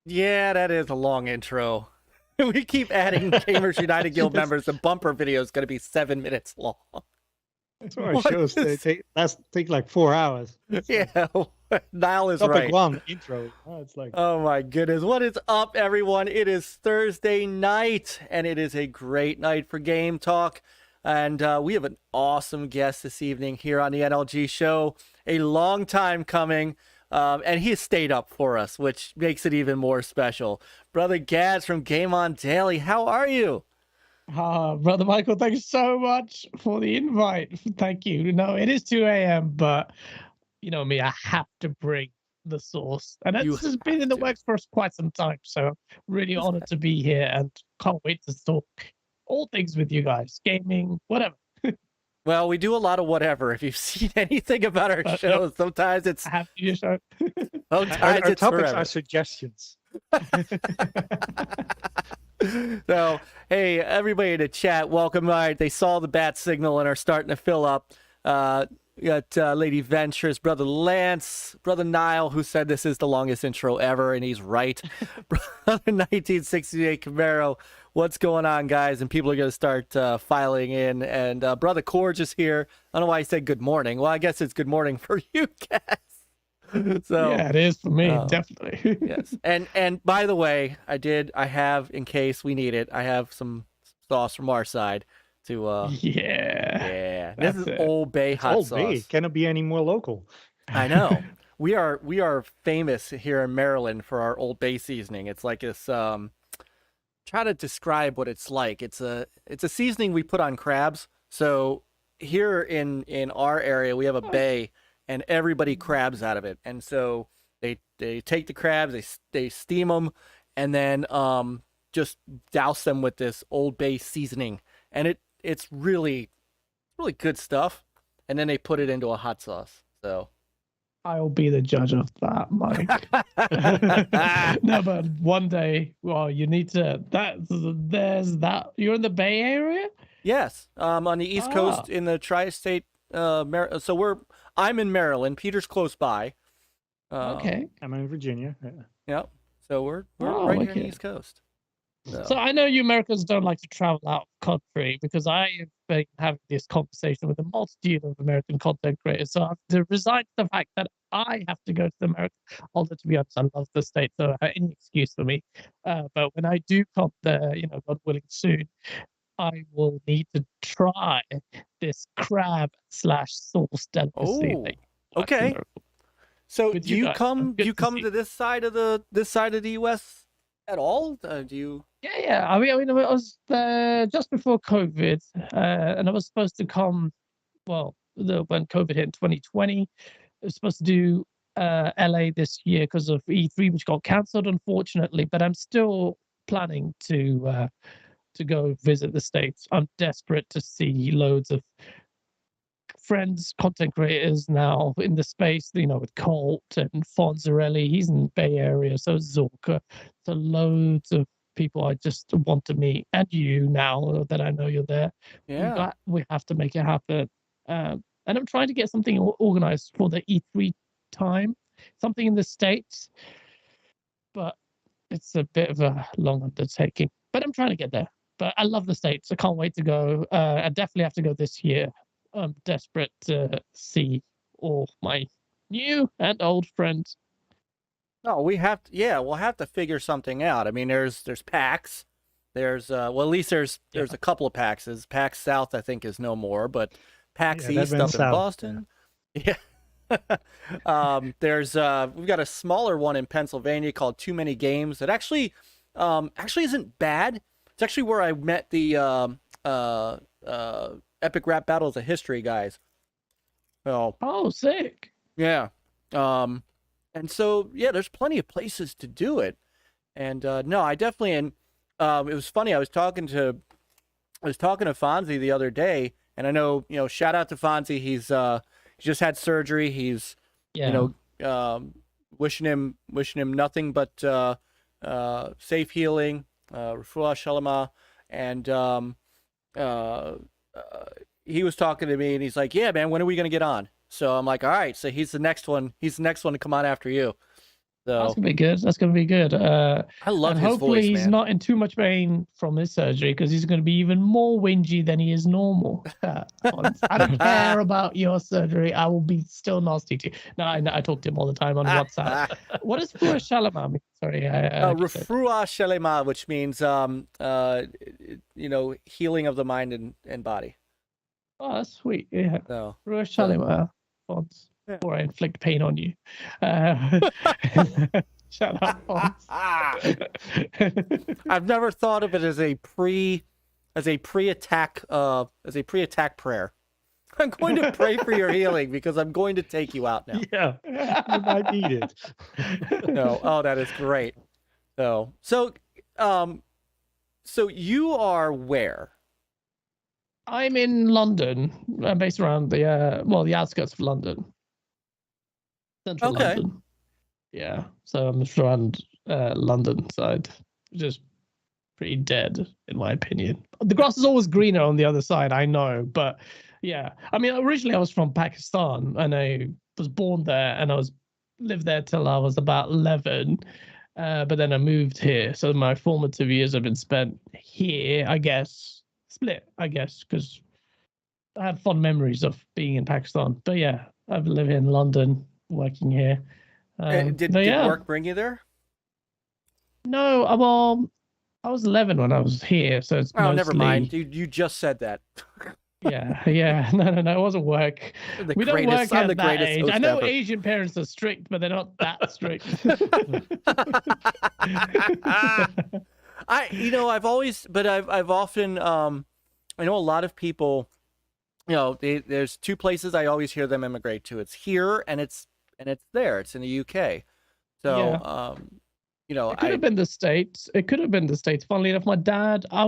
Yeah, that is a long intro. We keep adding Gamers United Guild members. The bumper video is going to be 7 minutes long. That's why shows take like 4 hours. Yeah, Niall is Topic right. one intro. Oh, it's like. Oh my goodness. What is up, everyone? It is Thursday night, and it is a great night for Game Talk. And we have an awesome guest this evening here on the NLG show. A long time coming. And he has stayed up for us, which makes it even more special. Brother Gads from GameOnDaily, how are you? Brother Michael, thank you so much for the invite. Thank you. No, it is 2 a.m., but you know me, I have to bring the sauce. And this has been in the works for quite some time, so really honored to be here and can't wait to talk all things with you guys, gaming, whatever. Well, we do a lot of whatever. If you've seen anything about our shows, sometimes it's... I have to do so. Sometimes our it's topics forever. are suggestions. So, hey, everybody in the chat, welcome. All right, they saw the bat signal and are starting to fill up. We got Lady Ventures, Brother Lance, Brother Niall, who said this is the longest intro ever, and he's right. Brother 1968 Camaro, what's going on, guys? And people are going to start filing in. And Brother Qeorge is here. I don't know why he said good morning. Well, I guess it's good morning for you guys. So yeah, it is for me, definitely. Yes. And by the way, I have, in case we need it, I have some sauce from our side to yeah. This is Old Bay hot Old sauce. Bay. Cannot be any more local. I know. We are famous here in Maryland for our Old Bay seasoning. It's like this try to describe what it's like. It's a seasoning we put on crabs. So here in our area we have a bay and everybody crabs out of it. And so they take the crabs, they steam them, and then just douse them with this Old Bay seasoning. And it's really good stuff. And then they put it into a hot sauce. So I'll be the judge of that, Mike. No, but one day, well, you need to. There's that. You're in the Bay Area. Yes, on the East Coast in the tri-state. So I'm in Maryland. Peter's close by. Okay. I'm in Virginia. Yeah. So we're right here on the East Coast. So I know you Americans don't like to travel out of country because I have been having this conversation with a multitude of American content creators. So I've to resign to the fact that I have to go to America. Although to be honest, I love the States, so any excuse for me. But when I do come there, God willing, soon, I will need to try this crab / sauce delicacy. Oh, okay. So do you come to this side of the U.S. at all? Do you? Yeah. I mean, I was there just before COVID, and I was supposed to come. Well, when COVID hit in 2020, I was supposed to do LA this year because of E3, which got cancelled, unfortunately. But I'm still planning to go visit the States. I'm desperate to see loads of friends, content creators now in the space, with Colt and Fonzarelli. He's in the Bay Area, so Zorka. So loads of people I just want to meet, and you now that I know you're there. Yeah. We have to make it happen. And I'm trying to get something organized for the E3 time, something in the States, but it's a bit of a long undertaking. But I'm trying to get there. But I love the States. I can't wait to go. I definitely have to go this year. I'm desperate to see all my new and old friends. No, we'll have to figure something out. I mean, there's PAX. There's well, at least there's a couple of PAXs. PAX South, I think, is no more, but PAX East up in South. Boston. Yeah. There's we've got a smaller one in Pennsylvania called Too Many Games that actually isn't bad. It's actually where I met the Epic Rap Battles of History guys. So, oh, sick. Yeah. And so there's plenty of places to do it. And no, I definitely it was funny. I was talking to Fonzie the other day, and I know, shout out to Fonzie. He's just had surgery. He's wishing him nothing but safe healing, refuah shalama, and he was talking to me, and he's like, "Yeah, man, when are we gonna get on?" So I'm like, "All right." So he's the next one. He's the next one to come on after you. So that's gonna be good. That's gonna be good. I love his hopefully voice, he's man. not in too much pain from his surgery, because he's gonna be even more whingy than he is normal. I don't care about your surgery. I will be still nasty to you. No, I talk to him all the time on WhatsApp. What is Refuah Shalama mean? Sorry, Refuah shalema, which means healing of the mind and body. Oh, that's sweet. Yeah. So Refuah Shalama. Before I inflict pain on you. Shut up, Fonz. I've never thought of it as a pre-attack prayer. I'm going to pray for your healing because I'm going to take you out now. Yeah, you might need it. No, oh, that is great. So you are where? I'm in London. I'm based around the outskirts of London. Central London. Yeah, so I'm just around London side, which is pretty dead in my opinion. The grass is always greener on the other side, I know, but yeah. I mean, originally I was from Pakistan, and I was born there, and lived there till I was about 11. But then I moved here, so my formative years have been spent here, I guess. Split, I guess, because I have fond memories of being in Pakistan. But yeah, I've lived in London, working here. Did work bring you there? No, well, I was 11 when I was here, so it's mostly... never mind. You just said that. Yeah. No, it wasn't work. We don't work at that age. I know ever. Asian parents are strict, but they're not that strict. I've often, I know a lot of people, there's two places I always hear them immigrate to. It's here and it's there. It's in the UK. So, it could have been the States. It could have been the States. Funnily enough, my dad, I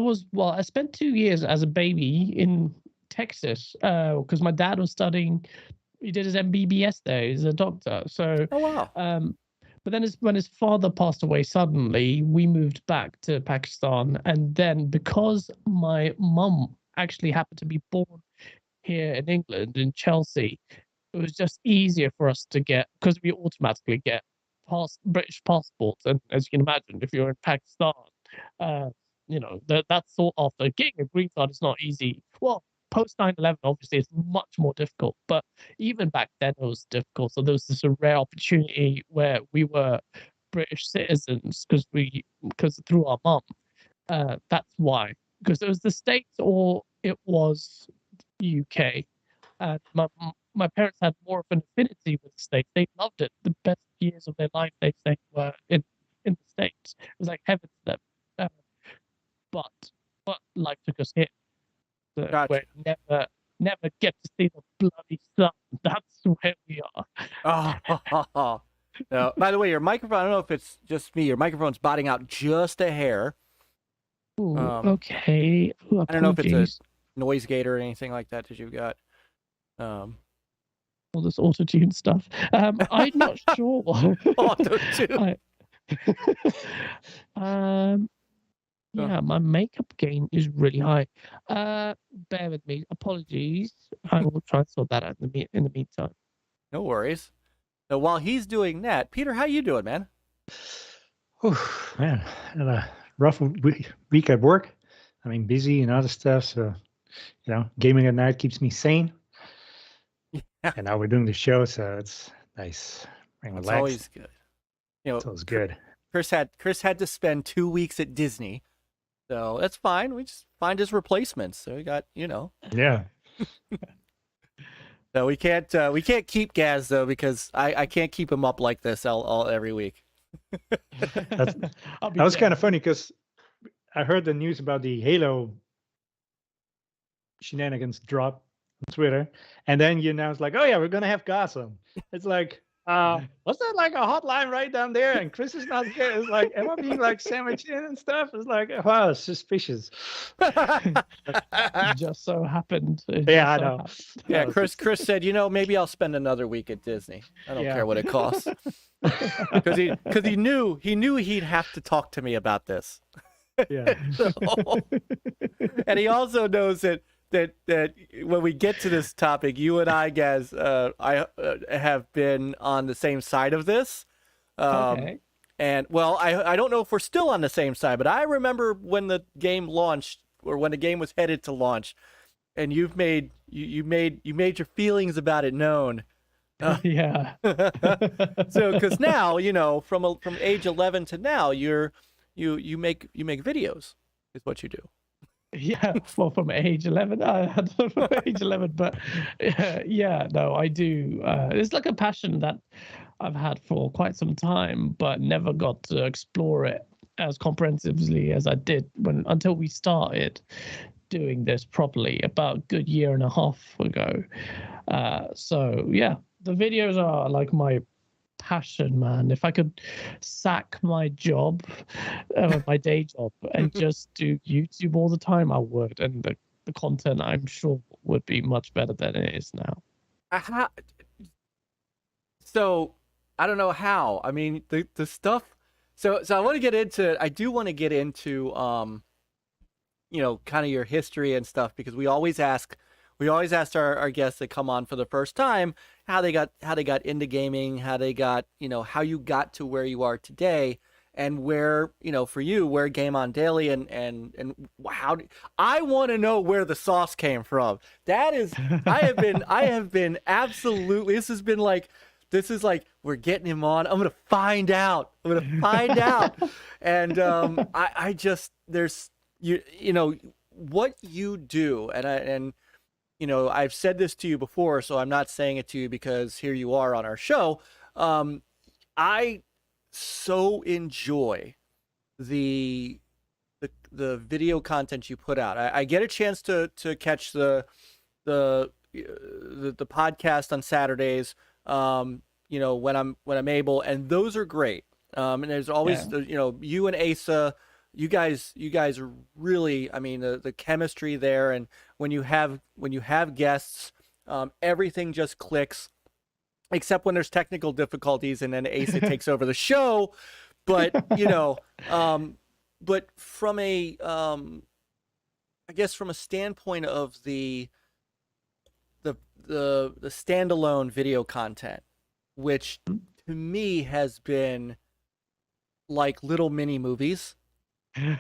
spent 2 years as a baby in Texas, because my dad was studying, he did his MBBS there. He's a doctor. So, oh, wow. But then when his father passed away suddenly, we moved back to Pakistan. And then because my mum actually happened to be born here in England, in Chelsea, it was just easier for us to get, because we automatically get British passports. And as you can imagine, if you're in Pakistan, that's sort of getting a green card is not easy. Well, post 9/11, obviously, it's much more difficult. But even back then, it was difficult. So there was this rare opportunity where we were British citizens because through our mum. That's why. Because it was the States or it was UK. And my parents had more of an affinity with the States. They loved it. The best years of their life, they say, were in the States. It was like heaven to them. But life took us here. So Gotcha. we never get to see the bloody sun. That's where we are. Oh. No. By the way, your microphone, I don't know if it's just me, your microphone's botting out just a hair. Ooh, okay. Ooh, I don't know if it's a noise gate or anything like that you've got. All this auto-tune stuff. I'm not sure. Auto-tune. Yeah, my makeup game is really high. Bear with me. Apologies. I will try and sort that out in the meantime. No worries. So while he's doing that, Peter, how you doing, man? Oh, man, had a rough week at work. I mean, busy and other stuff. So, gaming at night keeps me sane. Yeah. And now we're doing the show, so it's nice and It's relaxed. always good. It's always good. Chris had to spend 2 weeks at Disney, so that's fine. We just find his replacements. So we got, Yeah. So we can't keep Gaz though, because I can't keep him up like this all every week. That was kind of funny because I heard the news about the Halo shenanigans drop on Twitter, and then you announced like, oh yeah, we're gonna have Gaz on. It's like, was that like a hotline right down there? And Chris is not here. It's like, am I being like sandwiched in and stuff? It's like, wow, suspicious. It just so happened. Yeah, I know. Yeah, Chris said, maybe I'll spend another week at Disney. I don't care what it costs. Because he knew he'd have to talk to me about this. Yeah. And he also knows that when we get to this topic, you and I, Gaz, I have been on the same side of this. Okay. And well, I don't know if we're still on the same side, but I remember when the game launched, or when the game was headed to launch, and you made your feelings about it known. Yeah. So, because now, from age 11 to now, you make videos, is what you do. Yeah, well, from age 11, I don't know age 11, but no, I do. It's like a passion that I've had for quite some time, but never got to explore it as comprehensively as I did until we started doing this properly about a good year and a half ago. So yeah, the videos are like my passion, man. If I could sack my job, my day job, and just do YouTube all the time, I would. And the content, I'm sure, would be much better than it is now. So I don't know how. I mean, the stuff. So I want to get into. I do want to get into kind of your history and stuff, because we always ask our guests that come on for the first time how they got into gaming, how they got, how you got to where you are today, and where, for you, where GameOnDaily and how I want to know where the sauce came from. That is, I have been absolutely, this is like, we're getting him on. I'm going to find out. And I just, there's, what you do, and I've said this to you before, so I'm not saying it to you because here you are on our show. I so enjoy the video content you put out. I get a chance to catch the podcast on Saturdays, when I'm able, and those are great. And there's always, you and Asa. You guys are really, I mean, the chemistry there, and when you have guests, everything just clicks, except when there's technical difficulties, and then Asa takes over the show. But but from a, I guess from a standpoint of the standalone video content, which to me has been like little mini movies. And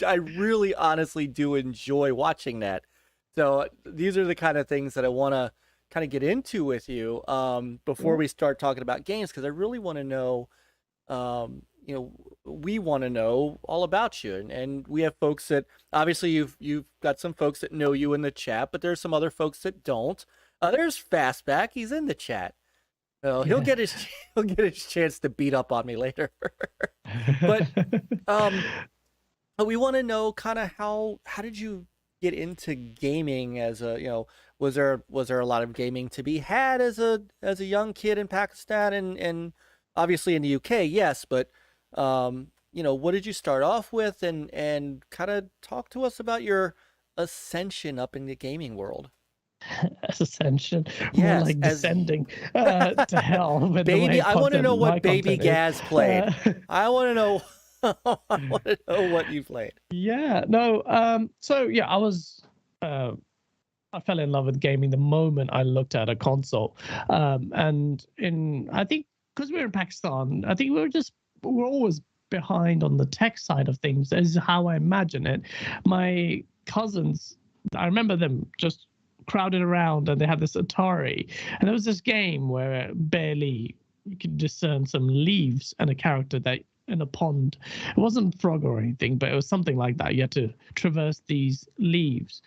I really honestly do enjoy watching that. So these are the kind of things that I want to kind of get into with you before we start talking about games, because I really want to know, we want to know all about you, and we have folks that obviously you've got some folks that know you in the chat, but there's some other folks that don't. There's Fastback, he's in the chat. So he'll get his chance to beat up on me later. But we want to know kind of how did you get into gaming as a, was there a lot of gaming to be had as a young kid in Pakistan and obviously in the UK, yes, but what did you start off with, and kind of talk to us about your ascension up in the gaming world. Ascension, Yes, more like descending to hell. With Baby, the way I want to know what my Baby content Gaz is. played. I want to know. I want to know what you played. Yeah, no. So yeah, I fell in love with gaming the moment I looked at a console. I think because we were in Pakistan, I think we're always behind on the tech side of things. Is how I imagine it. My cousins, I remember them just crowded around, and they had this Atari, and there was this game where barely you could discern some leaves and a character that in a pond. It wasn't frog or anything, but it was something like that. You had to traverse these leaves.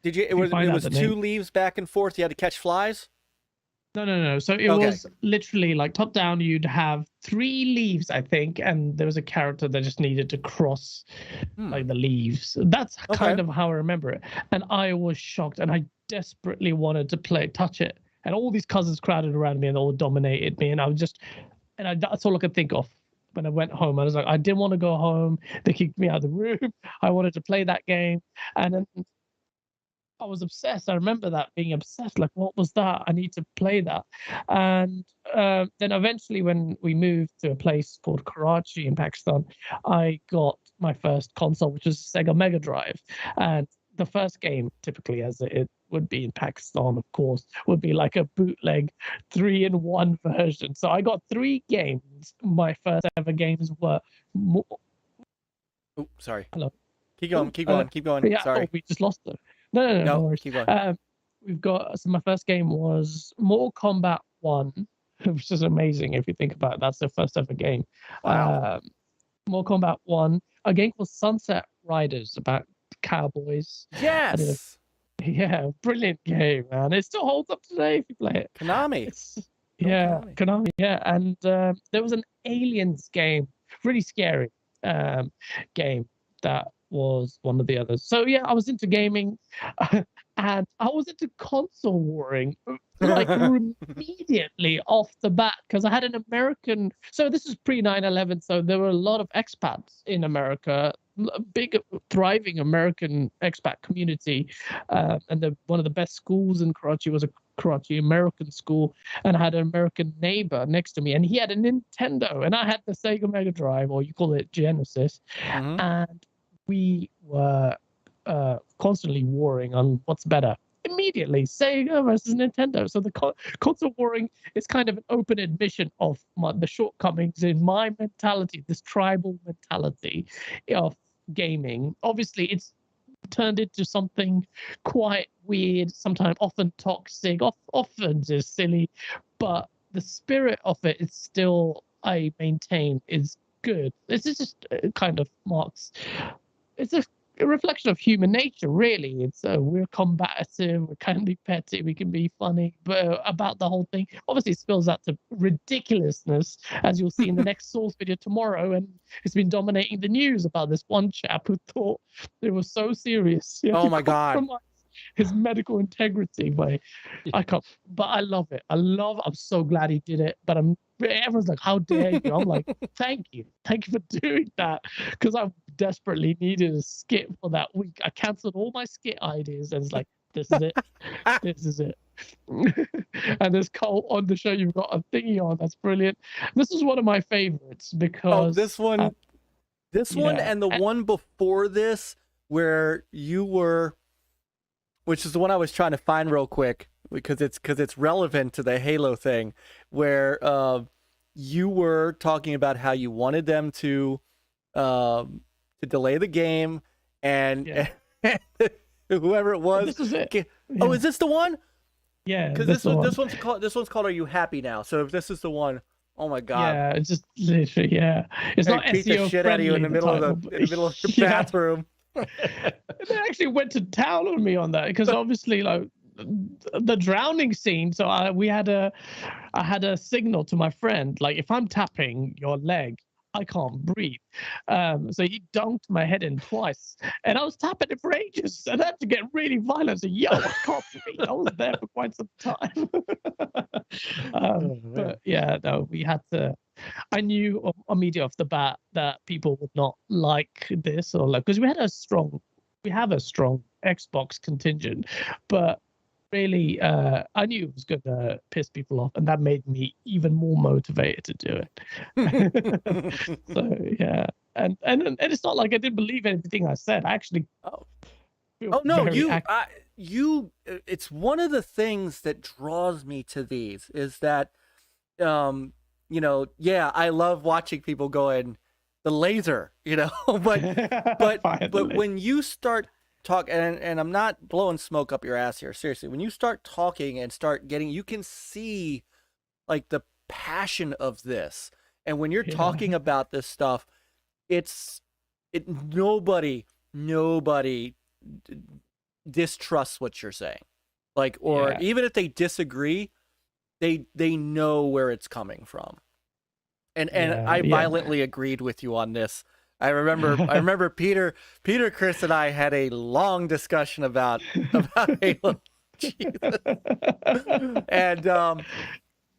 Did you? It You was find out the two name. leaves back and forth. You had to catch flies. No. So it Okay. was literally like top down. You'd have 3 leaves, I think, and there was a character that just needed to cross like the leaves. That's kind of how I remember it. And I was shocked, and I desperately wanted to touch it. And all these cousins crowded around me, and all dominated me. And that's all I could think of. When I went home, I was like, I didn't want to go home. They kicked me out of the room. I wanted to play that game, and then I was obsessed. I remember that being obsessed. Like, what was that? I need to play that. And then eventually, when we moved to a place called Karachi in Pakistan, I got my first console, which was Sega Mega Drive. And the first game, typically as it would be in Pakistan, of course, would be like a bootleg 3-in-1 version. So I got 3 games. My first ever games were. Oh, sorry. Hello. Keep going. Keep going. Yeah, Sorry. we just lost it. No, no worries. Keep going. We've got. So my first game was Mortal Kombat 1, which is amazing if you think about it. That's the first ever game. Wow. Mortal Kombat 1, a game called Sunset Riders about cowboys. Yes. Yeah, brilliant game, man. It still holds up today if you play it. Konami. Konami. Yeah, and there was an Aliens game, really scary game that was one of the others. So yeah, I was into gaming, and I was into console warring like immediately off the bat because I had an American. So this is pre 9/11, so there were a lot of expats in America, a big thriving American expat community, and one of the best schools in Karachi was a Karachi American school, and I had an American neighbor next to me, and he had a Nintendo, and I had the Sega Mega Drive, or you call it Genesis, and we were constantly warring on what's better. Immediately, Sega versus Nintendo. So the console warring is kind of an open admission of the shortcomings in my mentality, this tribal mentality of gaming. Obviously, it's turned into something quite weird, sometimes often toxic, often just silly, but the spirit of it is still, I maintain, is good. This is just kind of marks. It's a reflection of human nature, really. It's we're combative, we can be petty, we can be funny, but about the whole thing, obviously, it spills out to ridiculousness, as you'll see in the next Source video tomorrow. And it's been dominating the news about this one chap who thought it was so serious. Oh my God. His medical integrity, I can't. But I love it. I'm so glad he did it. But everyone's like, "How dare you?" I'm like, "Thank you for doing that," because I desperately needed a skit for that week. I cancelled all my skit ideas, and it's like, "This is it. This is it." And there's Cole on the show. You've got a thingy on. That's brilliant. This is one of my favorites because this one, and the one before this, where you were. Which is the one I was trying to find real quick because it's relevant to the Halo thing, where you were talking about how you wanted them to delay the game, and whoever it was. This is it. Oh, is this the one? Yeah. Because this one's called "Are You Happy Now?" So if this is the one, oh my God. Yeah, it's just literally It's they not beat SEO the shit out of you in the middle of the bathroom. They actually went to town on me on that because obviously, like the drowning scene. So I had a signal to my friend, like, if I'm tapping your leg, I can't breathe. So he dunked my head in twice, and I was tapping it for ages, and I had to get really violent. So I can't breathe. I was there for quite some time. But yeah, no, we had to. I knew immediately off the bat that people would not like this, or like, because we have a strong Xbox contingent, but really, I knew it was going to piss people off, and that made me even more motivated to do it. So yeah, and it's not like I didn't believe anything I said. I actually feel Oh no, very it's one of the things that draws me to these is that, yeah, I love watching people going the laser, but when you start talking, and I'm not blowing smoke up your ass here, seriously, when you start talking and start getting, you can see like the passion of this, and when you're talking about this stuff, nobody distrusts what you're saying, like, or even if they disagree, they know where it's coming from, and I violently agreed with you on this. I remember Peter, Chris, and I had a long discussion about Halo. Jesus.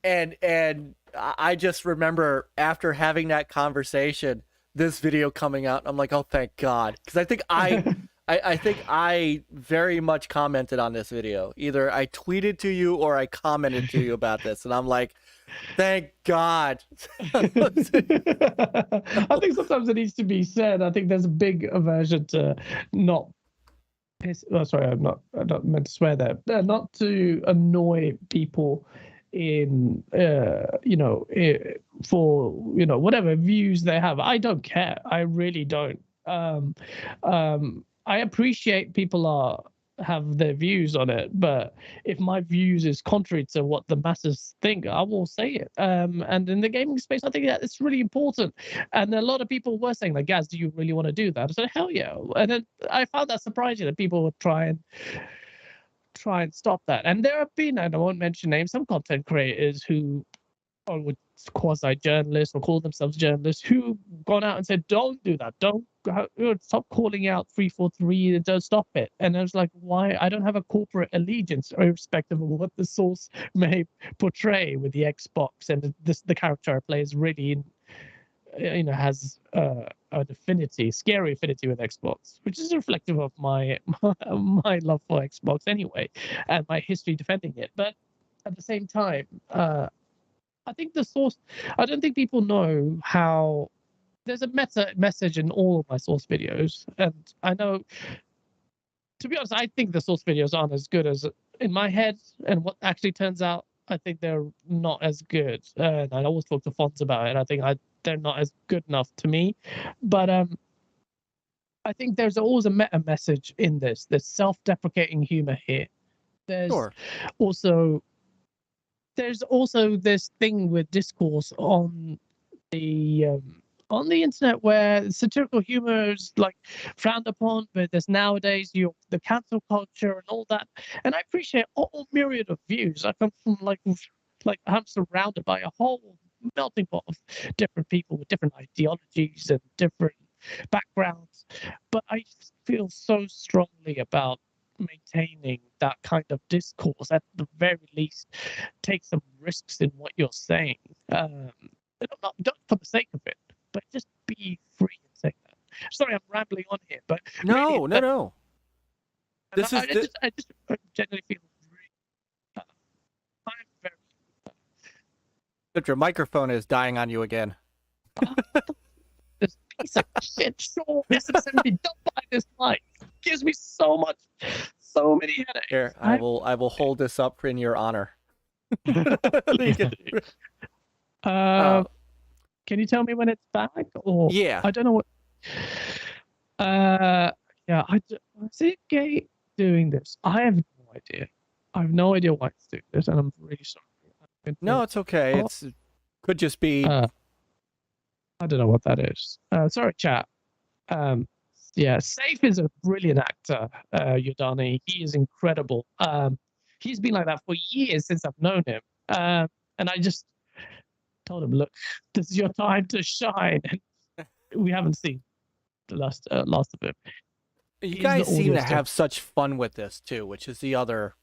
and I just remember after having that conversation, this video coming out, I'm like, oh, thank God, because I think I very much commented on this video. Either I tweeted to you or I commented to you about this, and I'm like, thank God. I think sometimes it needs to be said. I think there's a big aversion to not piss. Oh, sorry, I don't meant to swear there. Not to annoy people in for whatever views they have. I don't care. I really don't. I appreciate people have their views on it, but if my views is contrary to what the masses think, I will say it. And in the gaming space, I think that it's really important. And a lot of people were saying, like, Gaz, do you really want to do that? I said, hell yeah. And then I found that surprising that people would try and stop that. And there have been, and I won't mention names, some content creators who would quasi-journalists or call themselves journalists who gone out and said, don't do that, don't stop calling out 343, don't stop it. And I was like, why? I don't have a corporate allegiance, irrespective of what the source may portray with the Xbox, and the character I play is really has an affinity, scary affinity with Xbox, which is reflective of my love for Xbox anyway, and my history defending it. But at the same time, I think the source, I don't think people know how there's a meta message in all of my source videos. And I know, to be honest, I think the source videos aren't as good as in my head, and what actually turns out, I think they're not as good. And I always talk to Fonz about it. I think they're not as good enough to me. But I think there's always a meta message in this. There's self-deprecating humor here. There's also this thing with discourse on the internet where satirical humor is like frowned upon, but there's nowadays the cancel culture and all that. And I appreciate all myriad of views. I come from like I'm surrounded by a whole melting pot of different people with different ideologies and different backgrounds. But I just feel so strongly about maintaining that kind of discourse. At the very least, take some risks in what you're saying. Don't for the sake of it, but just be free and say that. Sorry, I'm rambling on here, but no. I just generally feel I'm very. Your microphone is dying on you again. This piece of shit, sure, SM70, don't buy this mic. It gives me so many headaches. Here, I will hold this up in your honor. Can you tell me when it's back? Or yeah, I don't know what. I see Gate doing this. I have no idea. I have no idea why it's doing this, and I'm really sorry. No, it's okay. It could just be. I don't know what that is. Sorry, chat. Safe is a brilliant actor, Yodani. He is incredible. He's been like that for years since I've known him. And I just told him, look, this is your time to shine. And we haven't seen the last of him. You guys seem to have such fun with this too, which is the other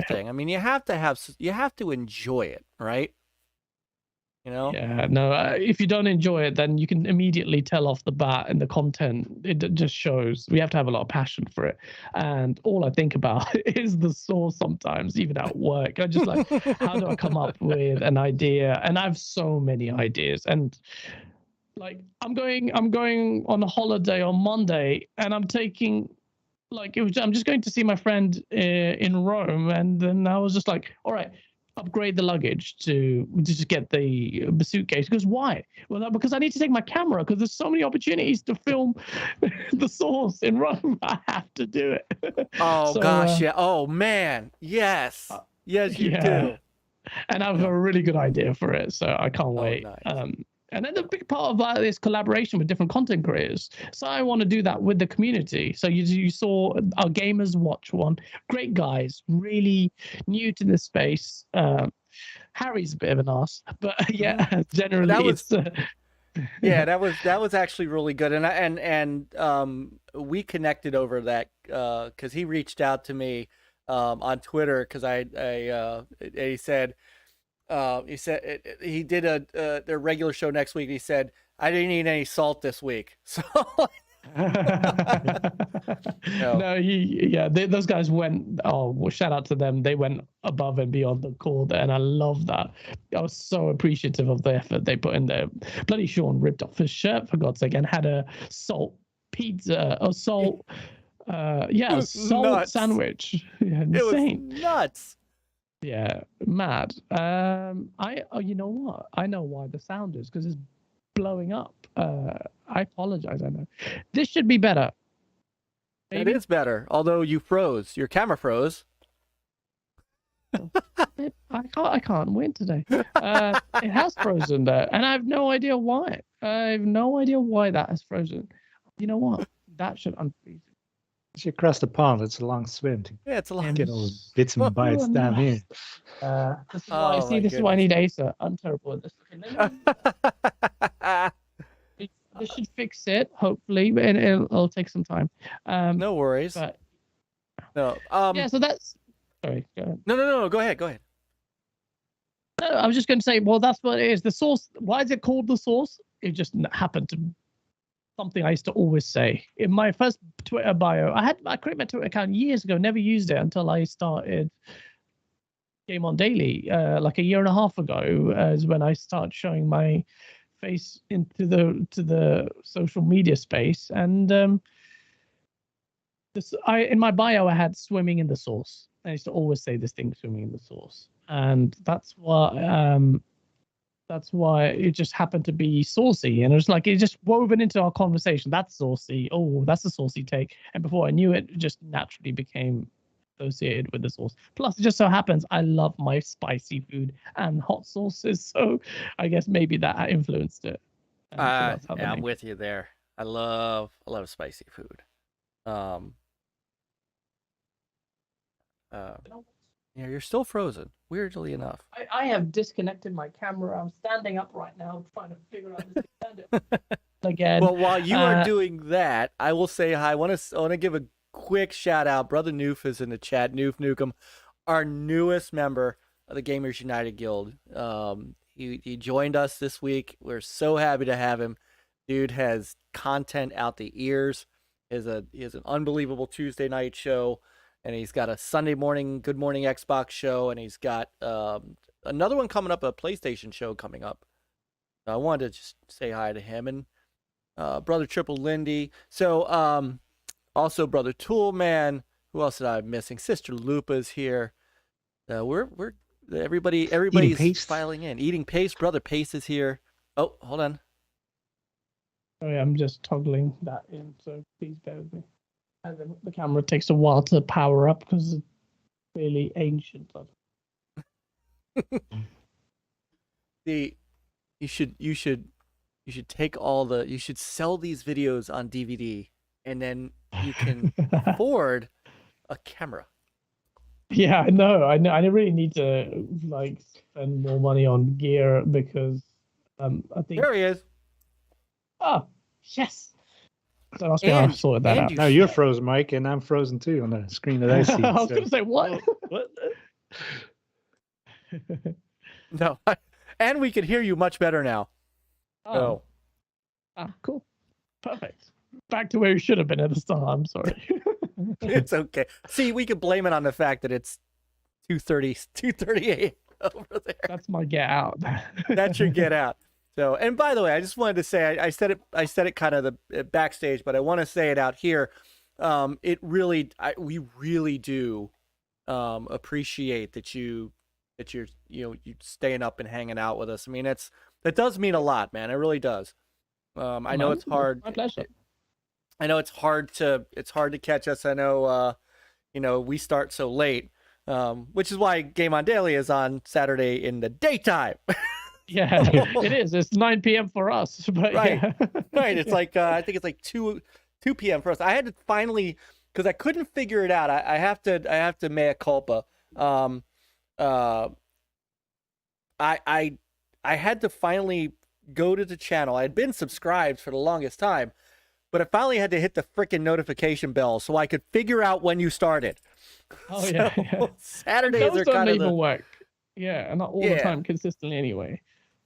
thing. I mean, you have to enjoy it, right? You know? Yeah, no, if you don't enjoy it, then you can immediately tell off the bat, and the content, it just shows. We have to have a lot of passion for it. And all I think about is the source sometimes, even at work. I just like, how do I come up with an idea? And I have so many ideas. And like, I'm going on a holiday on Monday, and I'm taking, like, I'm just going to see my friend in Rome. And then I was just like, all right, upgrade the luggage to just get the suitcase. Because why? Well, because I need to take my camera, because there's so many opportunities to film the source in Rome. I have to do it. Oh gosh, yeah. Oh man, yes, yes, you do. And I have a really good idea for it, so I can't wait. Nice. And then the big part of that is collaboration with different content creators. So I want to do that with the community. So you saw our Gamers Watch one. Great guys, really new to this space. Harry's a bit of an ass, but yeah, generally that was, it's. Yeah, that was actually really good, and we connected over that because he reached out to me on Twitter because he said. He did their regular show next week. He said, I didn't eat any salt this week. So those guys went, well, shout out to them. They went above and beyond the call there, and I love that. I was so appreciative of the effort they put in there. Bloody Sean ripped off his shirt, for God's sake, and had a salt pizza or salt salt nuts. Sandwich. Yeah, insane. It was nuts. Yeah, mad. You know what? I know why the sound is, because it's blowing up. I apologize. I know this should be better. Maybe. It is better, although you froze. Your camera froze. I can't win today. It has frozen there, and I have no idea why. I have no idea why that has frozen. You know what? That should unfreeze. As you cross the pond, it's a long swim to it's a long get all the bits and bytes down here. This is why, this is why I need Acer. I'm terrible at this. This should fix it, hopefully, but it'll take some time. No worries. But, no. So that's. Sorry. Go ahead. No. Go ahead. No, I was just going to say, well, that's what it is. The source. Why is it called the source? It just happened to. Something I used to always say in my first Twitter bio. I created my Twitter account years ago, never used it until I started GameOnDaily, like a year and a half ago, is when I started showing my face into the social media space. And in my bio I had swimming in the source. I used to always say this thing, swimming in the source, and that's why it just happened to be saucy, and it was like it just woven into our conversation. That's saucy. Oh, that's a saucy take. And before I knew it, it just naturally became associated with the sauce. Plus, it just so happens I love my spicy food and hot sauces, so I guess maybe that influenced it. I'm with you there. I love spicy food. Yeah, you're still frozen, weirdly enough. I have disconnected my camera. I'm standing up right now trying to figure out this again. Well, while you are doing that, I will say hi. I want to give a quick shout out. Brother Noof is in the chat. Noof Nukem, our newest member of the Gamers United Guild. He joined us this week. We're so happy to have him. Dude has content out the ears. He has an unbelievable Tuesday night show. And he's got a Sunday morning Good Morning Xbox show, and he's got another one coming up, a PlayStation show coming up. I wanted to just say hi to him and Brother Triple Lindy. So also Brother Toolman. Who else did I have missing? Sister Lupa's here. Everybody's filing in. Eating Paste. Brother Pace is here. Oh, hold on. Sorry, I'm just toggling that in, so please bear with me. And then the camera takes a while to power up because it's really ancient. You should take you should sell these videos on DVD, and then you can afford a camera. Yeah, I know. I really need to spend more money on gear because I think there he is. Oh, yes. So I've sorted that out. Now you're frozen, Myke, and I'm frozen too on the screen that I see. I was going to say, what? No, And we can hear you much better now. Oh. Cool. Perfect. Back to where you should have been at the start. I'm sorry. It's okay. See, we could blame it on the fact that it's 2:30 a.m. over there. That's my get out. That should get out. So, and by the way, I just wanted to say, I said it kind of the backstage, but I want to say it out here. We really do appreciate that you're staying up and hanging out with us. I mean, that does mean a lot, man. It really does. I know it's hard. My pleasure. I know it's hard to catch us. I know, we start so late, which is why GameOnDaily is on Saturday in the daytime. Yeah, it is. It's 9 p.m. for us. But Right. yeah. Right. It's like, I think it's like 2 p.m. for us. I had to finally, because I couldn't figure it out. I have to mea culpa. I had to finally go to the channel. I had been subscribed for the longest time, but I finally had to hit the freaking notification bell so I could figure out when you started. Oh yeah. So, Saturdays Those are don't kind of even work. Yeah, and not all the time consistently anyway.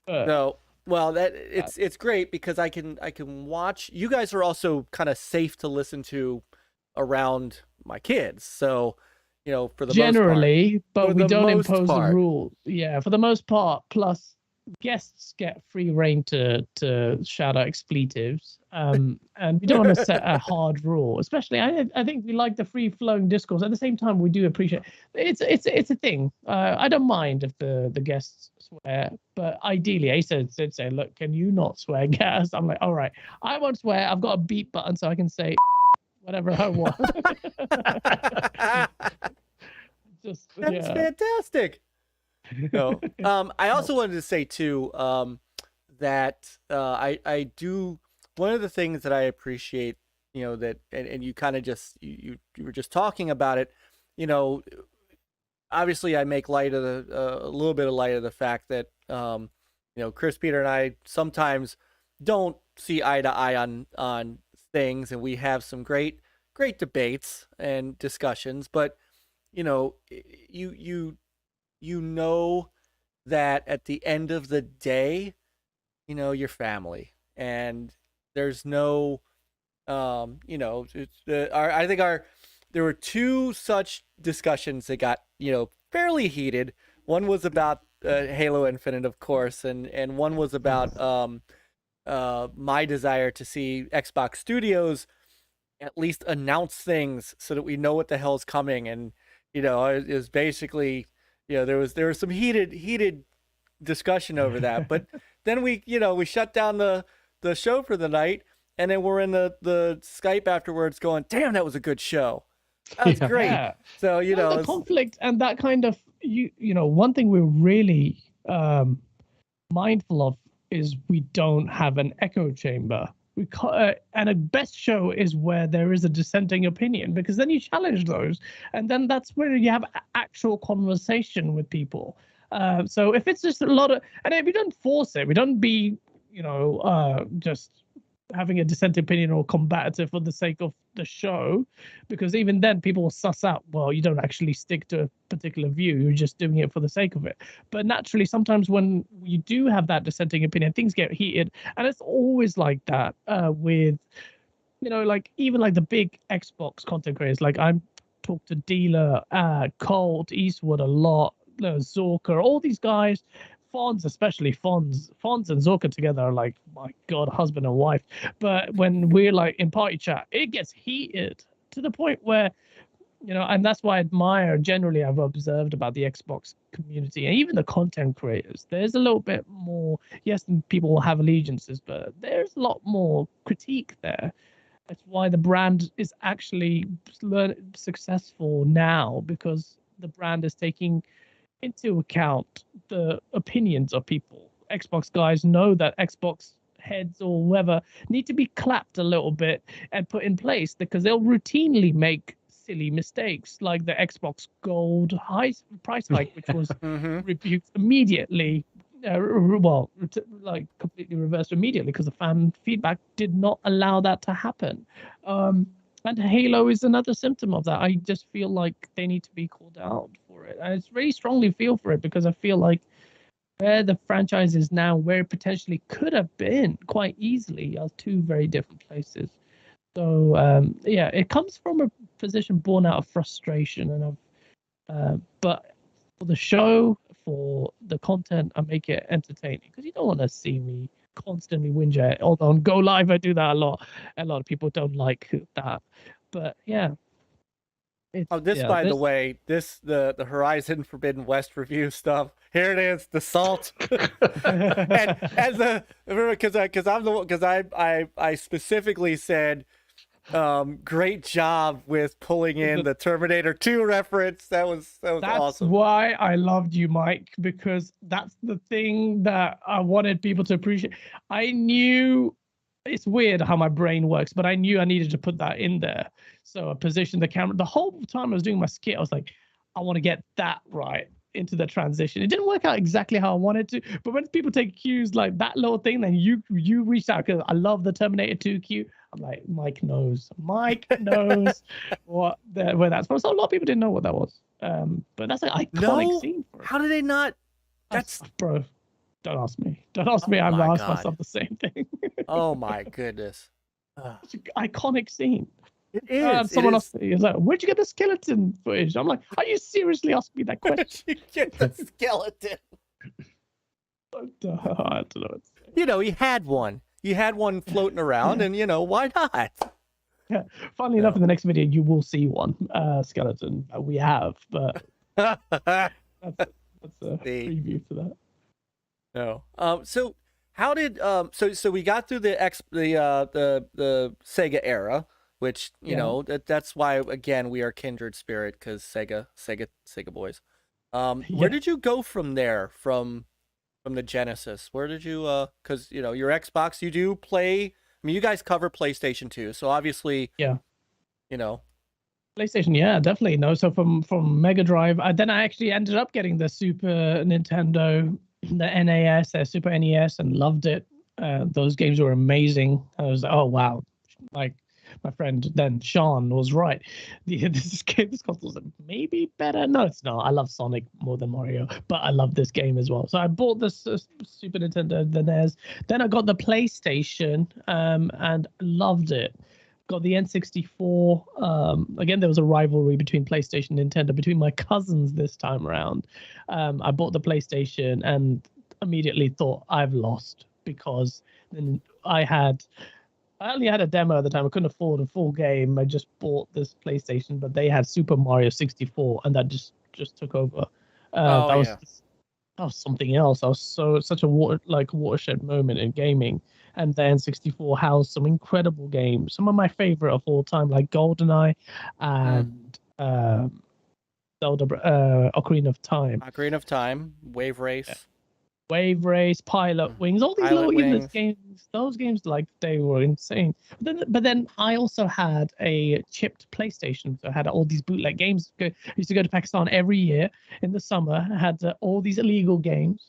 But No, well, it's great because I can watch. You guys are also kind of safe to listen to around my kids, so for the generally, most part. but we don't impose the part. rule. Yeah, for the most part. Plus, guests get free reign to shout out expletives, and we don't want to set a hard rule. Especially, I think we like the free flowing discourse. At the same time, we do appreciate it's a thing. I don't mind if the guests swear, but ideally, I said say, look, can you not swear, guys? I'm like, all right, I won't swear. I've got a beep button so I can say whatever I want. That's fantastic. No. I also wanted to say too that I do, one of the things that I appreciate, that and you kind of just you were just talking about it, obviously I make light of a little bit of light of the fact that Chris, Peter, and I sometimes don't see eye to eye on things, and we have some great debates and discussions, but you know that at the end of the day, you're family, and there's no I think there were two such discussions that got fairly heated. One was about Halo Infinite, of course, and one was about my desire to see Xbox Studios at least announce things so that we know what the hell's coming. And it was basically there was some heated discussion over that. But then we shut down the show for the night, and then we're in the Skype afterwards going, damn, that was a good show. That's great. Yeah. So the conflict and that kind of one thing we're really mindful of is we don't have an echo chamber. And a best show is where there is a dissenting opinion, because then you challenge those, and then that's where you have actual conversation with people. So if it's just a lot of, and if we don't force it, we don't be just having a dissenting opinion or combative for the sake of the show, because even then people will suss out, well, you don't actually stick to a particular view, you're just doing it for the sake of it. But naturally, sometimes when you do have that dissenting opinion, things get heated, and it's always like that with even like the big Xbox content creators. Like I'm talk to Dealer, Colt, Eastwood a lot, Zorka, all these guys. Fonz, especially Fonz and Zorka together are like, my God, husband and wife. But when we're like in party chat, it gets heated to the point where, and that's why I admire, generally I've observed about the Xbox community and even the content creators. There's a little bit more, yes, people will have allegiances, but there's a lot more critique there. That's why the brand is actually successful now, because the brand is taking into account the opinions of people. Xbox guys know that Xbox heads or whoever need to be clapped a little bit and put in place, because they'll routinely make silly mistakes, like the Xbox Gold price hike, which was rebuked immediately. Completely reversed immediately, because the fan feedback did not allow that to happen. And Halo is another symptom of that. I just feel like they need to be called out for it. I really strongly feel for it, because I feel like where the franchise is now, where it potentially could have been quite easily, are two very different places. So yeah, it comes from a position born out of frustration, and but for the show, for the content, I make it entertaining because you don't want to see me constantly whinge at. Although on Go Live, I do that a lot. A lot of people don't like that, but yeah. Oh, this, yeah, by the this- way, the Horizon Forbidden West review stuff. Here it is, the salt. And as the because I specifically said, great job with pulling in the Terminator 2 reference. That was That's awesome. why I loved you, Myke, because that's the thing that I wanted people to appreciate. I knew it's weird how my brain works, but I knew I needed to put that in there. So I positioned the camera. The whole time I was doing my skit, I was like, I want to get that right into the transition. It didn't work out exactly how I wanted to, but when people take cues like that little thing, then you reached out because I love the Terminator 2 cue. I'm like, Myke knows where that's from. So a lot of people didn't know what that was. But that's an iconic scene. How did they not? That's bro. Don't ask me. Don't ask me. I'm my asked God. myself the same thing. Oh my goodness. It's an iconic scene. It is. Someone else is like, where'd you get the skeleton footage? I'm like, are you seriously asking me that question? You get the skeleton. I don't know. You know, he had one. You had one floating around, and why not? Yeah. Funnily enough, in the next video, you will see one skeleton that we have, but that's a preview to that. No. So how did so we got through the Sega era, which that's why again we are kindred spirit because Sega boys. Where did you go from there from the Genesis? Where did you because your Xbox, you do play. I mean, you guys cover PlayStation 2, so obviously PlayStation, yeah, definitely. No, so from Mega Drive, then I actually ended up getting the Super Nintendo, the NAS, Super NES, and loved it. Those games were amazing. I was like, oh wow, like my friend then Sean was right. This console is maybe better. No, it's not. I love Sonic more than Mario, but I love this game as well. So I bought the Super Nintendo, the NES. Then I got the PlayStation, and loved it. Got the N64. Again, there was a rivalry between PlayStation and Nintendo, between my cousins this time around. I bought the PlayStation and immediately thought I've lost, because then I only had a demo at the time. I couldn't afford a full game. I just bought this PlayStation, but they had Super Mario 64, and that just took over. That was something else. That was such a watershed moment in gaming. And the N64 housed some incredible games. Some of my favorite of all time, like GoldenEye and Zelda, Ocarina of Time. Ocarina of Time, Wave Race. Yeah. Wave Race, Pilot Wings, all these little games. Those games, like, they were insane. But then I also had a chipped PlayStation. So I had all these bootleg games. I used to go to Pakistan every year in the summer. I had all these illegal games.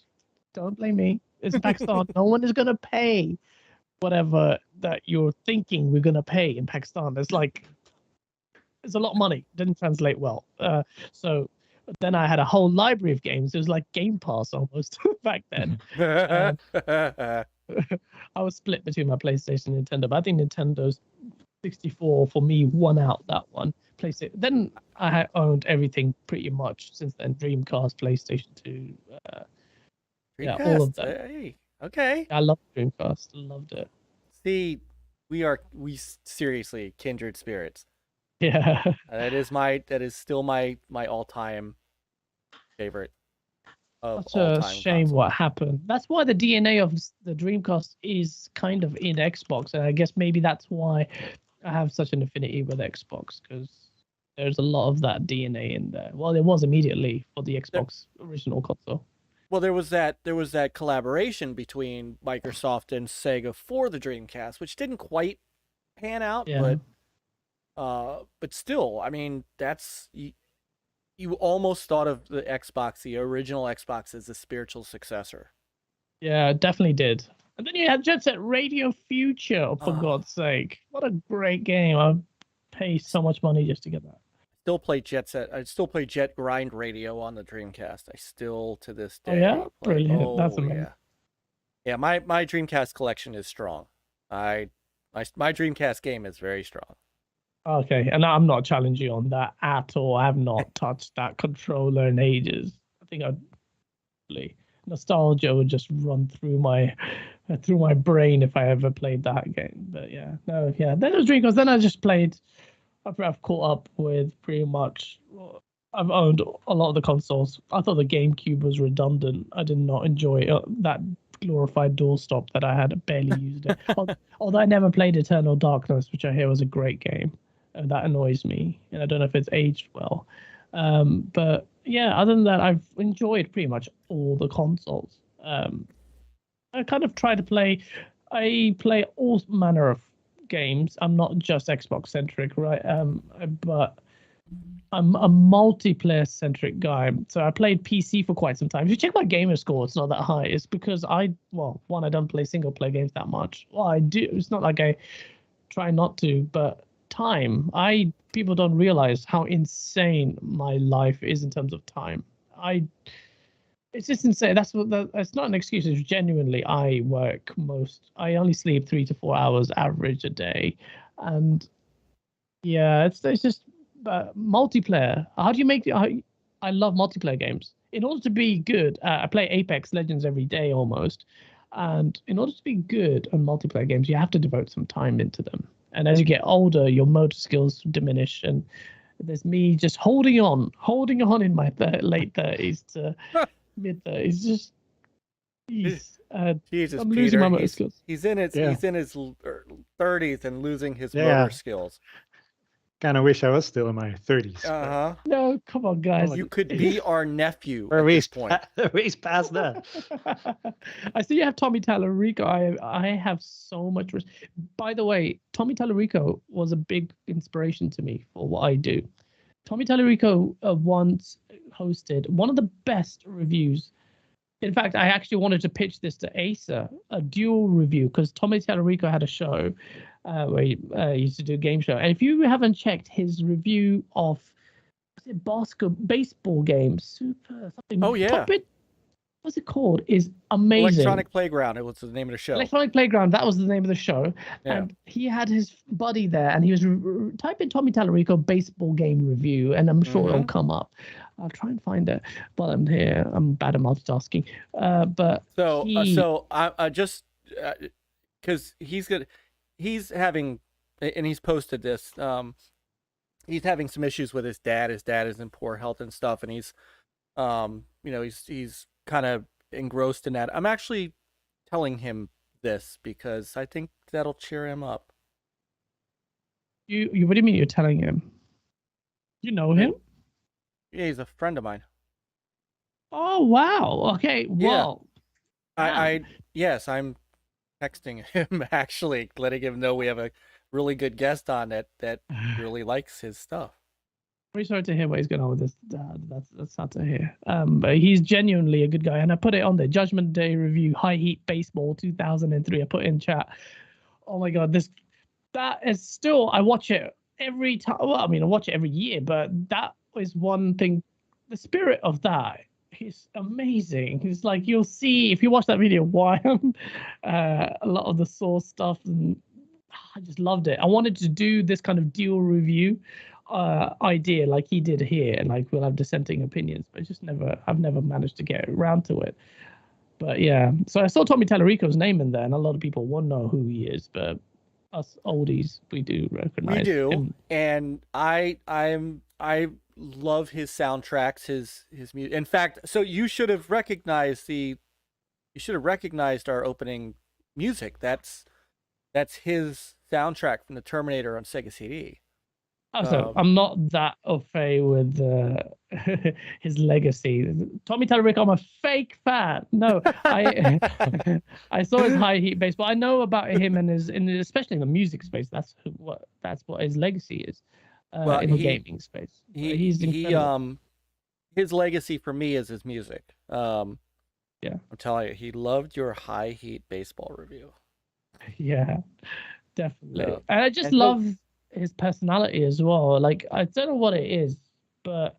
Don't blame me. It's Pakistan. No one is going to pay whatever that you're thinking we're going to pay in Pakistan. It's a lot of money. Didn't translate well. So then I had a whole library of games. It was like Game Pass almost back then. I was split between my PlayStation and Nintendo, but I think Nintendo's 64 for me won out that one. PlayStation. Then I had owned everything pretty much since then. Dreamcast, PlayStation 2. Yeah, all of that. Hey, okay. I love Dreamcast. Loved it. See, we seriously kindred spirits. Yeah. That is still my all-time favorite. Such a shame console. what happened. That's why the DNA of the Dreamcast is kind of in Xbox, and I guess maybe that's why I have such an affinity with Xbox, because there's a lot of that DNA in there. Well, there was immediately for the Xbox original console. Well, there was that collaboration between Microsoft and Sega for the Dreamcast, which didn't quite pan out, but still, I mean, that's you almost thought of the Xbox, the original Xbox, as a spiritual successor. Yeah, definitely did. And then you had Jet Set Radio Future, for God's sake. What a great game. I pay so much money just to get that. still play Jet Set. I still play Jet Grind Radio on the Dreamcast. I still to this day. Oh yeah, play, brilliant. That's oh amazing. yeah, yeah. My Dreamcast collection is strong. My Dreamcast game is very strong. Okay, and I'm not challenging you on that at all. I have not touched that controller in ages. I think I'd nostalgia would just run through my brain if I ever played that game. But yeah, no, yeah. Then it was Dreamcast. Then I just played. I've caught up with pretty much. I've owned a lot of the consoles. I thought the GameCube was redundant. I did not enjoy that glorified doorstop that I had. I barely used it. Although I never played Eternal Darkness, which I hear was a great game. And that annoys me. And I don't know if it's aged well. But yeah, other than that, I've enjoyed pretty much all the consoles. I kind of try to play. I play all manner of games. I'm not just Xbox centric, right? But I'm a multiplayer centric guy. So I played PC for quite some time. If you check my gamer score, it's not that high. It's because I don't play single player games that much. Well, I do. It's not like I try not to, but people don't realize how insane my life is in terms of time. It's just insane. That's not an excuse. It's genuinely, I only sleep 3 to 4 hours average a day. And yeah, it's just multiplayer. How do you make I love multiplayer games. In order to be good, I play Apex Legends every day almost. And in order to be good on multiplayer games, you have to devote some time into them. And as you get older, your motor skills diminish. And there's me just holding on in my late 30s to mid 30s. Just, Jesus, I'm Peter, losing my motor skills. He's in his 30s and losing his Yeah. motor skills. Kind of wish I was still in my 30s. Uh-huh. No, come on, guys. You could be our nephew We're at this point. ways past that. I see you have Tommy Tallarico. I have so much. By the way, Tommy Tallarico was a big inspiration to me for what I do. Tommy Tallarico once hosted one of the best reviews. In fact, I actually wanted to pitch this to Asa, a dual review, because Tommy Tallarico had a show where he used to do a game show. And if you haven't checked his review of baseball games, Super something. Oh, yeah. What's it called? Is amazing. Electronic Playground. It was the name of the show. Electronic Playground. That was the name of the show. Yeah. And he had his buddy there, and he was type in Tommy Tallarico baseball game review, and I'm sure it'll come up. I'll try and find it while I'm here. I'm bad at multitasking. But I just because he's having, and he's posted this. He's having some issues with his dad. His dad is in poor health and stuff, and he's he's kind of engrossed in that. I'm actually telling him this because I think that'll cheer him up. You what do you mean you're telling him? You know him? Yeah, he's a friend of mine. Oh wow. Okay. Well. Yeah. Yes, I'm texting him actually, letting him know we have a really good guest on that really likes his stuff. Very sorry to hear what he's going on with his dad. That's sad to hear. But he's genuinely a good guy, and I put it on the Judgment Day review, High Heat Baseball 2003. I put it in chat. Oh my god, that is still, I watch it every time. Well, I mean, I watch it every year, but that is one thing. The spirit of that is amazing. It's like you'll see if you watch that video why a lot of the source stuff, and I just loved it. I wanted to do this kind of dual review idea like he did here, and like we'll have dissenting opinions, but I've never managed to get around to it. But yeah, so I saw Tommy Tallarico's name in there, and a lot of people won't know who he is, but us oldies, we do recognize. We do, him. and I love his soundtracks, his music. In fact, so you should have recognized our opening music. That's his soundtrack from the Terminator on Sega CD. Oh, so I'm not that au fait with his legacy. Tommy Tallarico, I'm a fake fan. No, I saw his High Heat Baseball. I know about him and especially in the music space. That's what his legacy is in the gaming space. He's incredible. His legacy for me is his music. Yeah, I'm telling you, he loved your High Heat Baseball review. Yeah, definitely. Yeah. And I just love his personality as well. Like, I don't know what it is, but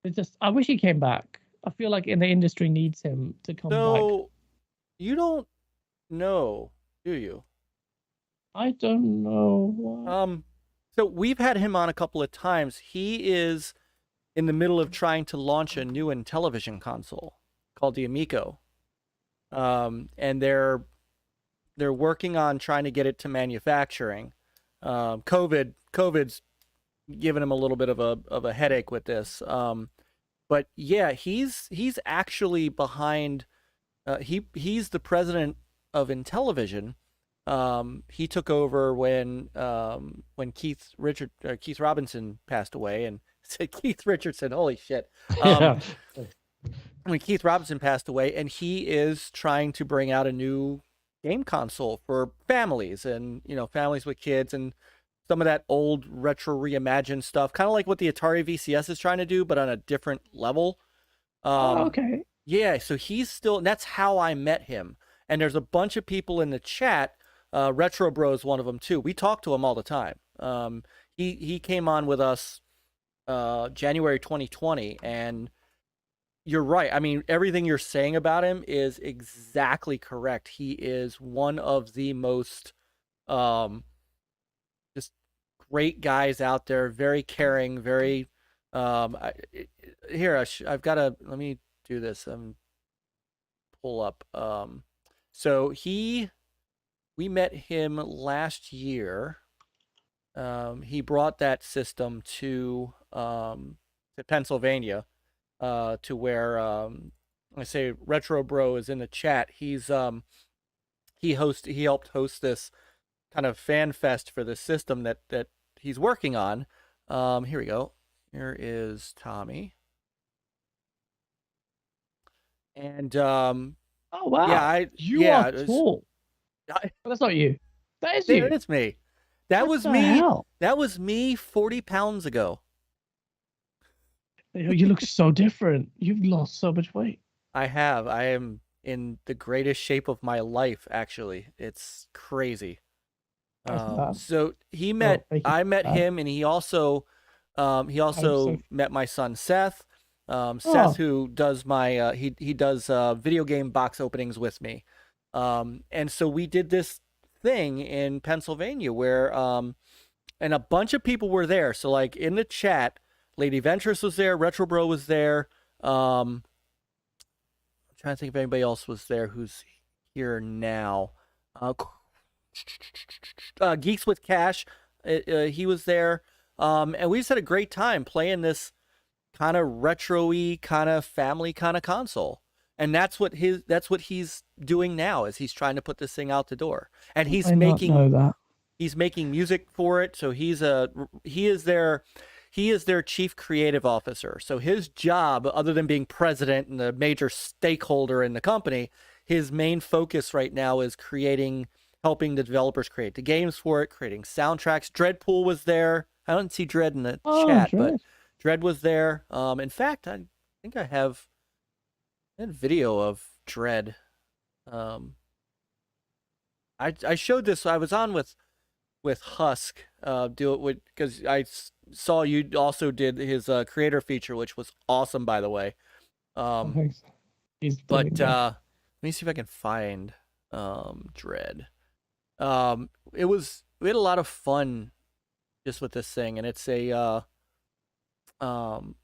it's just, I wish he came back. I feel like in the industry needs him to come back. So you don't know, do you? I don't know why. So we've had him on a couple of times. He is in the middle of trying to launch a new Intellivision console called the Amico. And they're working on trying to get it to manufacturing. COVID's given him a little bit of a headache with this. But yeah, he's actually behind. He's the president of Intellivision. He took over when Keith Robinson passed away, and said Keith Richardson. Holy shit! When Keith Robinson passed away, and he is trying to bring out a new game console for families, and families with kids, and some of that old retro reimagined stuff, kind of like what the Atari VCS is trying to do, but on a different level. Okay. Yeah, so he's still, and that's how I met him. And there's a bunch of people in the chat. Retro Bro is one of them too. We talk to him all the time. He came on with us January 2020, and you're right. I mean, everything you're saying about him is exactly correct. He is one of the most just great guys out there. Very caring. Very. Here, I've got to. Let me do this. Pull up. So we met him last year. He brought that system to Pennsylvania. To where I say Retro Bro is in the chat. He helped host this kind of fan fest for the system that he's working on. Here we go. Here is Tommy. And oh wow, yeah, you are tall. That's not you. That is you. It's me. That was me. Hell? That was me 40 pounds ago. You look so different. You've lost so much weight. I have. I am in the greatest shape of my life, actually. It's crazy. So I met him, and he also met my son Seth. Seth, who does my he does video game box openings with me. And so we did this thing in Pennsylvania where and a bunch of people were there. So like in the chat, Lady Ventress was there, Retro Bro was there. I'm trying to think if anybody else was there who's here now. Geeks with Cash, he was there. And we just had a great time playing this kind of retro-y, kind of family kind of console. And that's what he's doing now, is he's trying to put this thing out the door. And he's making music for it. So he is their chief creative officer. So his job, other than being president and a major stakeholder in the company, his main focus right now is helping the developers create the games for it, creating soundtracks. Dreadpool was there. I don't see Dread in the chat, but Dread was there. In fact, I think I have a video of Dread. I showed this. I was on with Husk, do it with, because I saw you also did his creator feature, which was awesome, by the way. Let me see if I can find Dread. We had a lot of fun just with this thing, and it's a I don't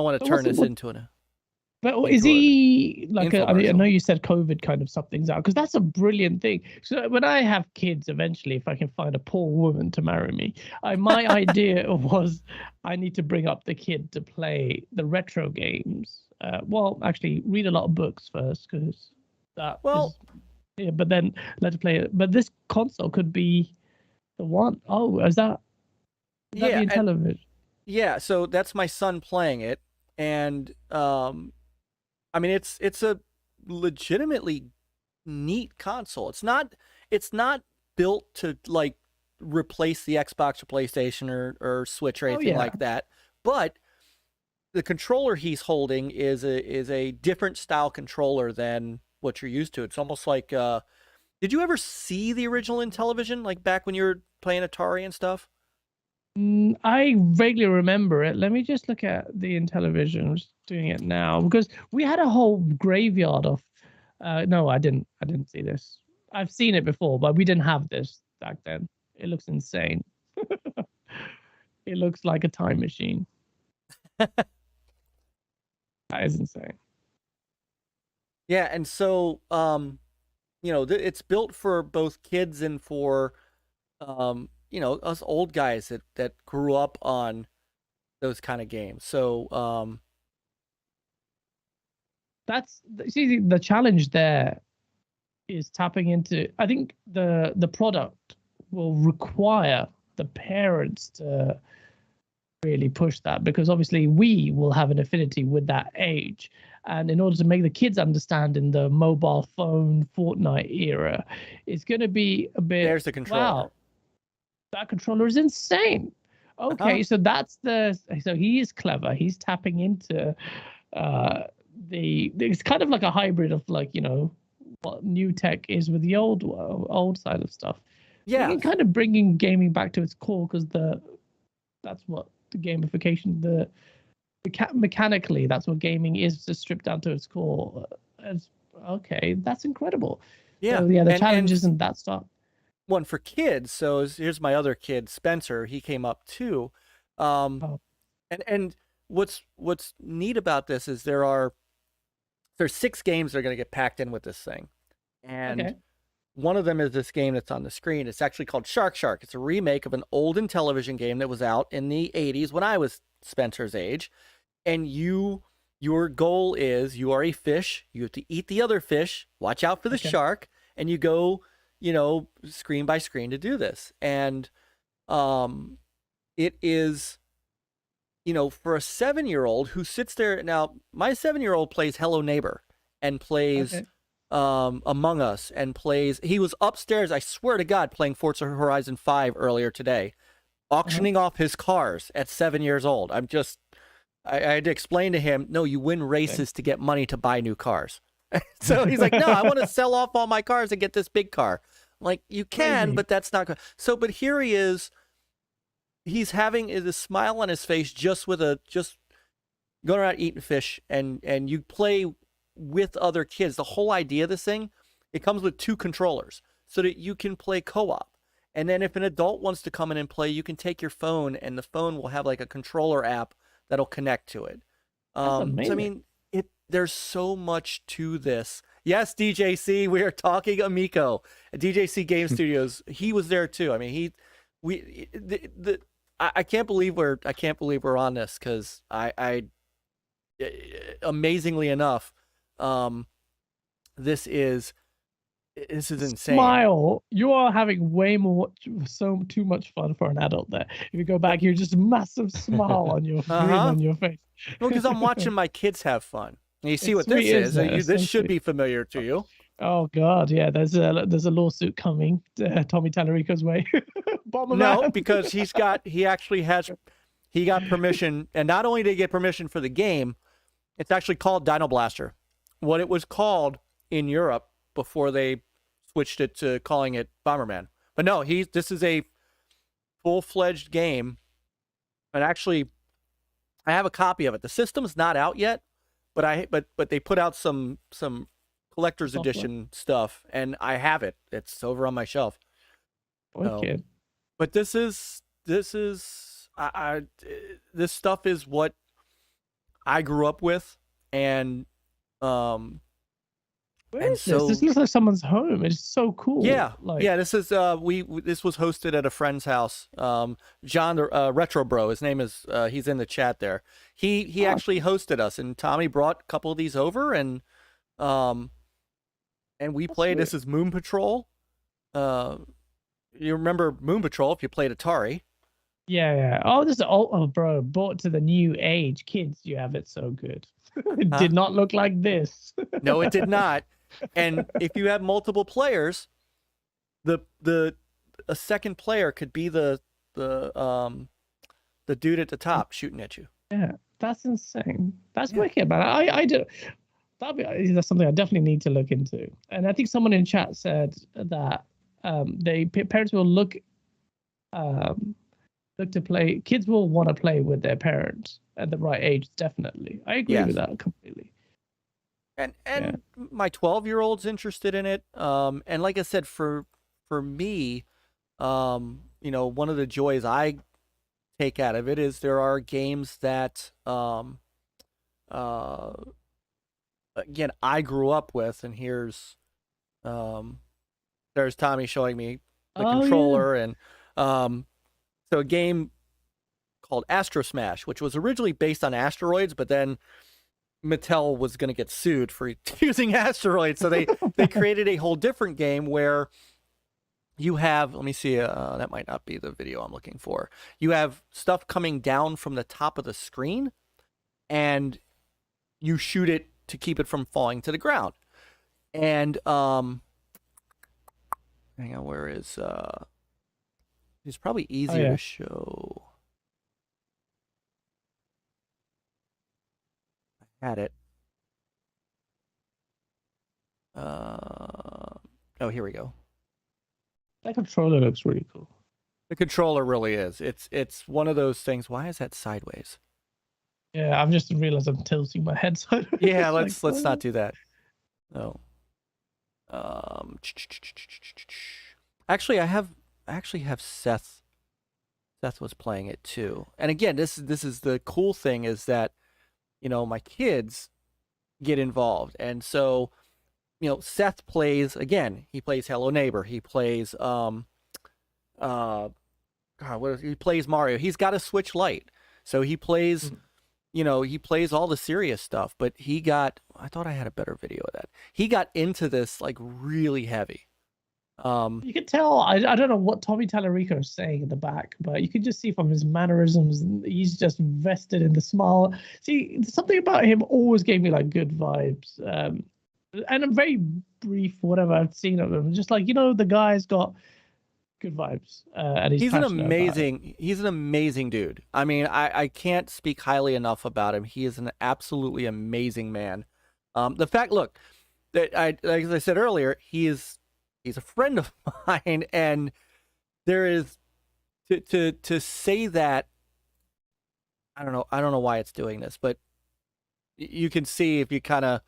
want to turn this into an. But is he like I know you said COVID kind of sub things out, because that's a brilliant thing. So when I have kids eventually, if I can find a poor woman to marry me, my idea was I need to bring up the kid to play the retro games. Well, actually, read a lot of books first, because but then let it play it. But this console could be the one. Oh, is that the Intellivision? Yeah, so that's my son playing it, and I mean, it's a legitimately neat console. It's not built to like replace the Xbox or PlayStation or Switch or anything like that. But the controller he's holding is a different style controller than what you're used to. It's almost like did you ever see the original Intellivision, like back when you were playing Atari and stuff? I vaguely remember it. Let me just look at the Intellivision. I'm just doing it now because we had a whole graveyard of. No, I didn't. I didn't see this. I've seen it before, but we didn't have this back then. It looks insane. It looks like a time machine. That is insane. Yeah, and so it's built for both kids and for us old guys that grew up on those kind of games. So that's the challenge there is tapping into. I think the product will require the parents to really push that, because obviously we will have an affinity with that age, and in order to make the kids understand in the mobile phone Fortnite era, it's going to be a bit. There's the controller. Wow, that controller is insane. Okay, so so he is clever. He's tapping into it's kind of like a hybrid of what new tech is with the old side of stuff. Yeah, kind of bringing gaming back to its core, because that's what the gamification, mechanically, that's what gaming is, just stripped down to its core. Okay, that's incredible. Yeah, so, the challenges and that stuff. One for kids. So here's my other kid, Spencer. He came up too, and what's neat about this is there's 6 games that are going to get packed in with this thing, and one of them is this game that's on the screen. It's actually called Shark Shark. It's a remake of an old Intellivision game that was out in the 80s when I was Spencer's age. And your goal is, you are a fish. You have to eat the other fish. Watch out for the shark. And you go, screen by screen to do this. And it is, for a 7-year-old who sits there. Now, my 7-year-old plays Hello Neighbor and plays Among Us and plays. He was upstairs, I swear to God, playing Forza Horizon 5 earlier today, auctioning off his cars at 7 years old. I had to explain to him, no, you win races to get money to buy new cars. So he's like, no, I want to sell off all my cars and get this big car. I'm like, you can, but that's not good. So, but here he is. He's having a smile on his face just going around eating fish, and you play with other kids. The whole idea of this thing, it comes with 2 controllers so that you can play co-op. And then if an adult wants to come in and play, you can take your phone, and the phone will have like a controller app that'll connect to it. So, I mean, there's so much to this. Yes, DJC, we are talking Amico at DJC Game Studios. He was there too. I mean, I can't believe we're on this, because I amazingly enough, this is insane. Smile. You are having way too much fun for an adult there. If you go back, you're just a massive smile on your grin on your face. Well, because I'm watching my kids have fun. And you see what this is. This should be familiar to you. Oh God, yeah. There's a lawsuit coming Tommy Tallarico's way. No, because he got permission, and not only did he get permission for the game, it's actually called Dino Blaster. What it was called in Europe before they switched it to calling it Bomberman. But no, this is a full-fledged game, and actually, I have a copy of it. The system's not out yet, but they put out some collector's edition stuff, and I have it. It's over on my shelf. Okay. But this stuff is what I grew up with, and Where is this? This looks like someone's home. It's so cool. Yeah, this is this was hosted at a friend's house. John, the Retro Bro, his name is. He's in the chat there. He actually hosted us, and Tommy brought a couple of these over, and we played. This is Moon Patrol. You remember Moon Patrol if you played Atari? Yeah. Oh, this is bro, brought to the new age. Kids, you have it so good. It did not look like this. No, it did not. And if you have multiple players, a second player could be the dude at the top shooting at you. Yeah, that's insane. That's wicked, man. I do. That's something I definitely need to look into. And I think someone in chat said that parents will look look to play. Kids will want to play with their parents at the right age. Definitely, I agree with that completely. And my 12-year-old's interested in it. And like I said, for me, you know, one of the joys I take out of it is there are games that again I grew up with, and here's there's Tommy showing me the controller, and so a game called Astro Smash, which was originally based on asteroids, but then Mattel was going to get sued for using asteroids, so they created a whole different game where you have, let me see, that might not be the video I'm looking for. You have stuff coming down from the top of the screen, and you shoot it to keep it from falling to the ground. And hang on, where is it's probably easier to show. I had it. Oh, here we go. That controller looks really cool. The controller really is. It's one of those things. Why is that sideways? Yeah, I've just realized I'm tilting my head sideways. Yeah, let's not do that. No. Actually, I actually have Seth. Seth was playing it too. And again, this is the cool thing, is that, you know, my kids get involved, and so, you know, Seth plays, again, he plays Hello Neighbor. He plays he plays Mario. He's got a Switch Lite. So he plays, you know, he plays all the serious stuff, but I thought I had a better video of that. He got into this like really heavy. You can tell, I don't know what Tommy Tallarico is saying in the back, but you can just see from his mannerisms, he's just vested in the smile. See, something about him always gave me like good vibes. And I'm very brief, whatever I've seen of him, just like, you know, the guy's got good vibes. And he's an amazing dude. I mean, I can't speak highly enough about him. He is an absolutely amazing man. The fact, look, that like as I said earlier, he's a friend of mine, and there is to say that, I don't know why it's doing this, but you can see if you kind of,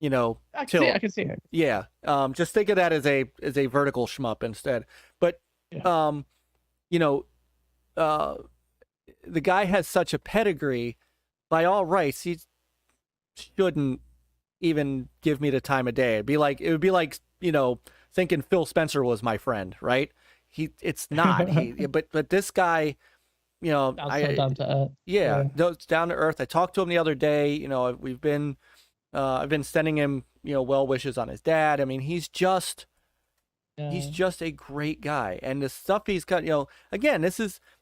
you know, I can see it. Yeah. Just think of that as a vertical shmup instead. But you know, the guy has such a pedigree. By all rights, he shouldn't even give me the time of day. It would be like, you know, thinking Phil Spencer was my friend, right? It's not. But this guy, you know, down to earth. Yeah, it's down to earth. I talked to him the other day. You know, I've been sending him, you know, well wishes on his dad. I mean, he's just a great guy, and the stuff he's got, you know, again,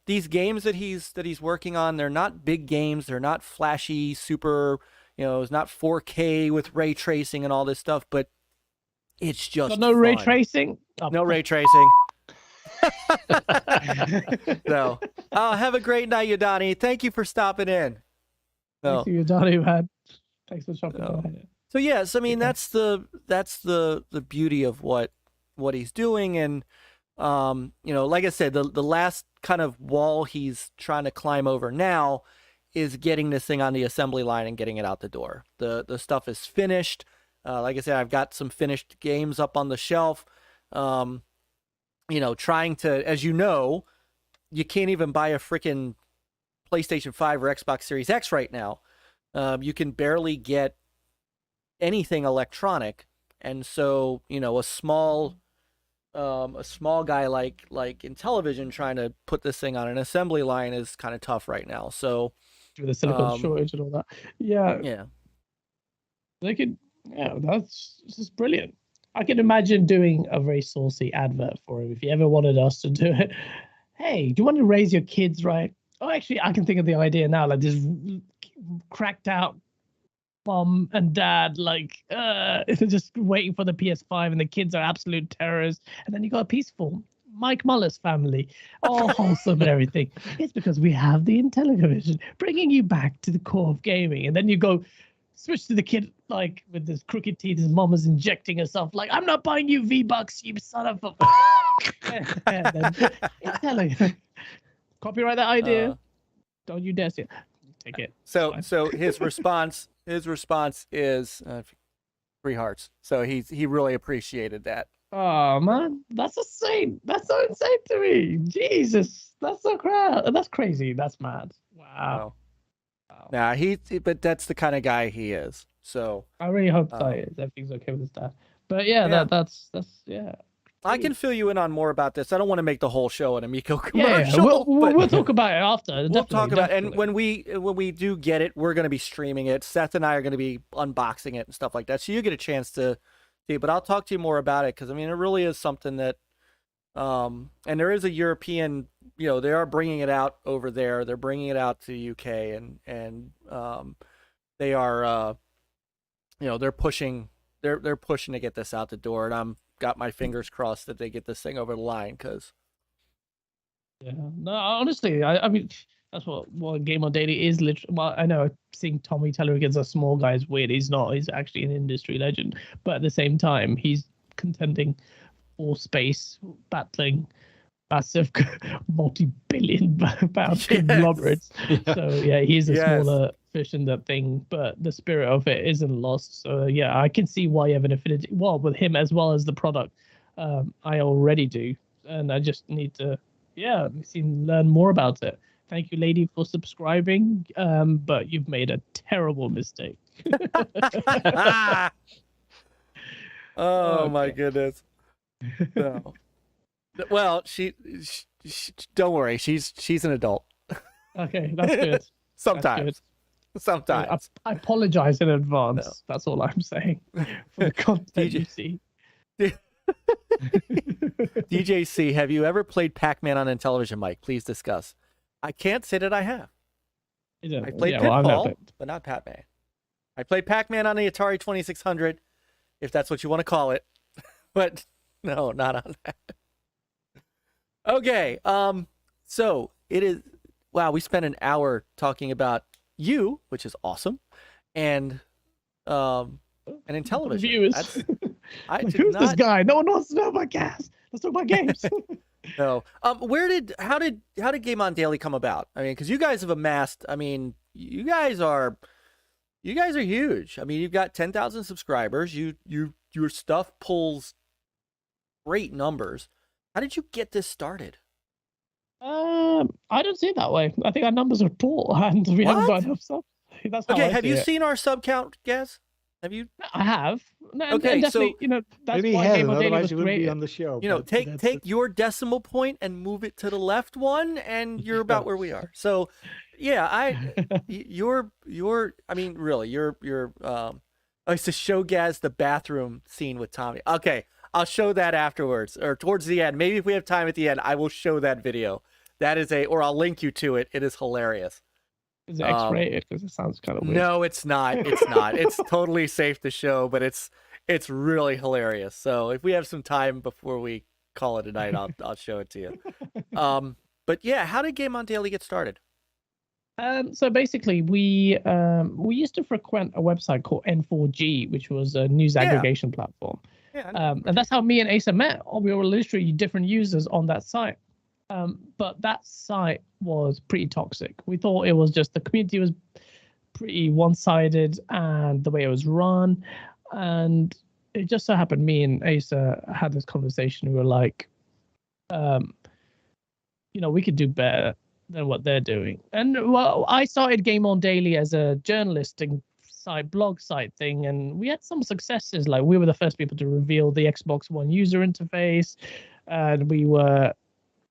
these games that he's working on. They're not big games. They're not flashy, super, you know, it's not 4K with ray tracing and all this stuff, but it's just no ray tracing. No ray tracing. No. Oh, have a great night, Yadani. Thank you for stopping in. No. Thank you, Yadani, man. Thanks for dropping by. So yes, I mean, that's the beauty of what he's doing, and you know, like I said, the last kind of wall he's trying to climb over now is getting this thing on the assembly line and getting it out the door. The stuff is finished. Like I said, I've got some finished games up on the shelf. You know, trying to, as you know, you can't even buy a freaking PlayStation 5 or Xbox Series X right now. You can barely get anything electronic, and so, you know, a small guy like Intellivision trying to put this thing on an assembly line is kind of tough right now. So with the silicon shortage and all that, yeah, they could. Yeah, this is brilliant. I can imagine doing a very saucy advert for him if you ever wanted us to do it. Hey, do you want to raise your kids right? Oh, actually, I can think of the idea now. Like this cracked out mom and dad, like just waiting for the PS5, and the kids are absolute terrorists. And then you got a peaceful Myke Muller's family, all wholesome and everything. It's because we have the Intellivision, bringing you back to the core of gaming. And then you go switch to the kid, like with his crooked teeth, his mom is injecting herself, like, I'm not buying you V-Bucks, you son of a... Copyright that idea. Don't you dare say it. Take it. So Fine. so his response is 3 hearts. So he really appreciated that. Oh man, that's insane. That's so insane to me. Jesus, that's so That's crazy. That's mad. Wow. Wow. Nah, but that's the kind of guy he is. So I really hope everything's okay with his dad. But yeah, that's yeah. I can fill you in on more about this. I don't want to make the whole show an Amico Yeah, commercial. we'll talk about it after. We'll talk about it. And definitely. when we do get it, we're going to be streaming it. Seth and I are going to be unboxing it and stuff like that. So you get a chance to see. But I'll talk to you more about it because I mean it really is something that. And there is a European. They are bringing it out over there. They're bringing it out to UK and they are. They're pushing. They're pushing to get this out the door, and I'm got my fingers crossed that they get this thing over the line because. Yeah, no, honestly, I mean, that's what GameOnDaily is. Literally, well, I know seeing Tommy Tallarico as a small guy is weird. He's not. He's actually an industry legend, but at the same time, he's contending for space, battling massive multi-billion pound conglomerates. So yeah, he's a smaller fish in that thing, but the spirit of it isn't lost. So yeah, I can see why you have an affinity. Well, with him as well as the product, I already do, and I just need to learn more about it. Thank you, lady, for subscribing. But you've made a terrible mistake. Oh my goodness. No. Well, she don't worry. She's an adult. Okay, that's good. Sometimes. Sometimes. I apologize in advance. No. That's all I'm saying for the content you see. DJC, have you ever played Pac-Man on Intellivision, Myke? Please discuss. I can't say that I have. I played Pitfall, but not Pac-Man. I played Pac-Man on the Atari 2600, if that's what you want to call it. But no, not on that. Okay, so it is. Wow, we spent an hour talking about you, which is awesome, and Intellivision. Viewers. Who's this guy? No one wants to know about gas. Let's talk about games. No. How did GameOnDaily come about? I mean, because you guys have amassed. I mean, you guys are huge. I mean, you've got 10,000 subscribers. Your stuff pulls great numbers. How did you get this started? I don't see it that way. I think our numbers are poor and we haven't got enough stuff. That's how okay, have you seen our sub count, Gaz? Have you? I have. Okay, and definitely, so that's maybe why he hasn't, GameOnDaily otherwise was you wouldn't created. be on the show. Take your decimal point and move it to the left one, and you're about where we are. So, yeah, you're. I mean, really, you're. I used to show Gaz the bathroom scene with Tommy. Okay, I'll show that afterwards or towards the end. Maybe if we have time at the end, I will show that video. That is or I'll link you to it. It is hilarious. Is it X-rated? Because it sounds kind of weird. No, it's not. It's not. It's totally safe to show, but it's really hilarious. So if we have some time before we call it a night, I'll show it to you. But yeah, how did GameOnDaily get started? So basically, we used to frequent a website called N4G, which was a news aggregation platform. Yeah, and that's how me and Asa met. We were literally different users on that site. But that site was pretty toxic. We thought it was just the community was pretty one-sided and the way it was run. And it just so happened me and Asa had this conversation. We were like, we could do better than what they're doing. And well, I started GameOnDaily as a journalistic site, blog site thing, and we had some successes. Like we were the first people to reveal the Xbox One user interface, and we were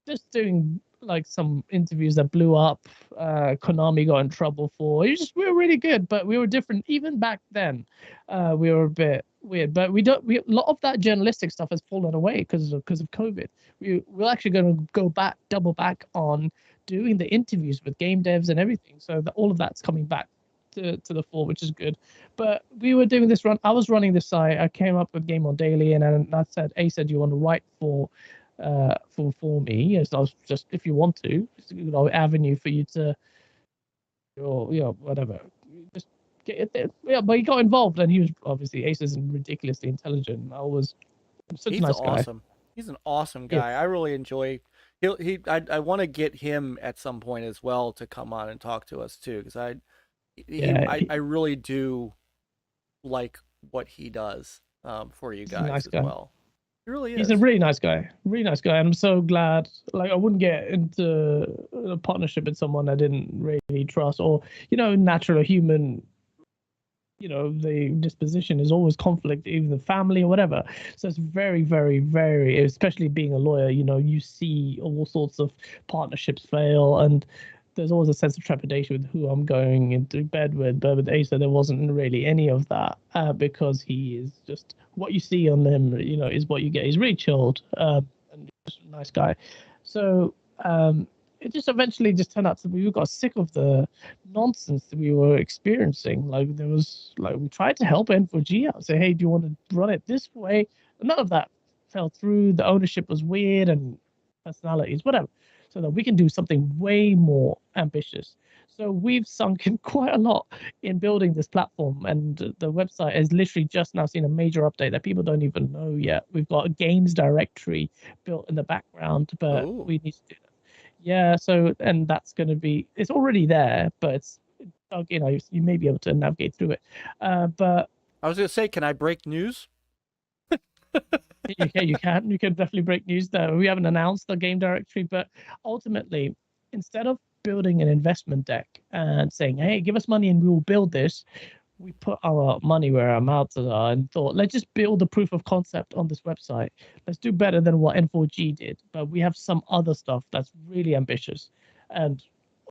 just doing like some interviews that blew up. Konami got in trouble for. We were really good, but we were different. Even back then, we were a bit weird. But a lot of that journalistic stuff has fallen away because of COVID. We're actually going to double back on doing the interviews with game devs and everything. So all of that's coming back to the fore, which is good. But we were doing this run. I was running this site. I came up with GameOnDaily, and I said, you want to write for me? Yes, I was just, if you want to, it's a good avenue for you to, whatever. Just get it there. Yeah, but he got involved, and he was obviously Ace is ridiculously intelligent. Such a nice guy. Awesome. He's an awesome guy. I really enjoy I want to get him at some point as well to come on and talk to us too, because I really do like what he does for you He's a guys nice as guy. well. He really is. He's a really nice guy. Really nice guy. I'm so glad. Like, I wouldn't get into a partnership with someone I didn't really trust, or natural human. The disposition is always conflict, even the family or whatever. So it's very, very, very, especially being a lawyer. You see all sorts of partnerships fail, and there's always a sense of trepidation with who I'm going into bed with. But with Asa, there wasn't really any of that because he is just what you see on him, is what you get. He's really chilled and just a nice guy. So it just eventually just turned out to we got sick of the nonsense that we were experiencing. Like we tried to help N4G out, say, hey, do you want to run it this way? None of that fell through. The ownership was weird and personalities, whatever. So that we can do something way more ambitious. So we've sunk in quite a lot in building this platform, and the website has literally just now seen a major update that people don't even know yet. We've got a games directory built in the background, but Ooh. we need to do that. Yeah, so and that's going to be it's already there, but it's you may be able to navigate through it. But I was gonna say, can I break news? you can definitely break news there. We haven't announced the game directory, but ultimately, instead of building an investment deck and saying, hey, give us money and we will build this, we put our money where our mouths are and thought, let's just build a proof of concept on this website. Let's do better than what N4G did. But we have some other stuff that's really ambitious. And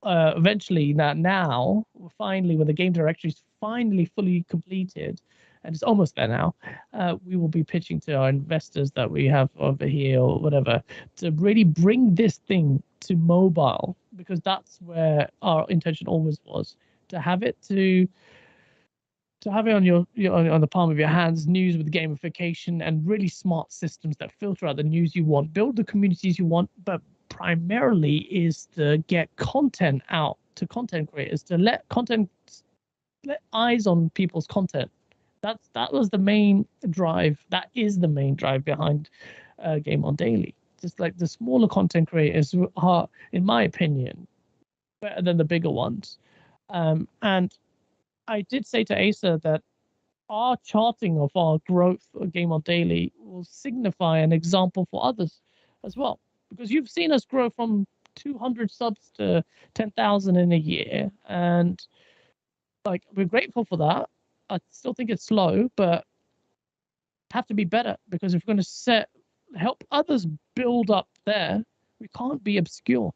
eventually, now, finally, when the game directory is finally fully completed, and it's almost there now, we will be pitching to our investors that we have over here or whatever to really bring this thing to mobile, because that's where our intention always was, to have it on on the palm of your hands, news with gamification and really smart systems that filter out the news you want, build the communities you want, but primarily is to get content out to content creators, to let eyes on people's content. That was the main drive. That is the main drive behind GameOnDaily. Just like the smaller content creators are, in my opinion, better than the bigger ones. And I did say to Asa that our charting of our growth of GameOnDaily will signify an example for others as well. Because you've seen us grow from 200 subs to 10,000 in a year. And like, we're grateful for that. I still think it's slow, but have to be better, because if we're going to help others build up there, we can't be obscure.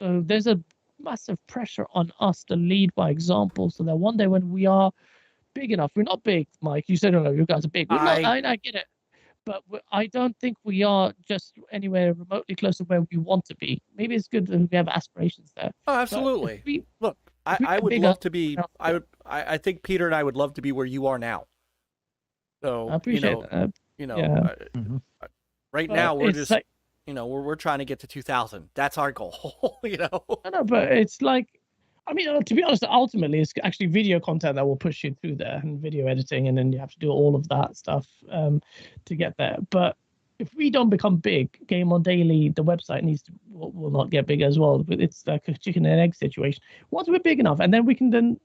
So there's a massive pressure on us to lead by example, so that one day when we are big enough, we're not big, Myke. You said, you guys are big. We're not. I get it, but I don't think we are just anywhere remotely close to where we want to be. Maybe it's good that we have aspirations there. Oh, absolutely. Look, I would love to be. I think Peter and I would love to be where you are now. So I appreciate that. Right now we're just like, we're trying to get to 2,000. That's our goal. I know, but it's like, I mean, to be honest, ultimately it's actually video content that will push you through there, and video editing, and then you have to do all of that stuff to get there. But if we don't become big, GameOnDaily, the website will not get bigger as well. It's like a chicken and egg situation. Once we're big enough, and then we can then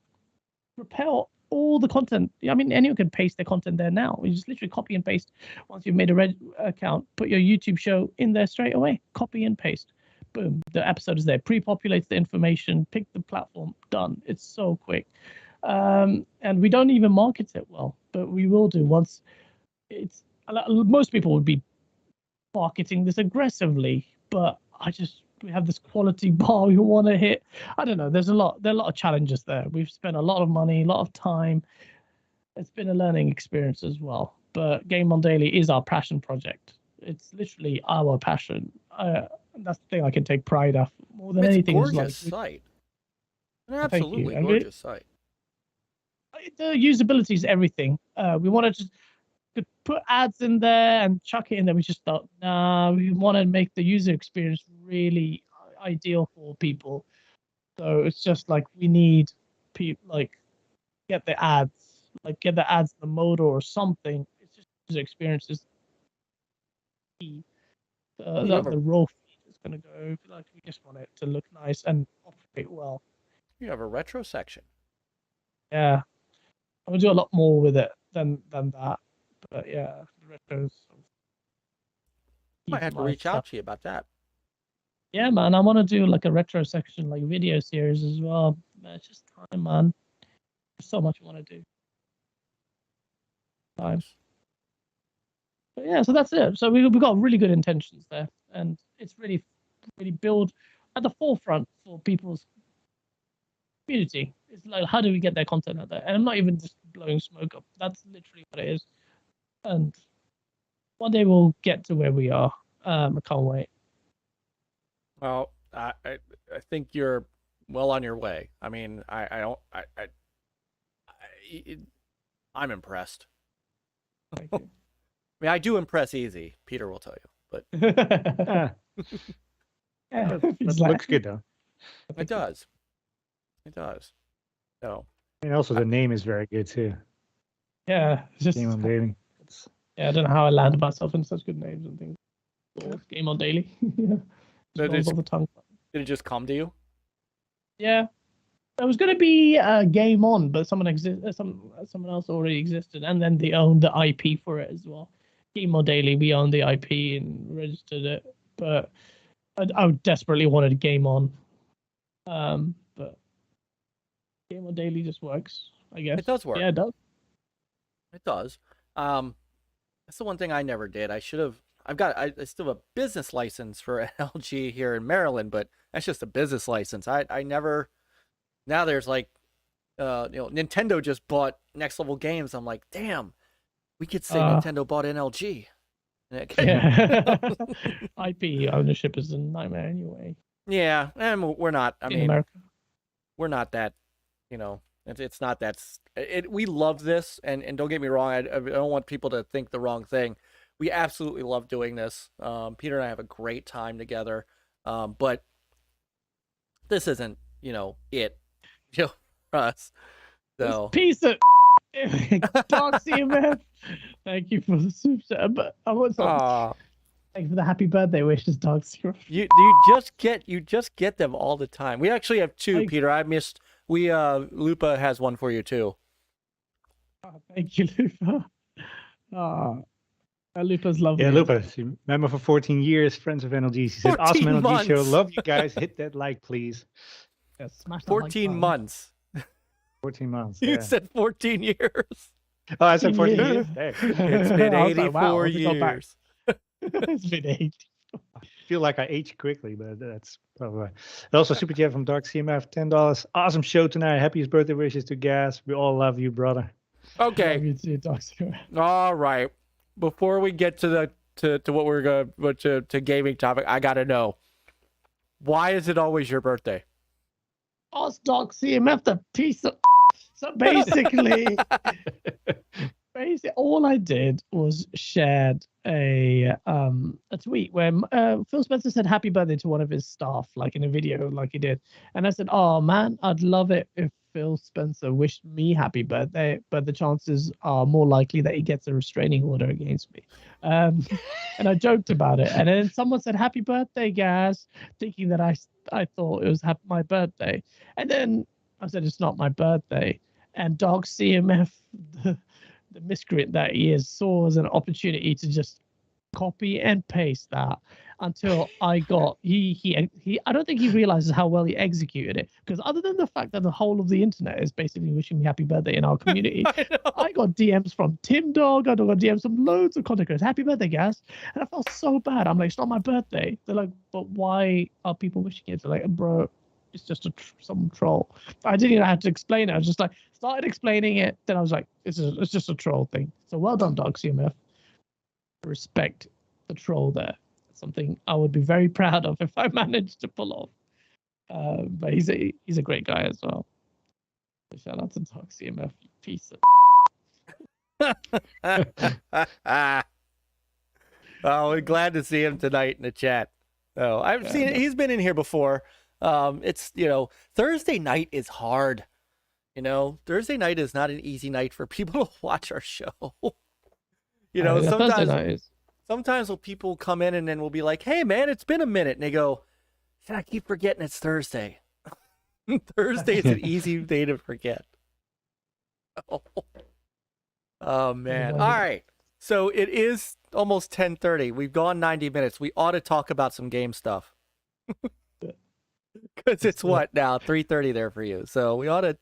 propel all the content. I mean, anyone can paste their content there now. You just literally copy and paste. Once you've made a red account, put your YouTube show in there straight away. Copy and paste. Boom. The episode is there. Pre-populates the information. Pick the platform. Done. It's so quick. And we don't even market it well, but we will do once it's. Most people would be marketing this aggressively, but we have this quality bar we want to hit. I don't know. There are a lot of challenges there. We've spent a lot of money, a lot of time. It's been a learning experience as well. But GameOnDaily is our passion project. It's literally our passion. That's the thing I can take pride of more than anything. It's a gorgeous site. An absolutely gorgeous site. The usability is everything. We wanted to put ads in there and chuck it in there. We just thought, nah, we want to make the user experience really ideal for people. So it's just like we need people get the ads in the motor or something. It's just user experience is key. The raw feed, gonna go. Like we just want it to look nice and operate well. You have a retro section. Yeah, I would do a lot more with it than that. But yeah, retros. Might have to reach out to you about that. Yeah, man, I want to do like a retro section, like video series as well. It's just time, man. There's so much I want to do. Time. But yeah, so that's it. So we got really good intentions there, and it's really build at the forefront for people's community. It's like, how do we get their content out there? And I'm not even just blowing smoke up. That's literally what it is. And one day we'll get to where we are. I can't wait. Well, I think you're well on your way. I mean, I'm impressed. Thank you. I mean, I do impress easy. Peter will tell you, but Yeah, Yeah, that looks good though. it does. It does. So, And also the name is very good too. Yeah, it's just GameOnDaily. yeah. I don't know how I landed myself in such good names and things. GameOnDaily. Yeah, That rolls is- off the tongue. did it just come to you? Yeah, there was going to be a Game On, but someone else already existed, and then they owned the IP for it as well. GameOnDaily, we owned the IP and registered it, but I desperately wanted Game On. But GameOnDaily just works, I guess. It does work. Yeah, it does. It does. That's the one thing I never did. I should have. I still have a business license for LG here in Maryland, but that's just a business license. I never. Now there's like, Nintendo just bought Next Level Games. I'm like, damn, we could say Nintendo bought NLG. Yeah. IP ownership is a nightmare anyway. Yeah, and we're not. I in mean, America. we're not that. It's not that. We love this, and don't get me wrong. I don't want people to think the wrong thing. We absolutely love doing this. Peter and I have a great time together. But this isn't, it, for us. So Piece of Dark CMF. Thank you for the super chat. But I want to thank you for the happy birthday wishes, Dark CMF. you just get them all the time. We actually have two, Peter. I missed. Lupa has one for you too. Oh, thank you, Lupa. Lupa's lovely. Yeah, Lupa, member for 14 years, friends of NLG. She said, awesome 14 NLG show. months. Love you guys. Hit that like, please. Yeah, smash that 14 like button. months. 14 months. You Yeah. said 14 years. Oh, I said 14 Yeah. years. Dang. It's been I was like, 84 wow, we got back. years. It's been 8. I feel like I aged quickly, but that's probably why. And also, Super Chat from Dark CMF, $10. Awesome show tonight. Happiest birthday wishes to Gas. We all love you, brother. Okay. You too, Dark CMF. All right. Before we get to what we're going to gaming topic, I gotta know, why is it always your birthday? Us Dark CMF, the piece of. So basically, all I did was shared a tweet where Phil Spencer said happy birthday to one of his staff, like in a video, like he did, and I said, "Oh man, I'd love it if Phil Spencer wished me happy birthday, but the chances are more likely that he gets a restraining order against me." And I joked about it, and then someone said happy birthday, Gaz, thinking that I thought it was my birthday, and then I said it's not my birthday, and Dark CMF, the miscreant that he is, saw as an opportunity to just copy and paste that until I got he I don't think he realizes how well he executed it, because other than the fact that the whole of the internet is basically wishing me happy birthday in our community, I got DMs from Tim Dog, I got DMs from loads of content creators, happy birthday, Gaz, and I felt so bad. I'm like, it's not my birthday. They're like, but why are people wishing it? They're like, bro, it's just some troll. I didn't even have to explain it. I was just like, started explaining it. Then I was like, it's just a troll thing. So well done, Dark CMF. Respect the troll there. That's something I would be very proud of if I managed to pull off. But he's a great guy as well. So shout out to Dark CMF, you piece of. Oh, we're glad to see him tonight in the chat. Oh, I've seen it. He's been in here before. It's, Thursday night is hard. Thursday night is not an easy night for people to watch our show. Thursday sometimes night is. sometimes when people come in and then we'll be like, "Hey, man, it's been a minute," and they go, "I keep forgetting it's Thursday." Thursday is an easy day to forget. Oh man! All right, so it is almost 10:30. We've gone 90 minutes. We ought to talk about some game stuff. Because it's what now 3:30 there for you. So we ought to.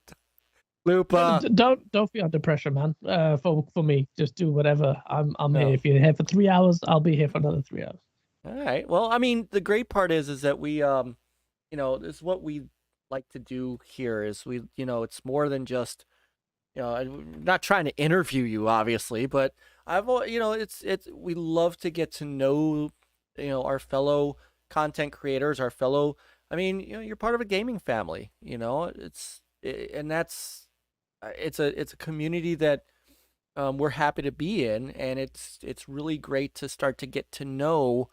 Lupa. Don't be under pressure, man. For me, just do whatever. I'm No. here. If you're here for 3 hours, I'll be here for another 3 hours. All right. Well, I mean, the great part is that we this is what we like to do here is we, it's more than just, I'm not trying to interview you, obviously, but it's we love to get to know, our fellow content creators, our fellow. I mean, you're part of a gaming family. It's a community that we're happy to be in, and it's really great to start to get to know,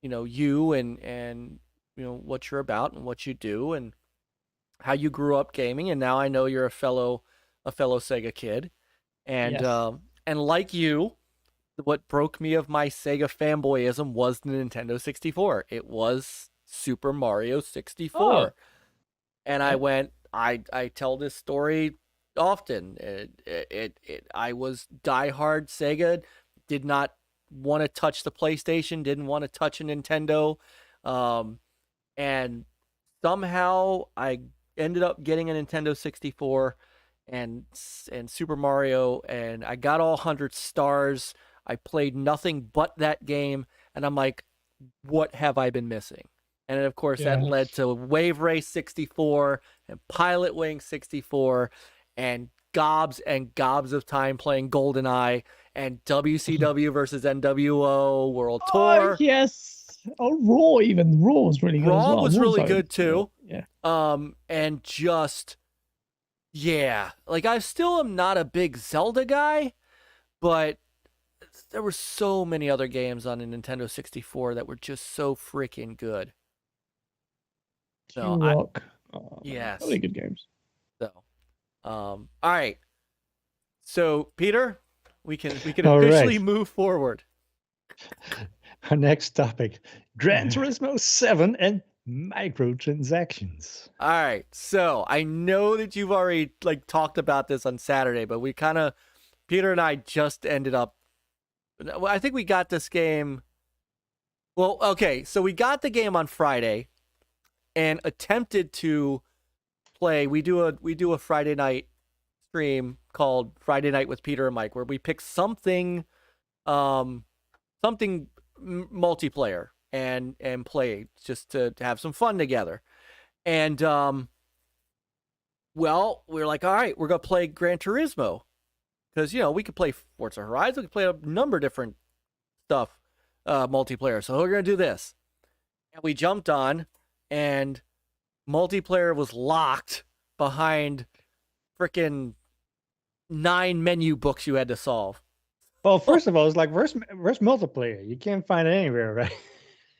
you and what you're about and what you do and how you grew up gaming, and now I know you're a fellow Sega kid, and Yes. And like you, what broke me of my Sega fanboyism was the Nintendo 64. It was Super Mario 64, Oh. and I tell this story often. I was diehard Sega, did not want to touch the PlayStation, didn't want to touch a Nintendo, and somehow I ended up getting a Nintendo 64 and Super Mario, and I got all 100 stars. I played nothing but that game, and I'm like, what have I been missing? And of course, that led to Wave Race 64 and Pilot Wing 64 and gobs of time playing GoldenEye and WCW versus NWO World Tour. Oh, yes. Oh, Raw even. Raw was really good as well. Raw was really good too. Yeah. And just, like I still am not a big Zelda guy, but there were so many other games on the Nintendo 64 that were just so freaking good. Rock. Yes. Really good games. So, all right. So, Peter, we can All officially right. move forward. Our next topic: Gran Turismo 7 and microtransactions. All right. So, I know that you've already talked about this on Saturday, but we Peter and I just ended up. I think we got this game. Well, okay. So we got the game on Friday, and attempted to play. We do a Friday night stream called Friday Night with Peter and Myke, where we pick something multiplayer and play just to have some fun together. And well, we're like, all right, we're gonna play Gran Turismo, because we could play Forza Horizon, we could play a number of different stuff multiplayer. So we're gonna do this, and we jumped on, and multiplayer was locked behind freaking 9 menu books you had to solve. Well, first of all, it's like, where's multiplayer? You can't find it anywhere, right?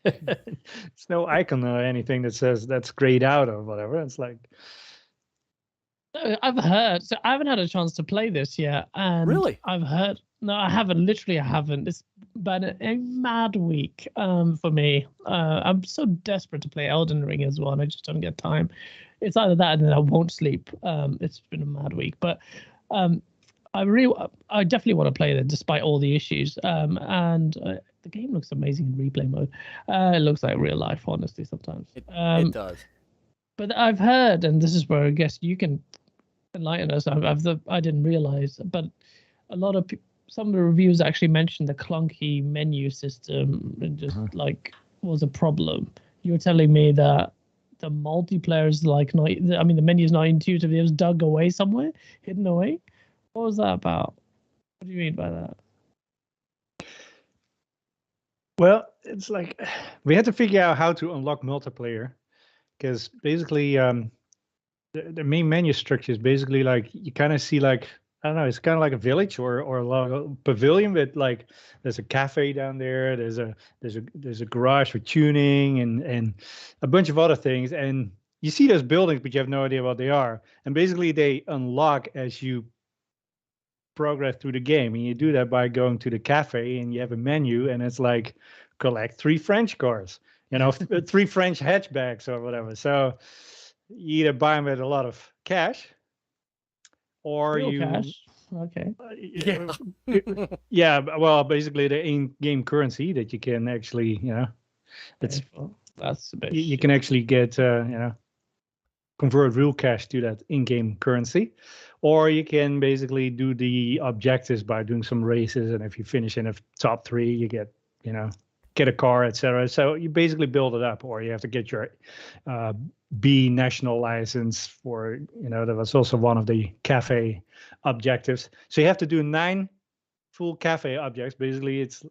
There's no icon or anything that says that's grayed out or whatever. It's like, I've heard. So I haven't had a chance to play this yet, and Really? I've heard. No, I haven't. Literally, I haven't. It's been a mad week for me. I'm so desperate to play Elden Ring as well, and I just don't get time. It's either that, and then I won't sleep. It's been a mad week, but I definitely want to play it despite all the issues. And the game looks amazing in replay mode. It looks like real life, honestly, sometimes. It does. But I've heard, and this is where I guess you can enlighten us. I didn't realize, but a lot of some of the reviews actually mentioned the clunky menu system and just was a problem. You were telling me that the multiplayer is the menu is not intuitive. It was dug away somewhere, hidden away. What was that about? What do you mean by that? well, it's like we had to figure out how to unlock multiplayer, because basically the main menu structure is basically like, you kind of see like, I don't know, it's kind of like a village or a pavilion with like, there's a cafe down there, there's a garage for tuning and a bunch of other things, and you see those buildings but you have no idea what they are, and basically they unlock as you progress through the game, and you do that by going to the cafe, and you have a menu, and it's like collect 3 French cars, 3 French hatchbacks or whatever. So you either buy them with a lot of cash, or Real you cash. Okay. yeah, well, basically the in-game currency that you can actually, it's That's a bit. you can actually get convert real cash to that in-game currency, or you can basically do the objectives by doing some races, and if you finish in the top 3, you get get a car, etc. So you basically build it up, or you have to get your B national license for that was also one of the cafe objectives. So you have to do 9 full cafe objects. Basically, it's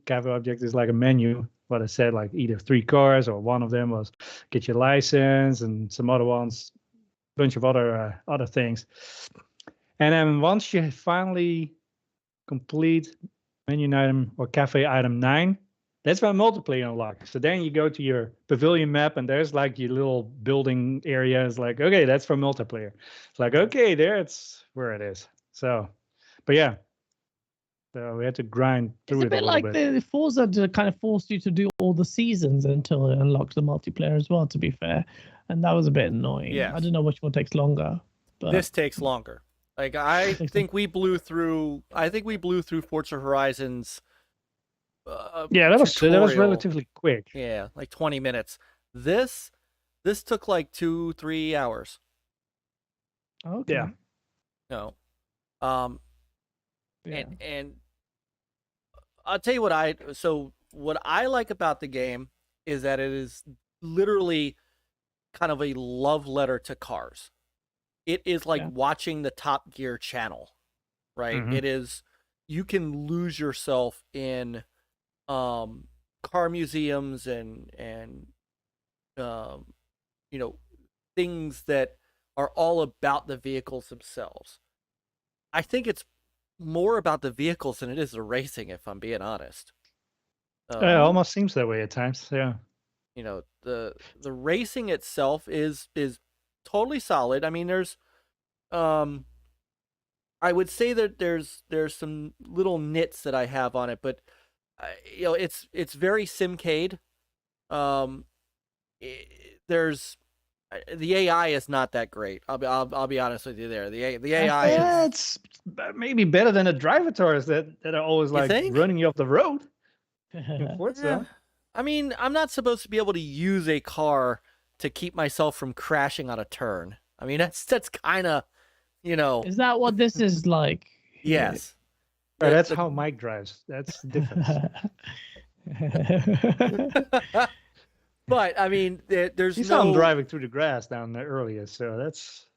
cafe object is like a menu. What I said, like either 3 cars, or one of them was get your license, and some other ones, bunch of other things. And then once you finally complete menu item or cafe item 9, that's when multiplayer unlocks. So then you go to your pavilion map, and there's like your little building area. It's like, okay, that's for multiplayer. It's like, okay, it's where it is. So, but yeah. So we had to grind through It's a bit like the Forza kind of forced you to do all the seasons until it unlocked the multiplayer as well, to be fair. And that was a bit annoying. Yes. I don't know which one takes longer. But This takes longer. Like I think we blew through Forza Horizons. Yeah, that was tutorial. relatively quick. Yeah, like 20 minutes. This took like 2-3 hours. Okay. Yeah. No. Yeah. And I'll tell you what I like about the game is that it is literally kind of a love letter to cars. It is like watching the Top Gear channel, right? Mhm. It is, you can lose yourself in car museums and things that are all about the vehicles themselves. I think it's more about the vehicles than it is the racing, if I'm being honest. It almost seems that way at times. Yeah. The racing itself is totally solid. I mean, there's I would say that there's some little nits that I have on it, but it's very Simcade. There's the AI is not that great. I'll be honest with you there. The AI is, it's maybe better than the drivators that are always like running you off the road. In Forza. I mean, I'm not supposed to be able to use a car to keep myself from crashing on a turn. I mean, that's kind of, Is that what this is like? Yes. That's how Myke drives. That's the difference. But I mean, there's you saw him driving through the grass down there earlier, so that's.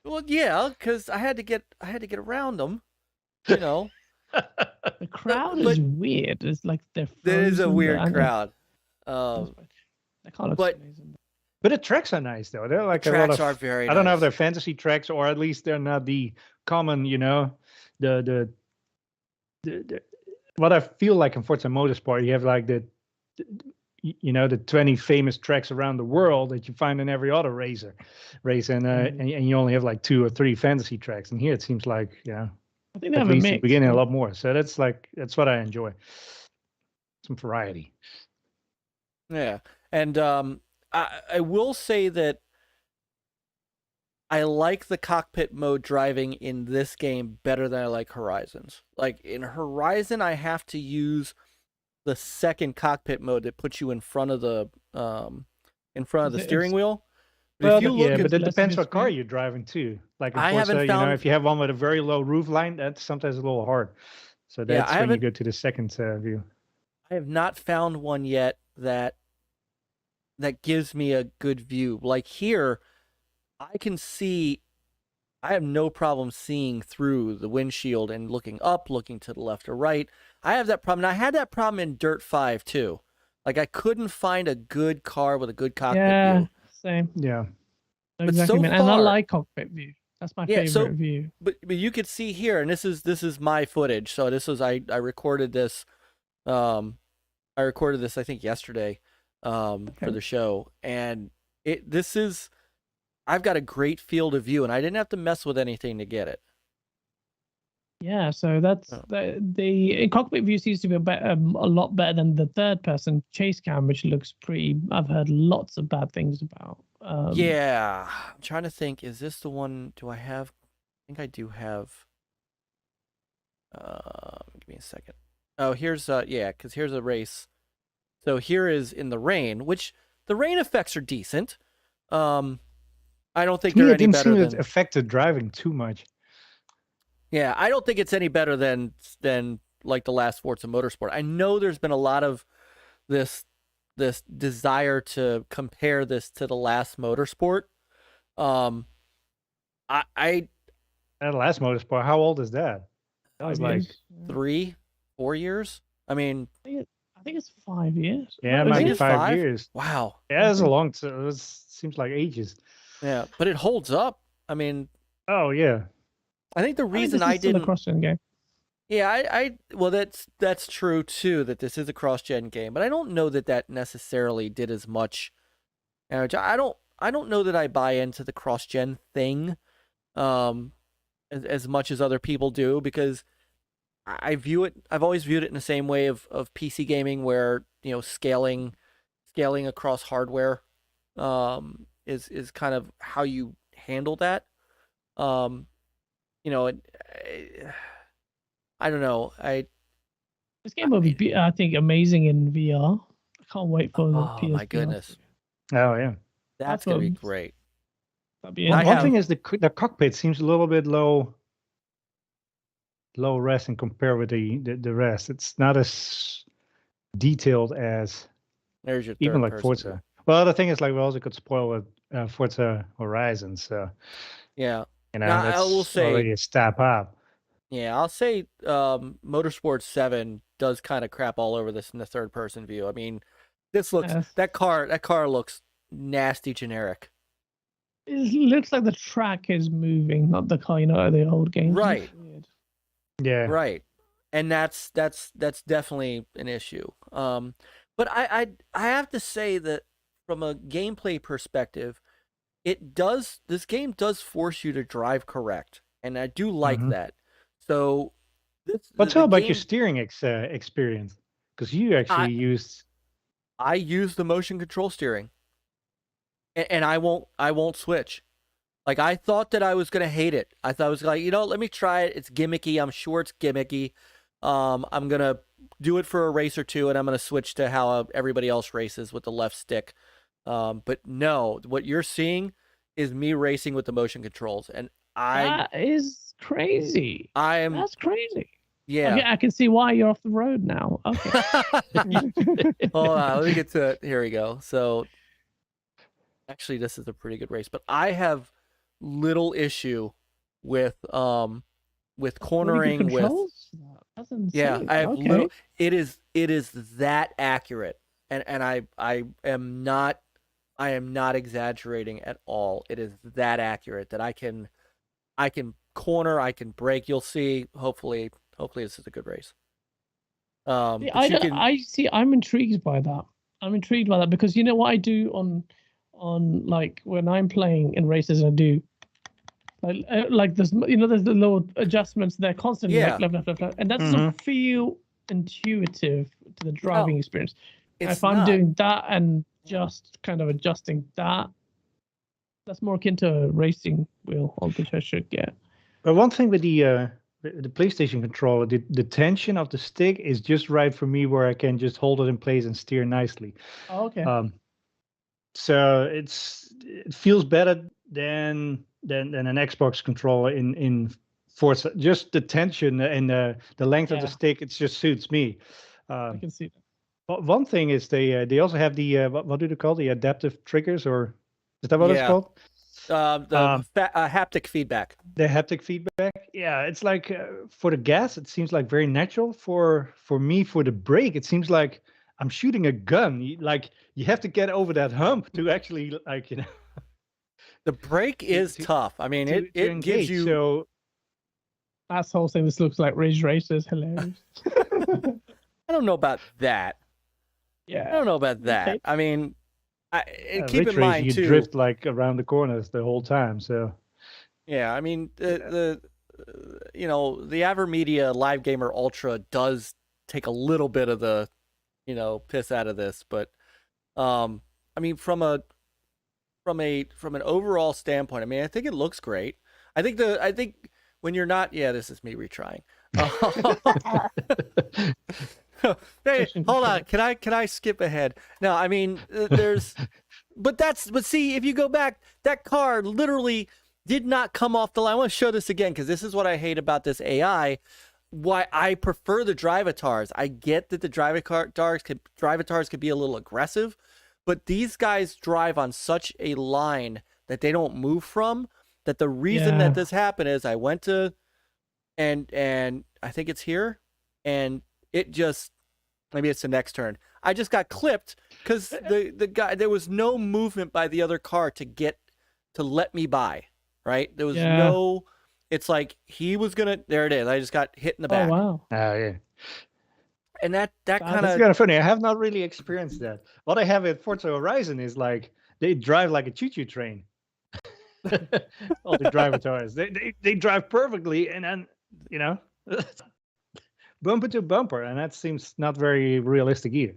Well, yeah, because I had to get around them, The crowd is weird. It's like they're. There is a weird crowd. I can't but the tracks are nice though. They're like the a lot tracks of. are very. I don't know if nice. they're fantasy tracks, or at least they're not the common. The what I feel like in Forza Motorsport, you have like the 20 famous tracks around the world that you find in every other race, and you only have like 2 or 3 fantasy tracks. And here it seems like, I think they at have least a at mix. the beginning a lot more. So that's what I enjoy. Some variety. Yeah, and I will say that I like the cockpit mode driving in this game better than I like Horizons. Like in Horizon, I have to use the second cockpit mode that puts you in front of the steering wheel. But but it depends what car you're driving too. Like in Forza, if you have one with a very low roof line, that's sometimes a little hard. So that's when you go to the second view. I have not found one yet that gives me a good view. Like here, I can see. I have no problem seeing through the windshield and looking up, looking to the left or right. I have that problem. And I had that problem in Dirt 5 too. Like I couldn't find a good car with a good cockpit view. Same. Yeah. Exactly. So And I like cockpit view. That's my favorite view. But you could see here, and this is my footage. So this was I recorded this. I recorded this I think yesterday for the show, and I've got a great field of view, and I didn't have to mess with anything to get it. Yeah, so that's Oh. the cockpit view seems to be a lot better than the third person chase cam, which looks pretty. I've heard lots of bad things about. Yeah, I'm trying to think. Is this the one? Do I have? I think I do have. Give me a second. Oh, here's yeah, because here's a race. So here is in the rain, which the rain effects are decent. I don't think To me, they're it any didn't better seem than. it affected driving too much. Yeah, I don't think it's any better than like the last Forza Motorsport. I know there's been a lot of this desire to compare this to the last Motorsport. I That last motorsport, how old is that? That was 5 like, years. 3-4 years. I mean, I think it's 5 years. yeah, it No, might is be it's 5 years. Wow. Yeah, it's a long. It seems like ages. Yeah, but it holds up. I mean, Oh yeah. I think the I think reason this I is still a didn't. cross-gen game. Yeah, well, that's true too. That this is a cross-gen game, but I don't know that necessarily did as much. I don't know that I buy into the cross-gen thing, as much as other people do, because I've always viewed it in the same way of PC gaming, where scaling across hardware, is kind of how you handle that. I don't know. This game will be, I think, amazing in VR. I can't wait for the Oh PSVR. my goodness, Oh yeah. that's gonna be great. That'd be One, I one have- thing is the cockpit seems a little bit low res and compare with the rest. It's not as detailed as There's your even like third-person Forza. view. Well, the thing is, like, we also could spoil with Forza Horizon, so Yeah, that's Now, I will say- already a step up. yeah. I'll say, Motorsport 7 does kind of crap all over this in the third-person view. I mean, this looks Yes. that car looks nasty generic. It looks like the track is moving, not the car. The old games. It looks Right. weird. Yeah. Right, and that's definitely an issue. But I have to say that from a gameplay perspective, this game does force you to drive correct, and I do like Mhm. that. So, But tell about your game, steering experience, because you actually used. I use the motion control steering, and I won't switch. Like, I thought that I was gonna hate it. I thought I was like, let me try it. It's gimmicky. I'm sure it's gimmicky. I'm gonna do it for a race or two, and I'm gonna switch to how everybody else races with the left stick. But no, what you're seeing is me racing with the motion controls, and That is crazy. I am That's crazy. yeah. Okay, I can see why you're off the road now. Okay. Hold on, let me get to it. Here we go. So, actually, this is a pretty good race, but I have little issue with cornering with. Controls? That's insane. Yeah, I have okay. little. It is that accurate, and I am not exaggerating at all. It is that accurate that I can corner, I can brake. You'll see. Hopefully this is a good race. Yeah, But you can. I see. I'm intrigued by that. I'm intrigued by that because you know what I do on like when I'm playing in races, I do like there's there's the little adjustments. They're constantly Yeah. like left, and that doesn't feel intuitive to the driving experience. It's If I'm not. doing that and just kind of adjusting that, that's more akin to a racing wheel, which I should get. But one thing with the PlayStation controller, the tension of the stick is just right for me, where I can just hold it in place and steer nicely. Oh, okay. So it feels better than an Xbox controller in Forza. Just the tension and the length of the Yeah. stick, it just suits me. I can see that. But one thing is they also have the what do they call the adaptive triggers, or is that what it's Yeah. called? The haptic feedback. The haptic feedback. Yeah, it's like for the gas, it seems like very natural. For me, for the brake, it seems like I'm shooting a gun. You have to get over that hump to actually The brake is tough. I mean, to it gives engage. you. So Asshole saying this looks like Ridge Racer is hilarious. I don't know about that. I Yeah. don't know about that. Okay. I mean, keep Ridge in mind race, you too. drift like around the corners the whole time. So Yeah, I mean the you know, the Avermedia Live Gamer Ultra does take a little bit of the, you know, piss out of this, but I mean, from an overall standpoint, I mean, I think it looks great. I think when you're not, yeah, this is me retrying. Hey, hold on. Can I skip ahead? No, I mean, but see, if you go back, that car literally did not come off the line. I want to show this again because this is what I hate about this AI. Why I prefer the drivatars. I get that the drivatars could be a little aggressive, but these guys drive on such a line that they don't move from. That the reason that this happened is I went to, and I think it's here, and it just, maybe it's the next turn. I just got clipped because the guy, there was no movement by the other car to let me by, right? There was no, it's like he was gonna, there it is. I just got hit in the back. Oh, wow. Oh, yeah. And that kind of, That's kind of funny. I have not really experienced that. What I have at Forza Horizon is like, they drive like a choo-choo train. All the drivatars. They drive perfectly, and then, you know, bumper to bumper, and that seems not very realistic either.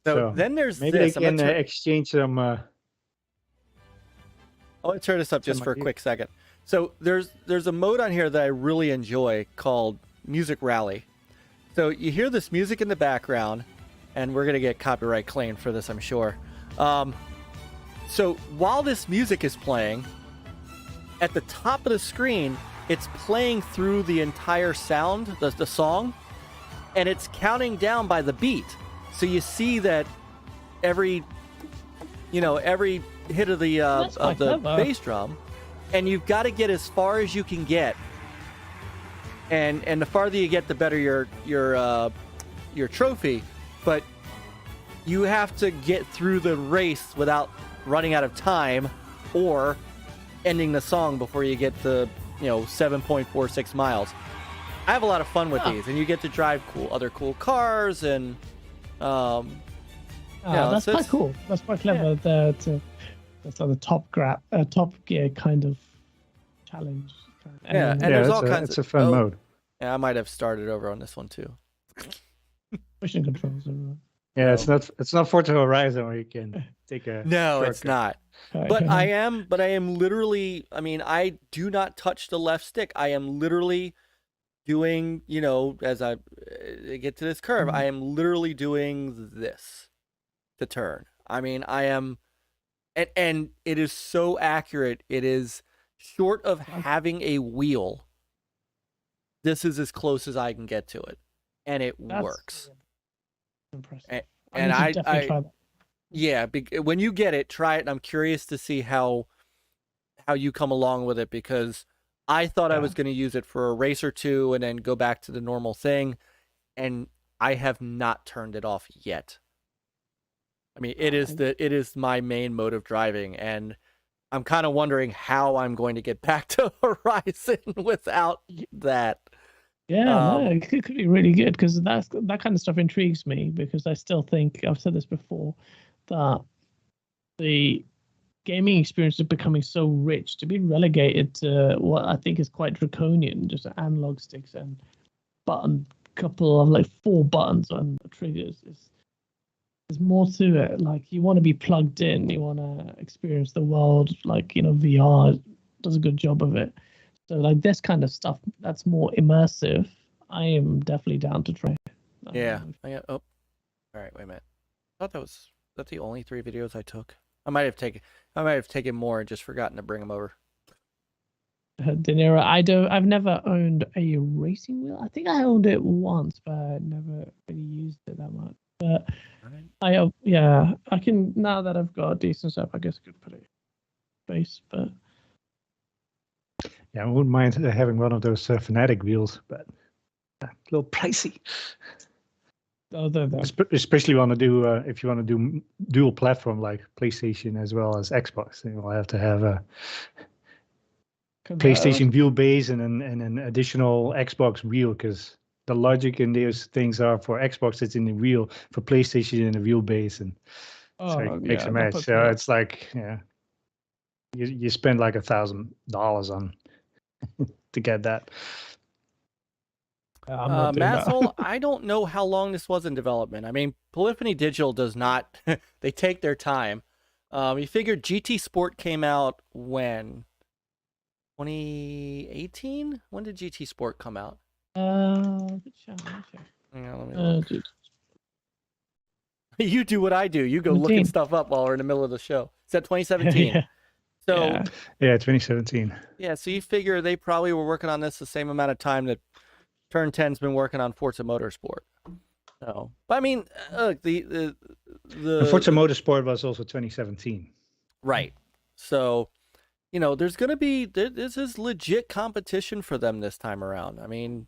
so then there's maybe this. they can exchange some. I'll turn this up just for a quick second. So there's a mode on here that I really enjoy called Music Rally. So you hear this music in the background, and we're gonna get copyright claimed for this, I'm sure. So while this music is playing, at the top of the screen, it's playing through the entire sound, the song, and it's counting down by the beat. So you see that every hit of the bass drum, and you've got to get as far as you can get. And the farther you get, the better your trophy. But you have to get through the race without running out of time or ending the song before you get the 7.46 miles. I have a lot of fun with these, and you get to drive other cool cars, and that's quite cool. That's quite clever. That's like the top gear kind of challenge. And there's all kinds. It's a fun mode. Yeah, I might have started over on this one too. Pushing controls. Yeah, it's not Forza Horizon where you can take a no, it's not. But I am literally, I mean, I do not touch the left stick. I am literally doing, as I get to this curve, I am literally doing this to turn. I mean, I am, and it is so accurate. It is short of having a wheel. This is as close as I can get to it, and it works. Impressive. And I definitely try that. Yeah, when you get it, try it. And I'm curious to see how you come along with it, because I thought I was going to use it for a race or two and then go back to the normal thing, and I have not turned it off yet. I mean, it is my main mode of driving, and I'm kind of wondering how I'm going to get back to Horizon without that. Yeah, it could be really good, because that kind of stuff intrigues me, because I still think, I've said this before, that the gaming experience is becoming so rich, to be relegated to what I think is quite draconian, just analog sticks and couple of like 4 buttons on triggers. There's more to it. Like, you want to be plugged in, you want to experience the world, like, VR does a good job of it. So like this kind of stuff that's more immersive, I am definitely down to try. Yeah. All right, wait a minute. I thought that's the only 3 videos I took. I might have taken more and just forgotten to bring them over. De Niro, I've never owned a racing wheel. I think I owned it once, but I never really used it that much. But I can, now that I've got a decent stuff, I guess I could put it in space, but yeah, I wouldn't mind having one of those Fanatic wheels, but a little pricey. Especially if you want to do dual platform like PlayStation as well as Xbox, then you'll have to have a PlayStation wheel base and an additional Xbox wheel, because the logic in those things are for Xbox it's in the wheel, for PlayStation in the wheel base, and so it makes a match. So it's like, you spend like $1,000 on to get that. I'm not doing that. Massel, I don't know how long this was in development. I mean, Polyphony Digital does not, they take their time. You figured GT Sport came out when? 2018? When did GT Sport come out? Good shout, Yeah, let me look. dude. You do what I do. You go looking 17. stuff up while we're in the middle of the show. It's at 2017. Yeah. So Yeah. Yeah, 2017. yeah, so you figure they probably were working on this the same amount of time that Turn 10's been working on Forza Motorsport. So, but I mean, look, the And Forza Motorsport was also 2017. right. So, you know, there's gonna be this is legit competition for them this time around. I mean,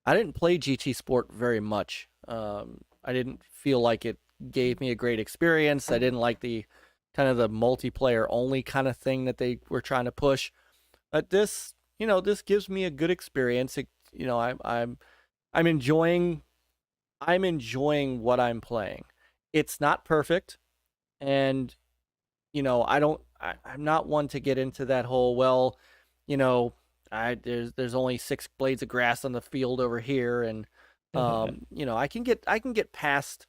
I didn't play GT Sport very much. I didn't feel like it gave me a great experience. I didn't like the kind of the multiplayer only kind of thing that they were trying to push. But this, you know, this gives me a good experience. It, you know, I'm enjoying what I'm playing. It's not perfect, and you know, I'm not one to get into that whole, well, you know, there's only 6 blades of grass on the field over here, and you know, I can get past.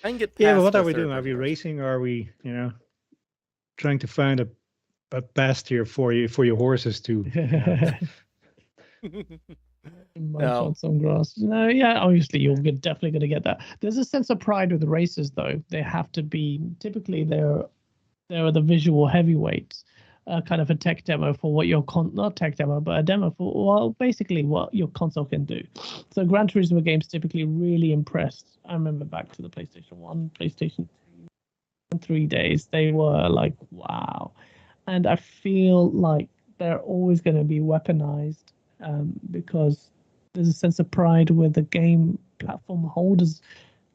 Yeah, but what are we the doing? Are we third-party parts. racing, or are we, trying to find a pasture for your horses to? Munch No. on some grass. No, yeah, obviously you're definitely going to get that. There's a sense of pride with the races, though. They have to be typically they're the visual heavyweights, kind of a tech demo for what your not tech demo, but a demo for basically what your console can do. So Gran Turismo games typically really impressed. I remember back to the PlayStation 1, PlayStation 2, and 3 days, they were like, wow. And I feel like they're always going to be weaponized. Because there's a sense of pride with the game platform holders,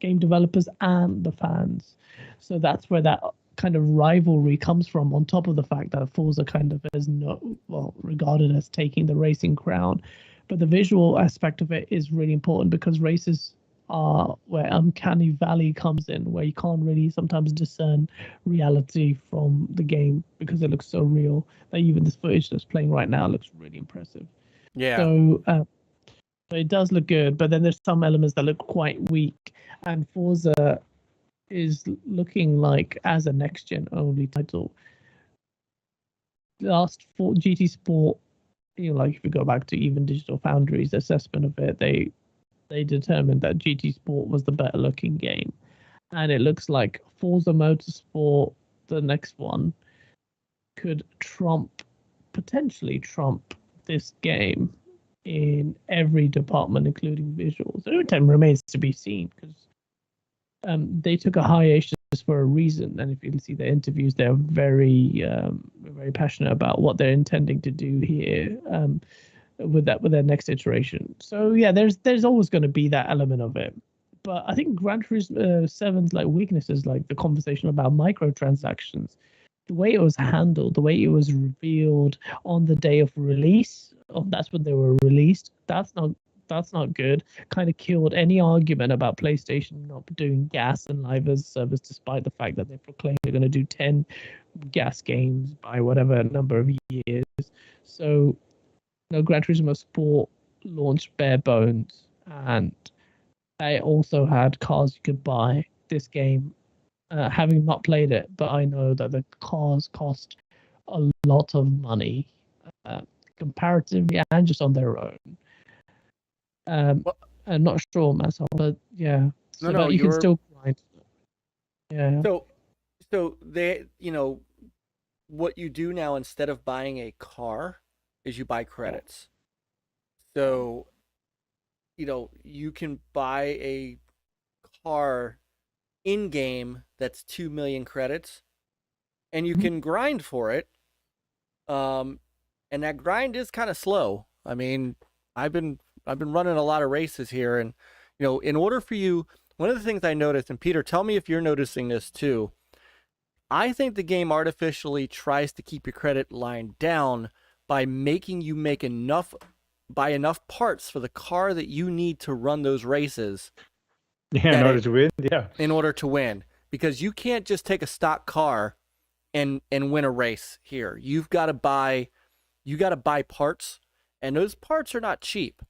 game developers, and the fans. So that's where that kind of rivalry comes from, on top of the fact that Forza kind of is regarded as taking the racing crown. But the visual aspect of it is really important, because races are where uncanny valley comes in, where you can't really sometimes discern reality from the game because it looks so real. That even this footage that's playing right now looks really impressive. Yeah. So it does look good, but then there's some elements that look quite weak. And Forza is looking like as a next-gen only title. Last for GT Sport, like if you go back to even Digital Foundry's assessment of it, they determined that GT Sport was the better-looking game. And it looks like Forza Motorsport, the next one, could potentially trump this game in every department, including visuals. It remains to be seen, because they took a hiatus for a reason, and if you can see the interviews, they're very passionate about what they're intending to do here with their next iteration. So yeah, there's always going to be that element of it. But I think Gran Turismo 7's like weaknesses, like the conversation about microtransactions, the way it was handled, the way it was revealed on the day of release, that's when they were released. That's not good. Kind of killed any argument about PlayStation not doing gas and live as service, despite the fact that they proclaimed they're going to do 10 gas games by whatever number of years. So, Gran Turismo Sport launched bare bones, and they also had cars you could buy. This game, having not played it, but I know that the cars cost a lot of money, comparatively and just on their own. I'm not sure myself, but yeah. So No, that you can still grind. Yeah. So they, what you do now, instead of buying a car, is you buy credits. So, you can buy a car in game that's 2 million credits, and you can grind for it. And that grind is kind of slow. I mean, I've been running a lot of races here, and in order for you, one of the things I noticed, and Peter, tell me if you're noticing this too, I think the game artificially tries to keep your credit line down by making you buy enough parts for the car that you need to run those races. Yeah, in order to win. Yeah. In order to win, because you can't just take a stock car and win a race here. You got to buy parts, and those parts are not cheap.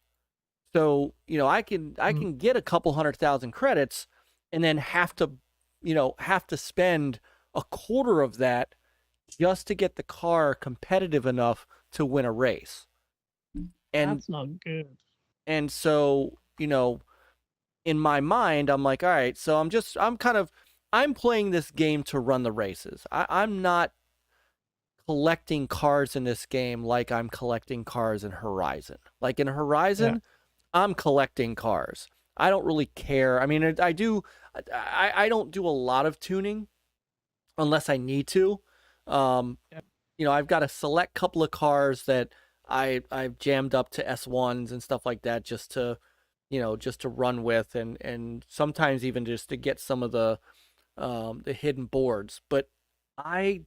So, I can get a couple 100,000 credits and then have to spend a quarter of that just to get the car competitive enough to win a race. And That's not good. and so, in my mind, I'm like, all right, so I'm playing this game to run the races. I'm not collecting cars in this game like I'm collecting cars in Horizon. Like in Horizon, I'm collecting cars. I don't really care. I mean, I don't do a lot of tuning unless I need to. I've got a select couple of cars that I've jammed up to S1s and stuff like that just to run with, and sometimes even just to get some of the hidden boards. But I'm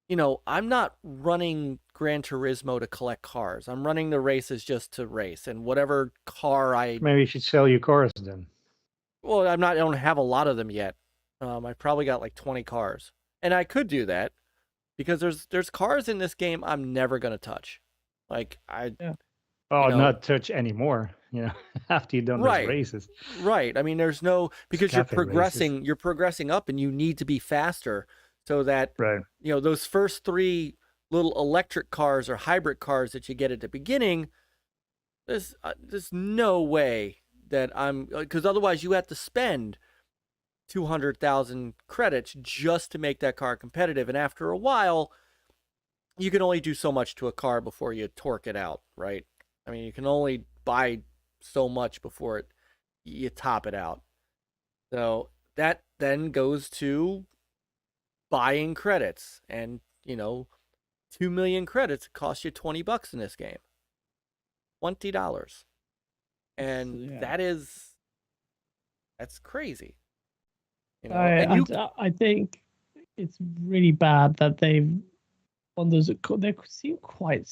not running Gran Turismo to collect cars. I'm running the races just to race, and whatever car Maybe you should sell your cars then. Well, I don't have a lot of them yet. I probably got like 20 cars, and I could do that because there's cars in this game I'm never gonna touch. Like not touch anymore. After you've done those races. Right. I mean, there's no, because you're progressing up, and you need to be faster so that those first 3 little electric cars or hybrid cars that you get at the beginning, there's no way that because otherwise you have to spend 200,000 credits just to make that car competitive, and after a while you can only do so much to a car before you torque it out, right? I mean, you can only buy so much before you top it out. So that then goes to buying credits, and 2 million credits cost you $20 in this game. $20. And that's crazy. I think it's really bad that they've on those, they seem quite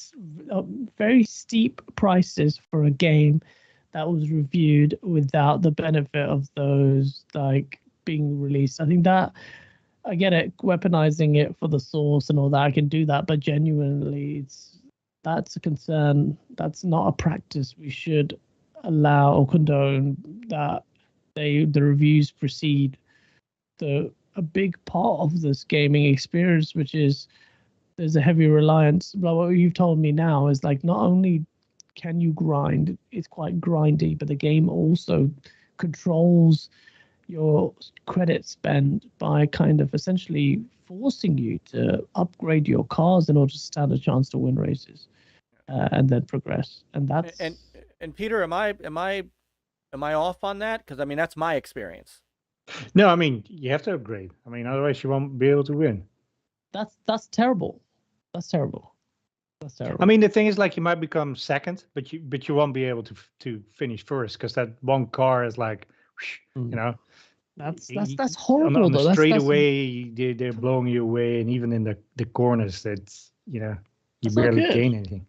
very steep prices for a game that was reviewed without the benefit of those like being released. I think that I get it, weaponizing it for the source and all that, I can do that, but genuinely that's a concern. That's not a practice we should allow or condone, that the reviews precede a big part of this gaming experience, which is there's a heavy reliance. But what you've told me now is like, not only can you grind, it's quite grindy, but the game also controls your credit spend by kind of essentially forcing you to upgrade your cars in order to stand a chance to win races and then progress. And that's and Peter, am I off on that? Because I mean, that's my experience. No, I mean, you have to upgrade. I mean, otherwise you won't be able to win. That's terrible. That's terrible. That's terrible. I mean, the thing is, like, you might become second, but you won't be able to finish first, because that one car is like, that's horrible. On the straightaway, they're blowing you away, and even in the corners, you barely gain anything.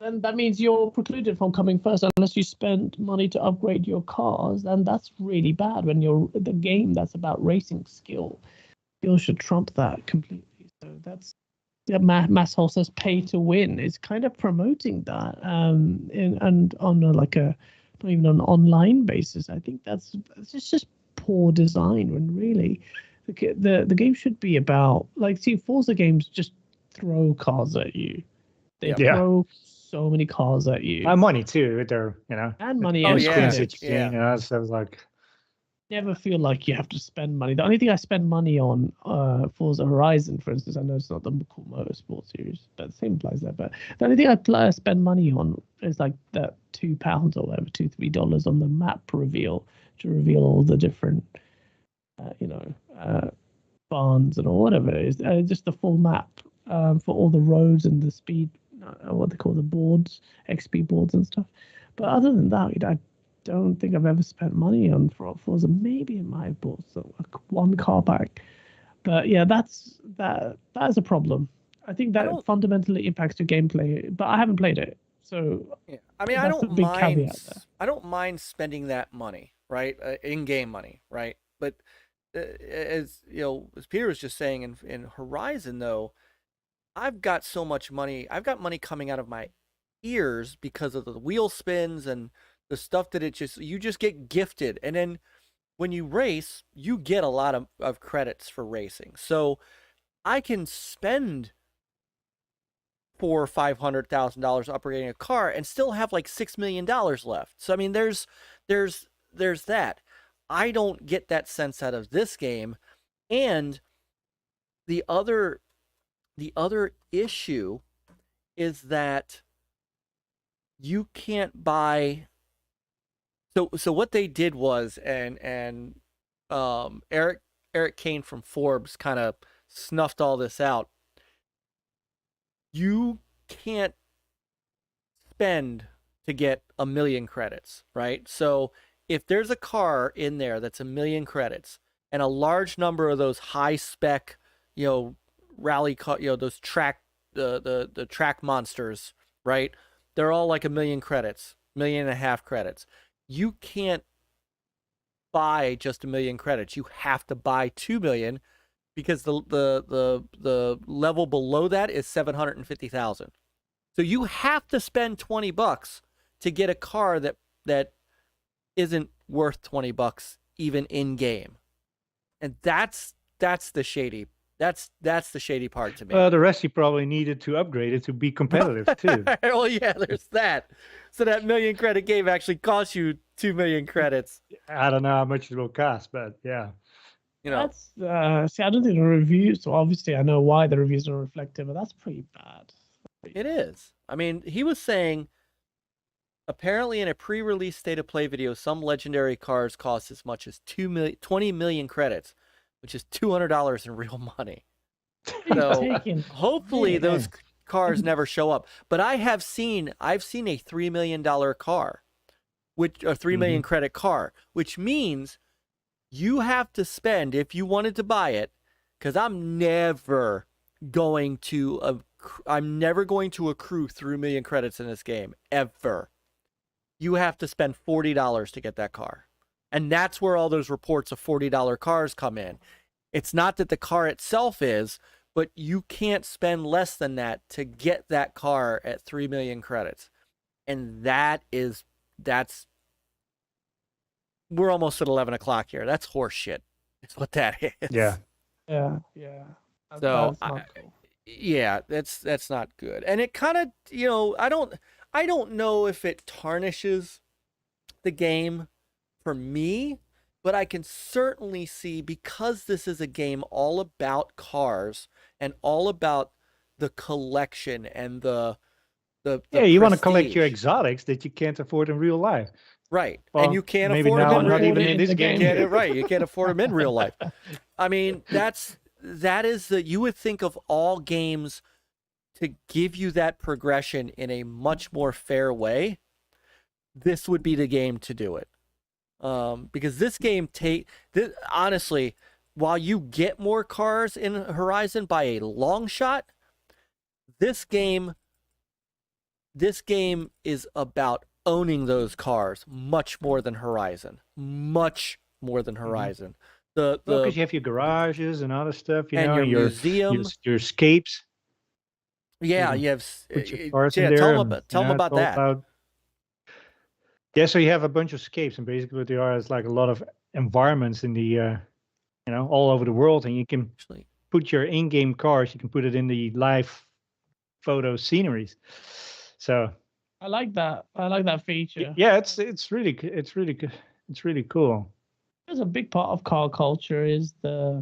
Then that means you're precluded from coming first unless you spend money to upgrade your cars, and that's really bad. When you're the game that's about racing skill should trump that completely. So that's Masshoff says pay to win. It's kind of promoting that, and on not even an online basis. I think it's just poor design. When really the game should be about, like, see, Forza games just throw cars at you. They throw so many cars at you. And money too, with their and money. So it's like, never feel like you have to spend money. The only thing I spend money on Forza Horizon, for instance, I know it's not the cool motorsport series, but the same applies there. But the only thing I spend money on is like that £2 or whatever, $2-3 on the map reveal to reveal all the different, barns and or whatever it is. Just the full map for all the roads and the speed, what they call the boards, XP boards and stuff. But other than that, I don't think I've ever spent money on Forza. Maybe it might have bought one car back, but yeah, that is a problem. I think that fundamentally impacts your gameplay. But I haven't played it, so I mean, I don't mind spending that money, right? In-game money, right? But as Peter was just saying, in Horizon though, I've got so much money. I've got money coming out of my ears because of the wheel spins and the stuff that you just get gifted. And then when you race, you get a lot of credits for racing. So I can spend $400,000 or $500,000 upgrading a car and still have like $6 million left. So I mean, there's that. I don't get that sense out of this game. And the other issue is that you can't buy. So what they did was, and Eric Kane from Forbes kind of snuffed all this out. You can't spend to get 1,000,000 credits, right? So if there's a car in there that's 1,000,000 credits, and a large number of those high spec, rally, those track, the track monsters, right? They're all like 1,000,000 credits, 1.5 million credits. You can't buy just 1,000,000 credits. You have to buy 2 million, because the level below that is 750,000. So you have to spend $20 to get a car that isn't worth $20 even in game. And that's the shady part to me. The rest you probably needed to upgrade it to be competitive too. Well, yeah, there's that. So that 1,000,000 credit game actually costs you 2 million credits. I don't know how much it will cost, but yeah. That's see, I don't think the reviews. So obviously, I know why the reviews don't reflect it, but that's pretty bad. It is. I mean, he was saying, apparently in a pre-release state of play video, some legendary cars cost as much as 20 million credits, which is $200 in real money. So hopefully those cars never show up. But I've seen a $3 million car, which a 3 million credit car, which means you have to spend, if you wanted to buy it, because I'm never going to accrue 3 million credits in this game, ever. You have to spend $40 to get that car. And that's where all those reports of $40 cars come in. It's not that the car itself is, but you can't spend less than that to get that car at 3 million credits. And that's we're almost at 11 o'clock here. That's horse shit. Is what that is. Yeah. Yeah. So not cool. Yeah, that's not good. And it kind of, I don't know if it tarnishes the game for me, but I can certainly see, because this is a game all about cars and all about the collection and the you want to collect your prestige. exotics that you can't afford in real life. Right. Well, and you can't maybe afford now them not even in this the game. game. Right. You can't afford them in real life. I mean, that is you would think of all games to give you that progression in a much more fair way. This would be the game to do it. Because this game honestly, while you get more cars in Horizon by a long shot, this game is about owning those cars much more than Horizon. Much more than Horizon. Because you have your garages and other stuff, and your museum, your escapes. Yeah, you have. Put your cars in Yeah, there. tell them about that. Yeah, so you have a bunch of escapes, and basically what they are is like a lot of environments in the, all over the world, and you can put your in-game cars. You can put it in the live photo sceneries. So I like that. I like that feature. Yeah, it's really cool. There's a big part of car culture is I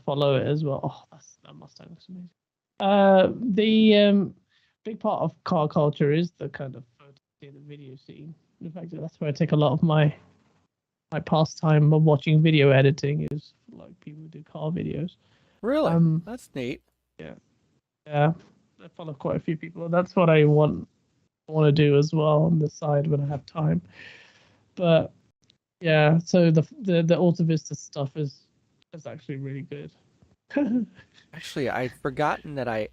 follow it as well. Oh, that Mustang looks amazing. The big part of car culture is the kind of the video scene. In fact, that's where I take a lot of my pastime of watching video editing, is like people who do car videos. Really? That's neat. Yeah. I follow quite a few people, and that's what I want to do as well on the side when I have time. But yeah, so the Alta Vista stuff is actually really good. Actually, I'd forgotten that I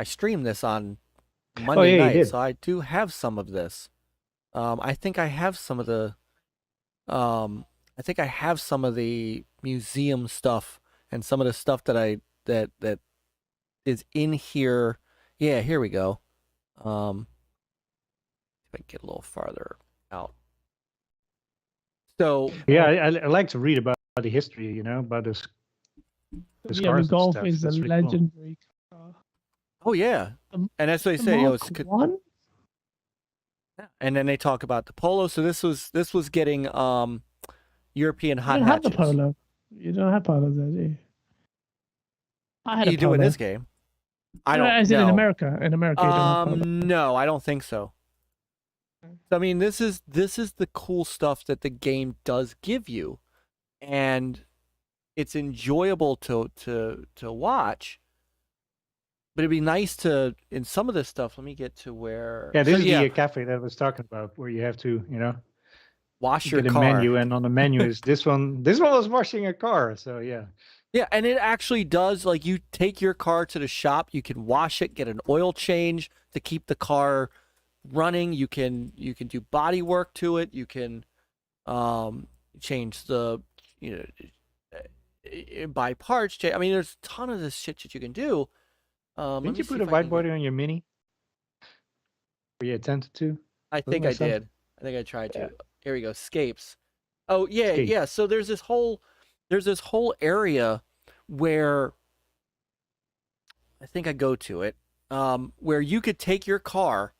streamed this on Monday night, so I do have some of this. I think I have some of the museum stuff and some of the stuff that is in here. Yeah, here we go. If I can get a little farther out. So Yeah, I like to read about the history, you know, about this. The Yeah, cars the and Golf stuff. is a That's really cool. legendary car. oh yeah, The- and that's what they The say. You know, Mark it's, One? and then they talk about the Polo. So this was getting European You hot don't have hatches. the Polo. You don't have Polo there, do you? I had You a do Polo. in this game. I don't Is it in know. America? In America, you don't have Polo. No, I don't think so. I mean, this is the cool stuff that the game does give you, and it's enjoyable to watch. But it'd be nice to, in some of this stuff. Let me get to where. Yeah, this so, is the cafe that I was talking about, where you have to, you know, wash your get a car. menu, and on the menu is this one. This one was washing a car, so yeah. Yeah, and it actually does. Like, you take your car to the shop, you can wash it, get an oil change to keep the car running. You can do body work to it. You can change the, you know, buy parts. I mean, there's a ton of this shit that you can do. Didn't you put a whiteboard on your Mini? Were you attempted to? I think I did. I think I tried to. Yeah. Here we go. Scapes. Oh yeah, Escape. yeah. So there's this whole area where I think I go to it, where you could take your car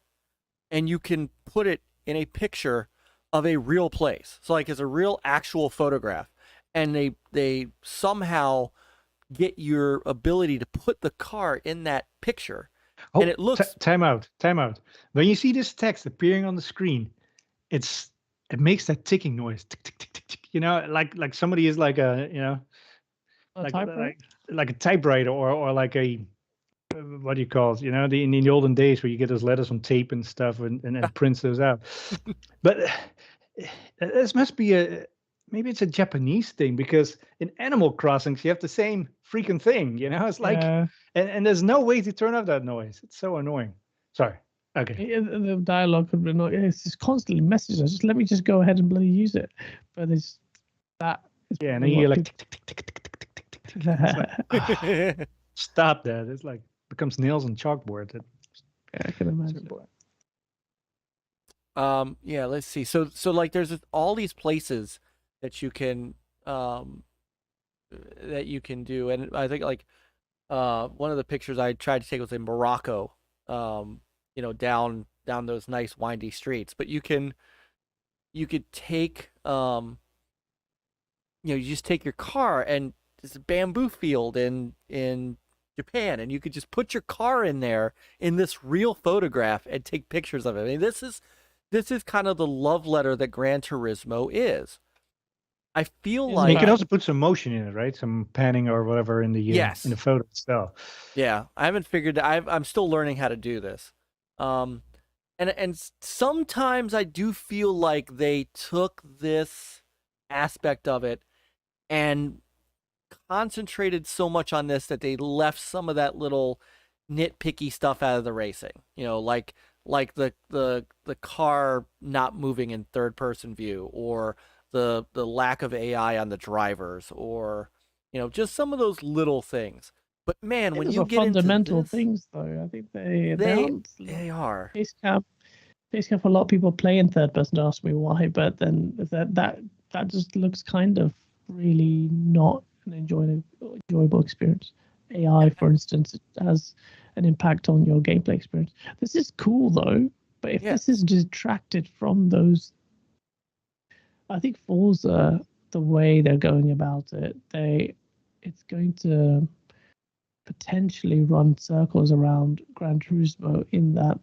and you can put it in a picture of a real place. So like it's a real actual photograph, and they somehow get your ability to put the car in that picture. Oh, and it looks time out. When you see this text appearing on the screen, it makes that ticking noise. Tick, tick, tick, tick, tick. You know, like somebody is like a, you know, like a typewriter or like a what do you call it? You know, in the olden days where you get those letters on tape and stuff and prints those out. But this must be maybe it's a Japanese thing, because in Animal Crossings you have the same freaking thing. You know, it's like, and there's no way to turn off that noise. It's so annoying. Sorry. Okay. The dialogue could be not. It's just constantly messages. Just let me just go ahead and bloody use it. But it's that. Yeah, and then you like tick, tick, tick, tick, tick, tick, tick, tick, tick. It's like, stop that. It's like becomes nails on chalkboard. Yeah, I can imagine. Yeah, let's see. So like there's all these places that you can do, and I think like one of the pictures I tried to take was in Morocco, you know, down those nice windy streets. But you could take you know, you just take your car, and there's a bamboo field in Japan, and you could just put your car in there in this real photograph and take pictures of it. I mean, this is kind of the love letter that Gran Turismo is. I feel like you can also put some motion in it, right? Some panning or whatever in the in the photo itself. Yeah, I haven't figured. I'm still learning how to do this, and sometimes I do feel like they took this aspect of it and concentrated so much on this that they left some of that little nitpicky stuff out of the racing. You know, like the car not moving in third person view, or the lack of AI on the drivers, or you know, just some of those little things. But man, when you get fundamental into this, things, though, I think they are. Basecamp, a lot of people play in third person. Ask me why, but then that just looks kind of really not an enjoyable experience. AI, for instance, has an impact on your gameplay experience. This is cool though, but if this is detracted from those, I think Forza, the way they're going about it, it's going to potentially run circles around Gran Turismo, in that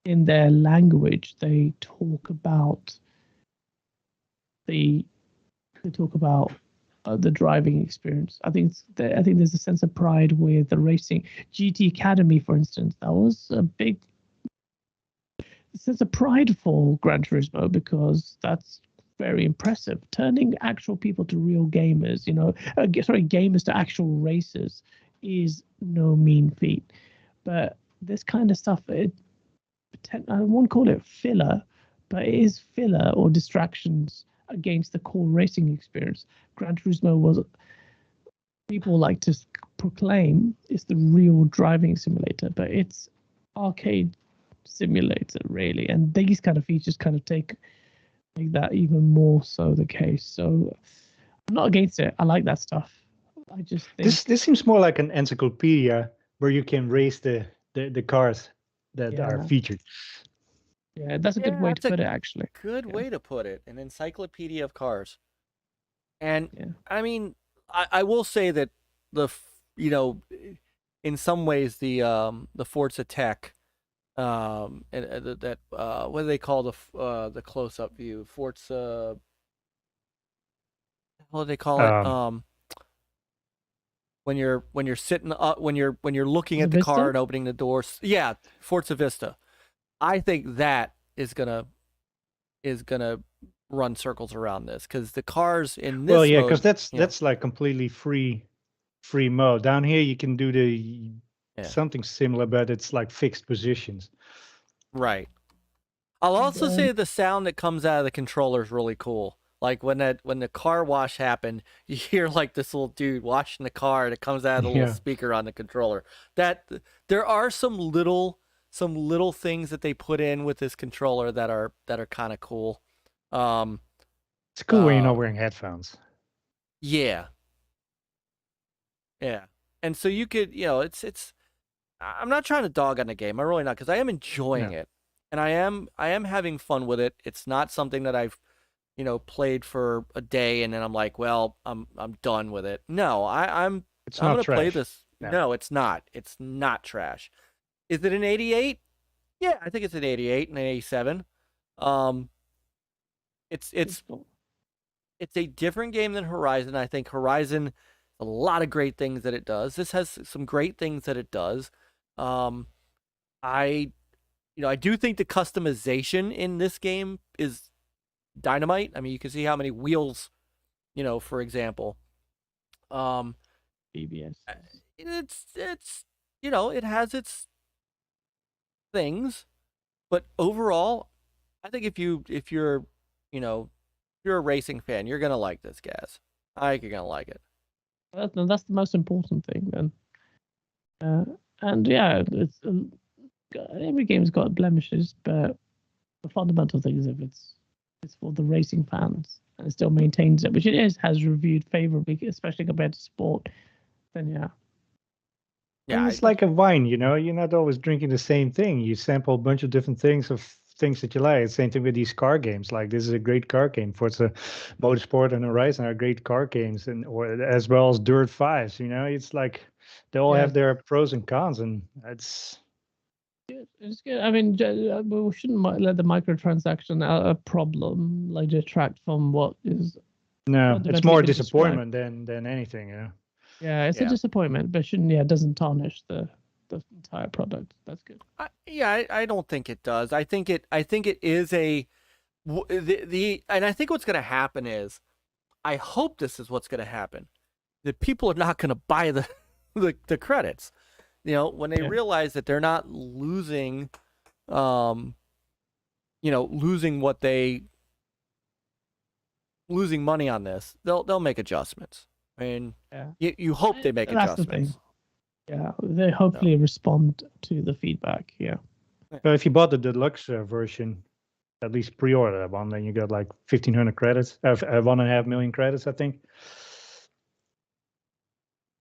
in their language they talk about the driving experience. I think there's a sense of pride with the racing. GT Academy, for instance, that was a big sense of pride for Gran Turismo, because that's very impressive. Turning actual people to real gamers, gamers to actual racers, is no mean feat. But this kind of stuff, I won't call it filler, but it is filler or distractions against the core racing experience. Gran Turismo people like to proclaim is the real driving simulator, but it's arcade simulator really, and these kind of features kind of make that even more so the case. So I'm not against it. I like that stuff. I just think This seems more like an encyclopedia where you can race the cars that are Yeah. featured. yeah, that's a good Yeah, way to that's a put it actually. good Yeah. way to put it. An encyclopedia of cars. And Yeah. I mean, I will say that you know, in some ways the Forza Tech, that what do they call the close up view? Forza, what do they call it? When you're sitting up, when you're looking at the car Vista? and opening the doors. Yeah, Forza Vista. I think that is gonna run circles around this because the cars in this Well, yeah, mode, because you know, that's like completely free mode. Down here you can do the Yeah. something similar, but it's like fixed positions. right. I'll also Um, say the sound that comes out of the controller is really cool. Like when the car wash happened, you hear like this little dude washing the car, and it comes out of the little Yeah. speaker on the controller. That there are some little things that they put in with this controller that are kind of cool. It's cool when you're Uh, not wearing headphones. Yeah. Yeah. And so you could, it's I'm not trying to dog on the game. I'm really not, because I am enjoying No. it. And I am having fun with it. It's not something that I've, played for a day and then I'm like, well, I'm done with it. No, I'm It's I'm not gonna play trash. this. No. No, it's not. It's not trash. Is it an 88? Yeah, I think it's an 88 and an 87. It's a different game than Horizon. I think Horizon, a lot of great things that it does. This has some great things that it does. I do think the customization in this game is dynamite. I mean, you can see how many wheels, for example. BBS. It's it has its things, but overall, I think if you're a racing fan, you're gonna like this, Gaz. I think you're gonna like it. That's the most important thing then. And yeah, it's every game's got blemishes, but the fundamental thing is if it's for the racing fans and it still maintains it, which it has reviewed favorably, especially compared to sport, then yeah. Yeah, And it's like a wine, you're not always drinking the same thing. You sample a bunch of different things of things that you like. Same thing with these car games. Like this is a great car game. Forza Motorsport and Horizon are great car games, or as well as Dirt 5s. It's like they all Yeah. have their pros and cons, and it's It's good. I mean, we shouldn't let the microtransaction a problem like detract from what is. no, it's fundamentally more been disappointment than anything. Yeah, it's a Yeah. disappointment, but it doesn't tarnish the entire product. That's good. I don't think it does. I think it is and I think what's going to happen is, I hope this is what's going to happen, that people are not going to buy the credits, when they Yeah. realize that they're not losing, losing money on this. They'll make adjustments. I mean, Yeah. you hope they make That's the adjustments. thing. Yeah, they hopefully respond to the feedback. Yeah. But if you bought the deluxe version, at least pre-order that one, then you got like 1,500 credits, 1.5 million credits, I think.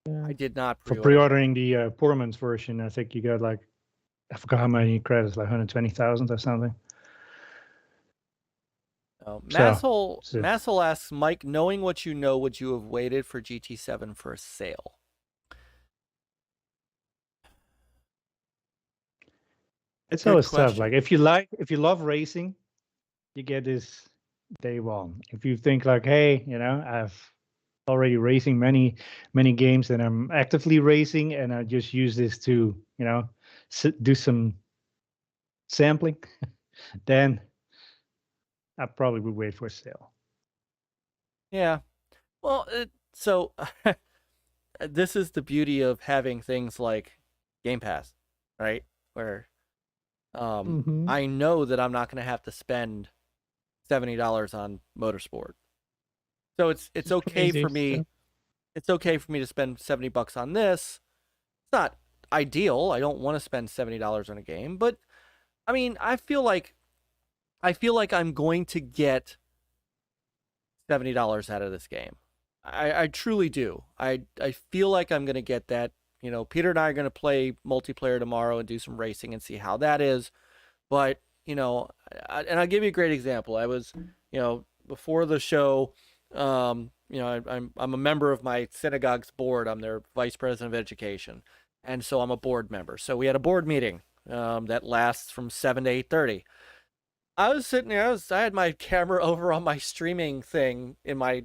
Yeah. I did not For pre-order. pre-ordering the Poorman's version, I think you got like, I forgot how many credits, like 120,000 or something. Massel asks, Mike, knowing what you know, would you have waited for GT7 for a sale? It's Good always tough. question. Like if you love racing, you get this day one. If you think like, hey, I've already racing many games and I'm actively racing and I just use this to, do some sampling, then I probably would wait for a sale. Yeah. Well, so this is the beauty of having things like Game Pass, right? Where Mhm. I know that I'm not going to have to spend $70 on Motorsport. So it's okay Crazy for me. stuff. it's okay for me to spend $70 on this. It's not ideal. I don't want to spend $70 on a game, but I mean, I feel like I'm going to get $70 out of this game. I truly do. I feel like I'm going to get that. You know, Peter and I are going to play multiplayer tomorrow and do some racing and see how that is. But, you know, and I'll give you a great example. I was, you know, before the show, you know, I'm a member of my synagogue's board. I'm their vice president of education. And so I'm a board member. So we had a board meeting that lasts from 7 to 8:30. I was sitting there. I had my camera over on my streaming thing in my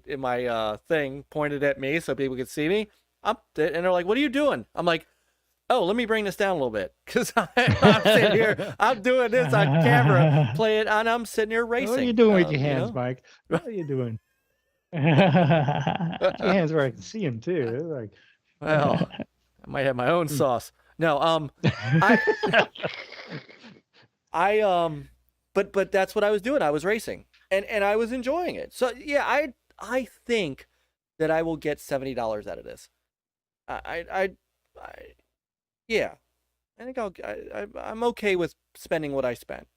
thing pointed at me so people could see me. And they're like, "What are you doing?" I'm like, "Oh, let me bring this down a little bit because I'm sitting here. I'm doing this on camera, play it, and I'm sitting here racing." What are you doing with your hands, you know? Myke? What are you doing? Your hands where I can see them too. It's like, Well, I might have my own sauce. No, but that's what I was doing. I was racing, and I was enjoying it. So yeah, I think that I will get $70 out of this. Yeah, I think I'm okay with spending what I spent.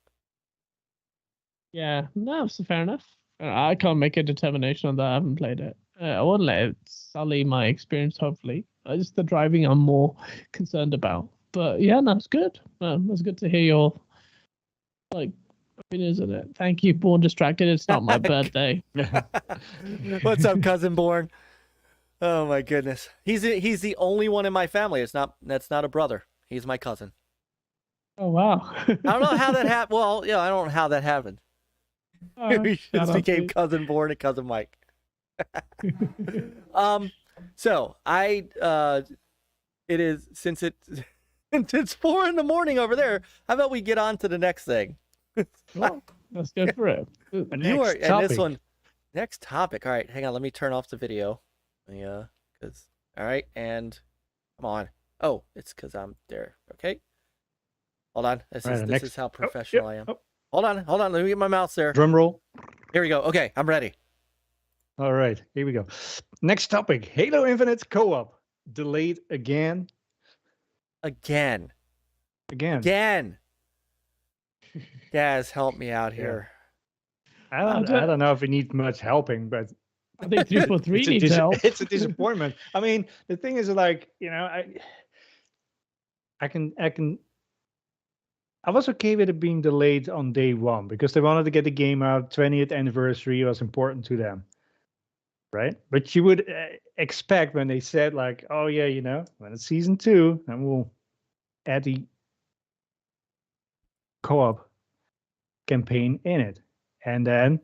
Yeah, no, so fair enough. I can't make a determination on that. I haven't played it. I won't let it sully my experience, hopefully. Just the driving I'm more concerned about. But yeah, no, it's good. It's good to hear your opinions on it. Thank you, Born Distracted. It's not my birthday. What's up, cousin Born? Oh my goodness. He's the only one in my family. That's not a brother. He's my cousin. Oh wow. I don't know how that happened. Well, yeah, I don't know how that happened. We just became cousin Born and cousin Myke. So it is since it's 4 a.m. over there. How about we get on to the next thing? Well, let's go for it. And this one, next topic. All right, hang on. Let me turn off the video. Yeah, because all right, and come on. Oh, it's because I'm there. Okay, hold on. This is how professional I am. Oh. Hold on. Let me get my mouse there. Drum roll. Here we go. Okay, I'm ready. All right, here we go. Next topic: Halo Infinite co-op delayed again. Again. Guys, help me out here. I don't know if it needs much helping, but I think 343 needs help. It's a disappointment. I mean, the thing is, like, you know, I was okay with it being delayed on day one because they wanted to get the game out. 20th anniversary was important to them, right? But you would expect when they said, like, oh yeah, you know, when it's season 2, and we'll add the co-op campaign in it, and then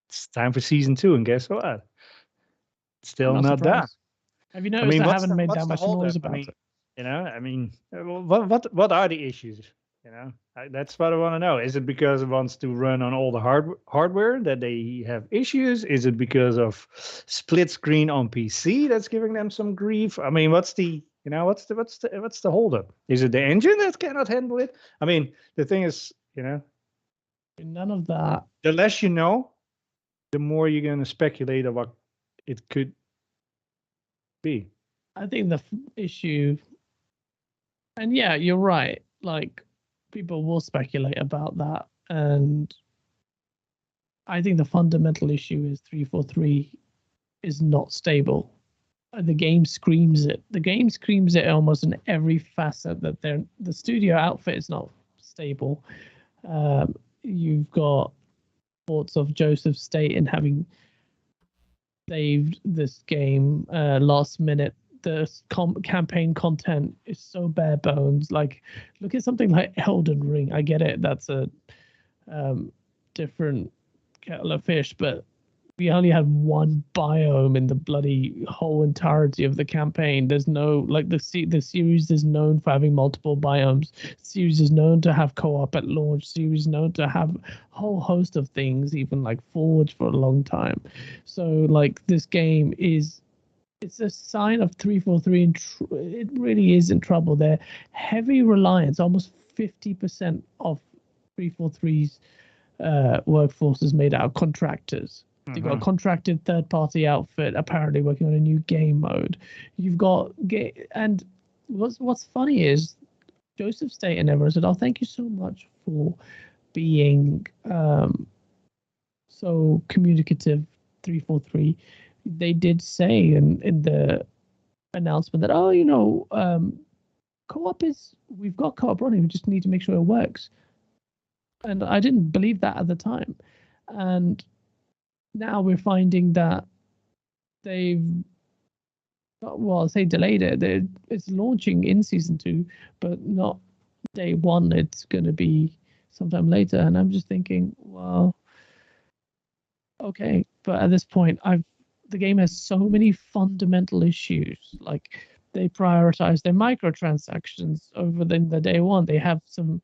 it's time for season 2, and guess what? It's still not done. Have you noticed I haven't made that much noise about it? You know, I mean, what are the issues? You know, that's what I want to know. Is it because it wants to run on all the hardware that they have issues? Is it because of split screen on PC that's giving them some grief? I mean, what's the holdup? Is it the engine that cannot handle it? I mean, the thing is, you know, none of that. The less you know, the more you're going to speculate on what it could be. I think the issue, and yeah, you're right. Like, people will speculate about that, and I think the fundamental issue is 343 is not stable. The game screams it. The game screams it almost in every facet that the studio outfit is not stable. You've got reports of Joseph Staten having saved this game last minute. The campaign content is so bare bones. Like, look at something like Elden Ring. I get it. That's a different kettle of fish, but we only had one biome in the bloody whole entirety of the campaign. There's no, like, the series is known for having multiple biomes. The series is known to have co-op at launch. The series is known to have a whole host of things, even like Forge for a long time. So, like, this game it's a sign of 343, and it really is in trouble. Their heavy reliance, almost 50% of 343's workforce is made out of contractors. You've got a contracted third-party outfit apparently working on a new game mode. You've got and what's funny is Joseph Staten ever said, "Oh, thank you so much for being so communicative." 343. They did say in the announcement that, oh, co-op we've got co-op running. We just need to make sure it works. And I didn't believe that at the time. And now we're finding that they've, well, say delayed it. It's launching in season 2, but not day 1. It's going to be sometime later. And I'm just thinking, well, okay. But at this point, the game has so many fundamental issues. Like, they prioritize their microtransactions over the day 1. They have some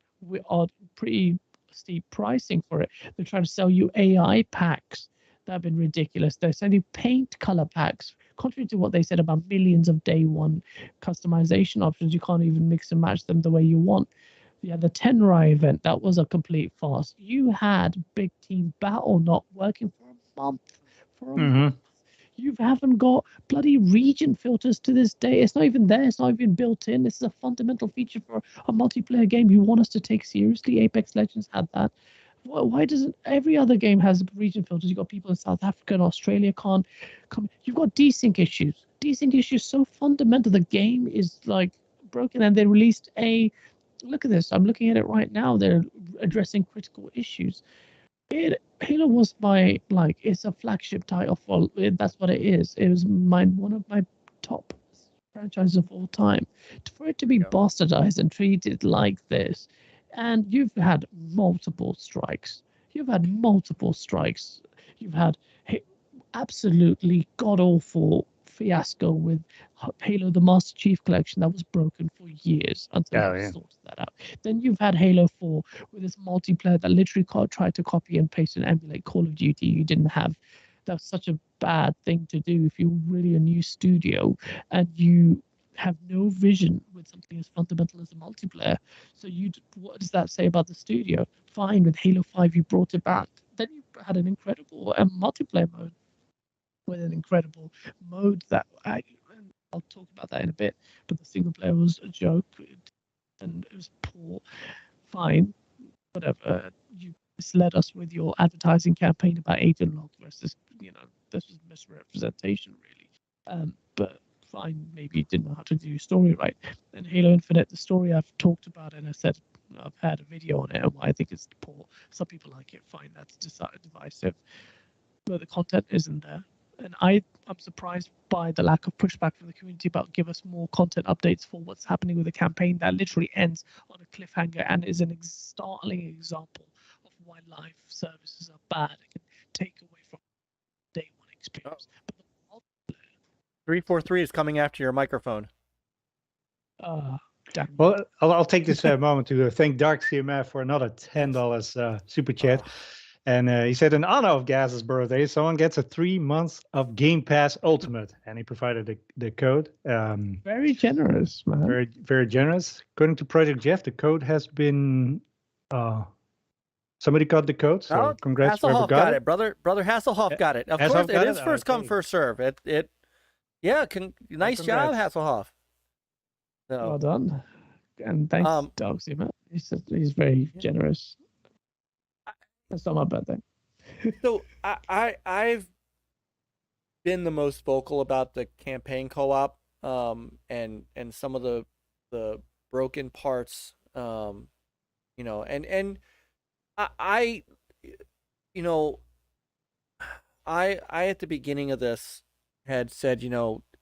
odd, pretty steep pricing for it. They're trying to sell you AI packs that have been ridiculous. They're sending paint color packs, contrary to what they said about millions of day 1 customization options. You can't even mix and match them the way you want. Yeah, the Tenrai event, that was a complete farce. You had Big Team Battle not working for a month. You haven't got bloody region filters to this day. It's not even there. It's not even built in. This is a fundamental feature for a multiplayer game you want us to take seriously. Apex Legends had that. Why doesn't every other game has region filters? You've got people in South Africa and Australia can't come. You've got desync issues. Desync issues so fundamental. The game is like broken, and they released a. Look at this. I'm looking at it right now. They're addressing critical issues. Halo was it's a flagship title that's what it is. It was one of my top franchises of all time. For it to be bastardized and treated like this, and you've had multiple strikes. You've had absolutely god-awful fiasco with Halo the Master Chief Collection that was broken for years until they sorted that out. Then you've had Halo 4 with this multiplayer that literally tried to copy and paste and emulate Call of Duty. You didn't have. That's such a bad thing to do if you're really a new studio and you have no vision with something as fundamental as a multiplayer. So what does that say about the studio? Fine, with Halo 5 you brought it back. Then you had an incredible multiplayer mode with an incredible mode that I'll talk about that in a bit, but the single player was a joke and it was poor. Fine, whatever. You misled us with your advertising campaign about Agent Log versus, this was misrepresentation really. But fine, maybe you didn't know how to do your story right. And Halo Infinite, the story I've talked about, and I said I've had a video on it and why I think it's poor. Some people like it, fine, that's divisive. But the content isn't there. And I'm surprised by the lack of pushback from the community about give us more content updates for what's happening with the campaign that literally ends on a cliffhanger and is an startling example of why live services are bad. It can take away from day 1 experience. But the 343 is coming after your microphone. Damn. Well, I'll take this moment to thank Dark CMF for another $10 super chat. And he said, in honor of Gaz's birthday, someone gets a 3 months of Game Pass Ultimate. And he provided the code. Very generous, man. Very, very generous. According to Project Jeff, the code has been... somebody got the code, so congrats Hasselhoff whoever got it. Brother Hasselhoff got it. Of course, it is first come, first serve. Nice job, Hasselhoff. So, well done. And thanks, Dogsy, man. He's very generous. That's not my bad thing. So I've been the most vocal about the campaign co-op, and some of the broken parts, and I at the beginning of this had said, and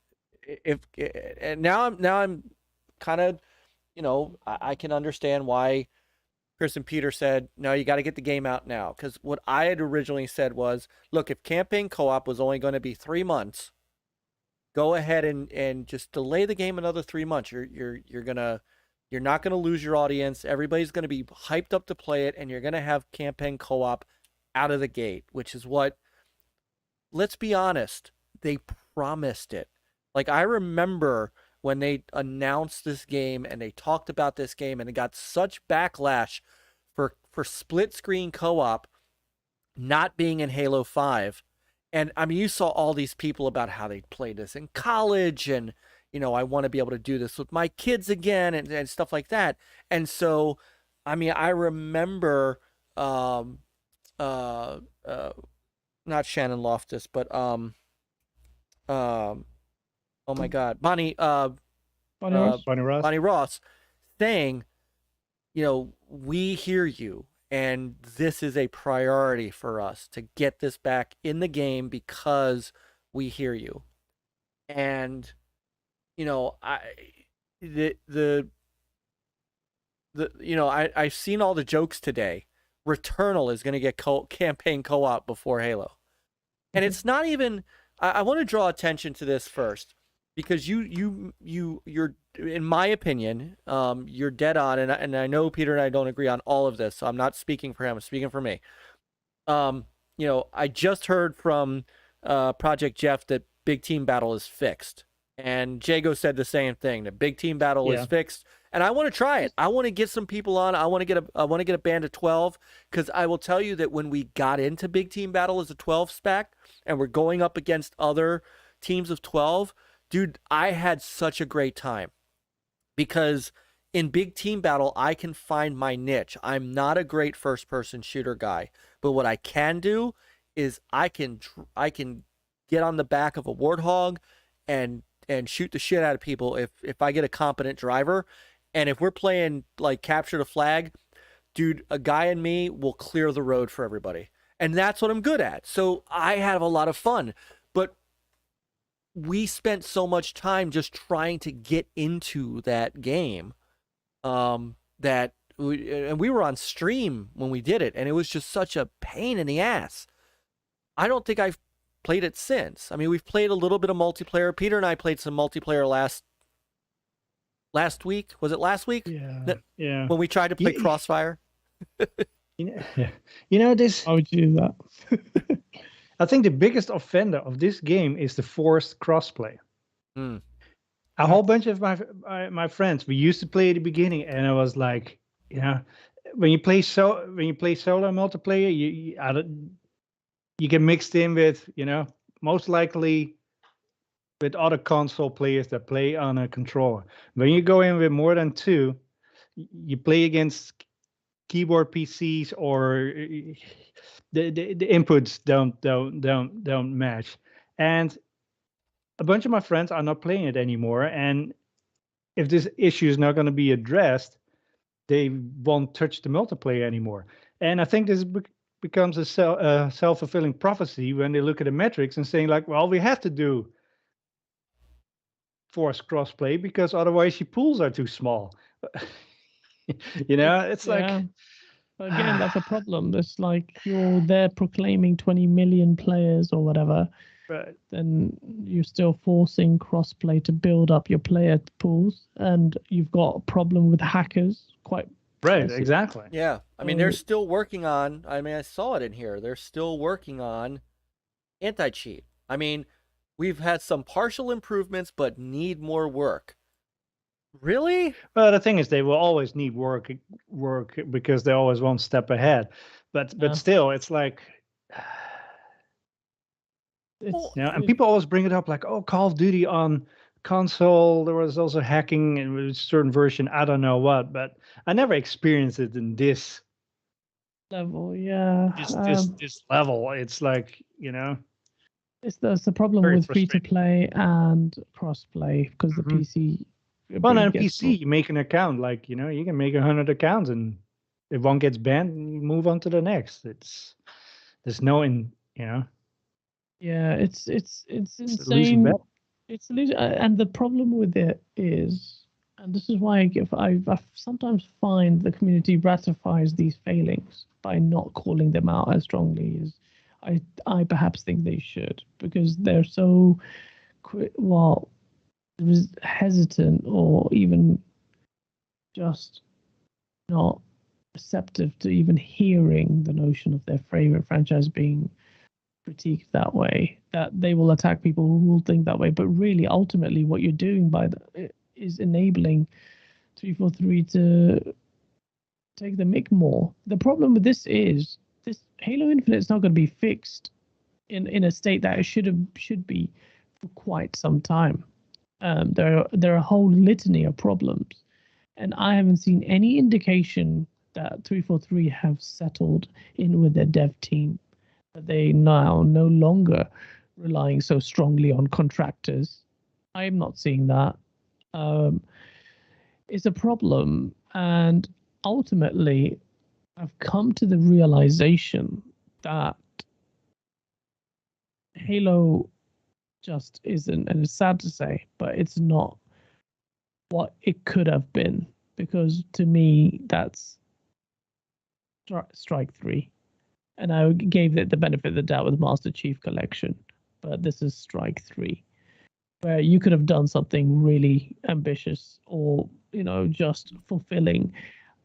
now I'm kind of, I can understand why Chris and Peter said, no, you got to get the game out now. Because what I had originally said was, look, if campaign co-op was only going to be 3 months, go ahead and just delay the game another 3 months. You're not gonna lose your audience. Everybody's gonna be hyped up to play it, and you're gonna have campaign co-op out of the gate, which is what, let's be honest, they promised it. Like, I remember when they announced this game and they talked about this game and it got such backlash for split screen co-op not being in Halo 5. And I mean, you saw all these people about how they played this in college, and I want to be able to do this with my kids again, and stuff like that. And so, I mean, I remember, um, uh, uh, not Shannon Loftus, but oh my God, Bonnie Ross? Bunny Ross. Bonnie Ross saying, we hear you, and this is a priority for us to get this back in the game because we hear you. And I've seen all the jokes today. Returnal is going to get campaign co-op before Halo, and it's not even. I want to draw attention to this first, because you're, in my opinion, you're dead on, and I know Peter and I don't agree on all of this, so I'm not speaking for him, I'm speaking for me. I just heard from Project Jeff that Big Team Battle is fixed, and Jago said the same thing. The Big Team Battle is fixed, and I want to try it. I want to get some people on. I want to get a band of 12, because I will tell you that when we got into Big Team Battle as a 12 spec, and we're going up against other teams of 12, dude, I had such a great time, because in Big Team Battle, I can find my niche. I'm not a great first-person shooter guy, but what I can do is I can get on the back of a Warthog and shoot the shit out of people if I get a competent driver. And if we're playing like capture the flag, dude, a guy and me will clear the road for everybody. And that's what I'm good at. So I have a lot of fun. But we spent so much time just trying to get into that game, that we were on stream when we did it, and it was just such a pain in the ass. I don't think I've played it since. I mean, we've played a little bit of multiplayer. Peter and I played some multiplayer last week. Was it last week? Yeah. When we tried to play Crossfire. This. How would you do that? I think the biggest offender of this game is the forced crossplay. A whole bunch of my friends, we used to play at the beginning, and I was like, when you play solo multiplayer, you get mixed in with, most likely with other console players that play on a controller. When you go in with more than 2, you play against keyboard PCs, or the inputs don't match. And a bunch of my friends are not playing it anymore. And if this issue is not going to be addressed, they won't touch the multiplayer anymore. And I think this becomes a self-fulfilling prophecy when they look at the metrics and saying like, well, we have to do forced crossplay because otherwise your pools are too small. It's like, again, that's a problem. It's like you're there proclaiming 20 million players or whatever, right. Then you're still forcing crossplay to build up your player pools, and you've got a problem with hackers. Quite right, exactly. Yeah, I mean, they're still working on. I mean, I saw it in here. They're still working on anti-cheat. I mean, we've had some partial improvements, but need more work. Really? Well, the thing is, they will always need work because they're always one step ahead. But still, it's like, and people always bring it up like, oh, Call of Duty on console, there was also hacking in a certain version. I don't know what, but I never experienced it in this level. Yeah, this level. It's like, it's the problem with free to play and cross play because the PC. Well, on PC, you make an account, like, you can make 100 accounts, and if one gets banned, you move on to the next. There's no Yeah, it's insane. It's and the problem with it is, and this is why I sometimes find the community ratifies these failings by not calling them out as strongly as I perhaps think they should, because they're so hesitant or even just not receptive to even hearing the notion of their favorite franchise being critiqued that way, that they will attack people who will think that way. But really, ultimately, what you're doing is enabling 343 to take the mick more. The problem with this is this Halo Infinite is not going to be fixed in a state that it should be for quite some time. There are a whole litany of problems, and I haven't seen any indication that 343 have settled in with their dev team, that they now no longer relying so strongly on contractors. I am not seeing that. It's a problem, and ultimately, I've come to the realization that Halo just isn't, and it's sad to say, but it's not what it could have been, because to me, that's Strike 3. And I gave it the benefit of the doubt with Master Chief Collection, but this is Strike 3, where you could have done something really ambitious or, just fulfilling.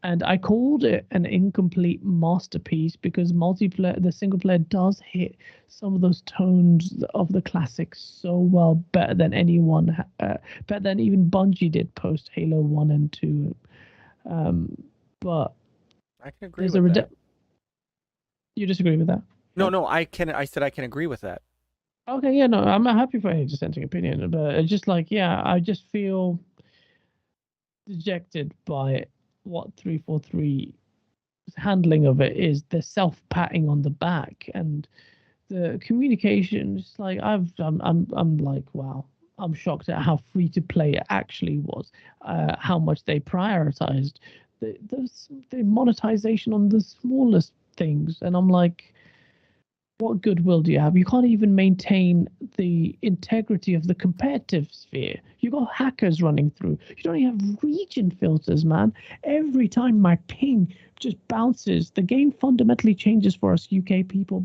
And I called it an incomplete masterpiece because the single player does hit some of those tones of the classics so well, better than anyone, better than even Bungie did post Halo 1 and 2. But I can agree with that. You disagree with that? No, I said I can agree with that. Okay, yeah, no, I'm happy for any dissenting opinion, but it's just like, I just feel dejected by what 343's handling of it is. The self-patting on the back and the communication. It's like I'm like, wow, I'm shocked at how free to play it actually was, how much they prioritized the monetization on the smallest things, and I'm like, what goodwill do you have? You can't even maintain the integrity of the competitive sphere. You got hackers running through. You don't even have region filters, man. Every time my ping just bounces, the game fundamentally changes for us UK people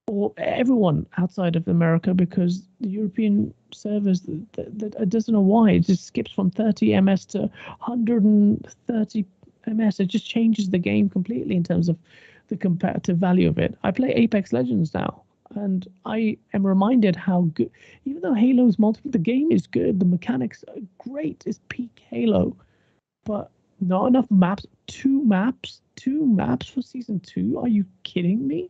or everyone outside of America, because the European servers, that doesn't know why, it just skips from 30 ms to 130 ms. It just changes the game completely in terms of the competitive value of it. I play Apex Legends now, and I am reminded how good, even though Halo's multiplayer, the game is good, the mechanics are great, it's peak Halo, but not enough maps. Two maps for season 2. Are you kidding me?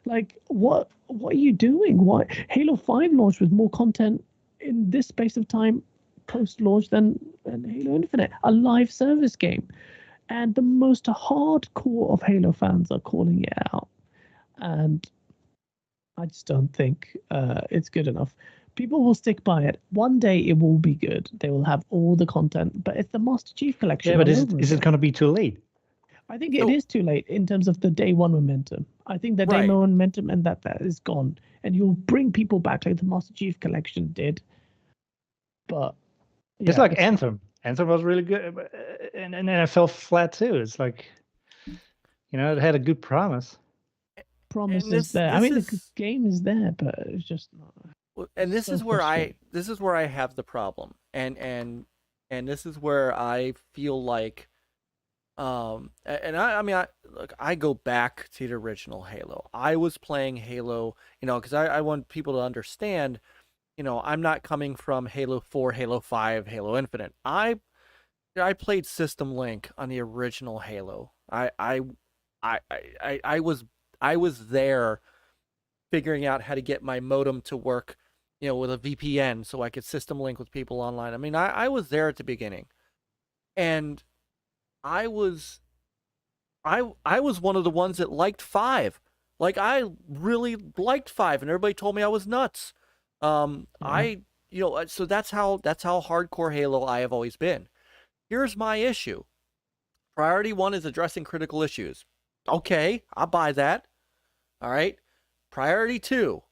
Like, what are you doing? Why Halo 5 launched with more content in this space of time post-launch than Halo Infinite, a live service game. And the most hardcore of Halo fans are calling it out. And I just don't think it's good enough. People will stick by it. One day it will be good. They will have all the content, but it's the Master Chief Collection. Yeah, but is it going to be too late? I think it is too late in terms of the day one momentum. I think the day one momentum and that is gone. And you'll bring people back like the Master Chief Collection did. But it's like Anthem. Anthem was really good, and then it fell flat too. It's like, it had a good promise. Promise is there. I mean, the game is there, but it's just not. And this is where I have the problem, and this is where I feel like, I go back to the original Halo. I was playing Halo, because I want people to understand. I'm not coming from Halo 4, Halo 5, Halo Infinite. I played System Link on the original Halo. I was there figuring out how to get my modem to work, with a VPN so I could System Link with people online. I mean, I was there at the beginning. And I was one of the ones that liked 5. Like, I really liked 5, and everybody told me I was nuts. So that's how hardcore Halo I have always been. Here's my issue. Priority 1 is addressing critical issues. Okay, I'll buy that. All right. Priority 2,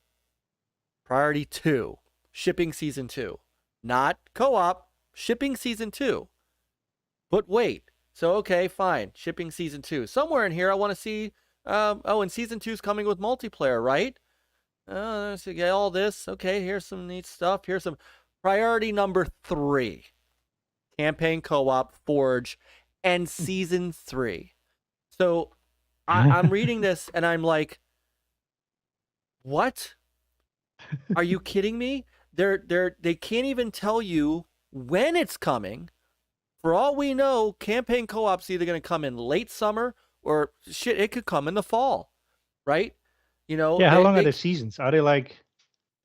shipping season 2, not co-op, shipping season 2. But wait, so okay, fine, shipping season 2. Somewhere in here I want to see, and season 2 is coming with multiplayer, right? So get all this. Okay, here's some neat stuff. Here's some priority number 3. Campaign co-op, Forge, and season 3. So I'm reading this and I'm like, what? Are you kidding me? They can't even tell you when it's coming. For all we know, campaign co-op's either going to come in late summer or shit, it could come in the fall, right? You know, Yeah, how long are the seasons? Are they like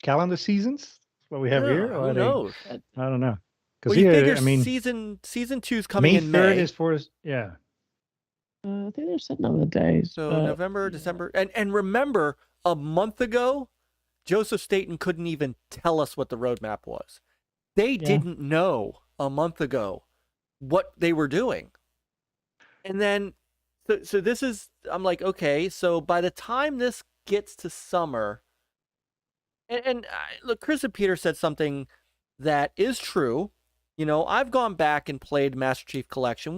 calendar seasons? What we have here, or who are they? knows? I don't know. Well, Because you here, figure I mean, season 2's coming May in 3rd May. is for yeah. I think there's a number of days. So but, November, yeah. December, and remember, a month ago, Joseph Staten couldn't even tell us what the roadmap was. They didn't know a month ago what they were doing. And then, so this is, I'm like, okay, so by the time this gets to summer, and look, Chris and Peter said something that is true. You know, I've gone back and played Master Chief Collection.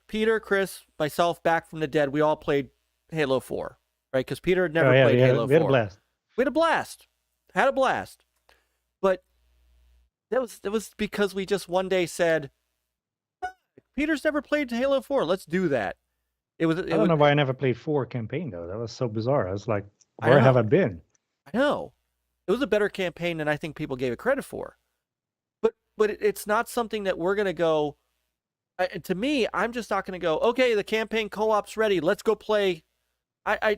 Peter, Chris, myself, Back from the Dead, we all played Halo 4, right? Because Peter had never played Halo 4. We had a blast. We had a blast. Had a blast. But that was because we just one day said, Peter's never played Halo 4. Let's do that. I don't know why I never played 4 campaign, though. That was so bizarre. I was like, where have I been? I know. It was a better campaign than I think people gave it credit for. But it's not something that we're going to go... to me, I'm just not going to go, okay, the campaign co-op's ready. Let's go play.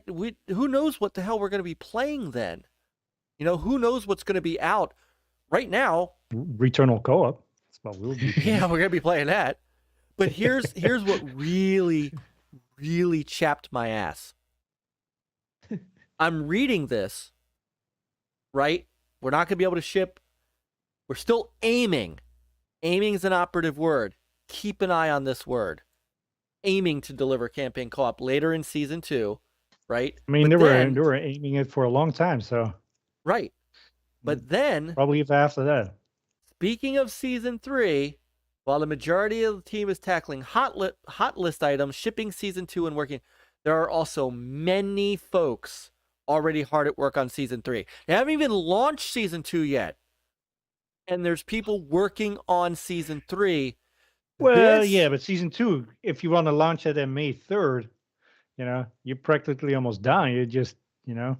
Who knows what the hell we're going to be playing then? You know, who knows what's going to be out right now? Returnal co-op. That's what we'll be playing. Yeah, we're going to be playing that. But here's what really, really chapped my ass. I'm reading this, right? We're not going to be able to ship. We're still aiming. Aiming is an operative word. Keep an eye on this word. Aiming to deliver campaign co-op later in season 2, right? I mean, they were aiming it for a long time, so. Right. But then, probably even after that. Speaking of season 3, while the majority of the team is tackling hot list items, shipping season 2 and working, there are also many folks already hard at work on season 3. They haven't even launched season 2 yet. And there's people working on season 3. Well, yeah, but season 2, if you want to launch it on May 3rd, you know, you're practically almost done. You're just, you know,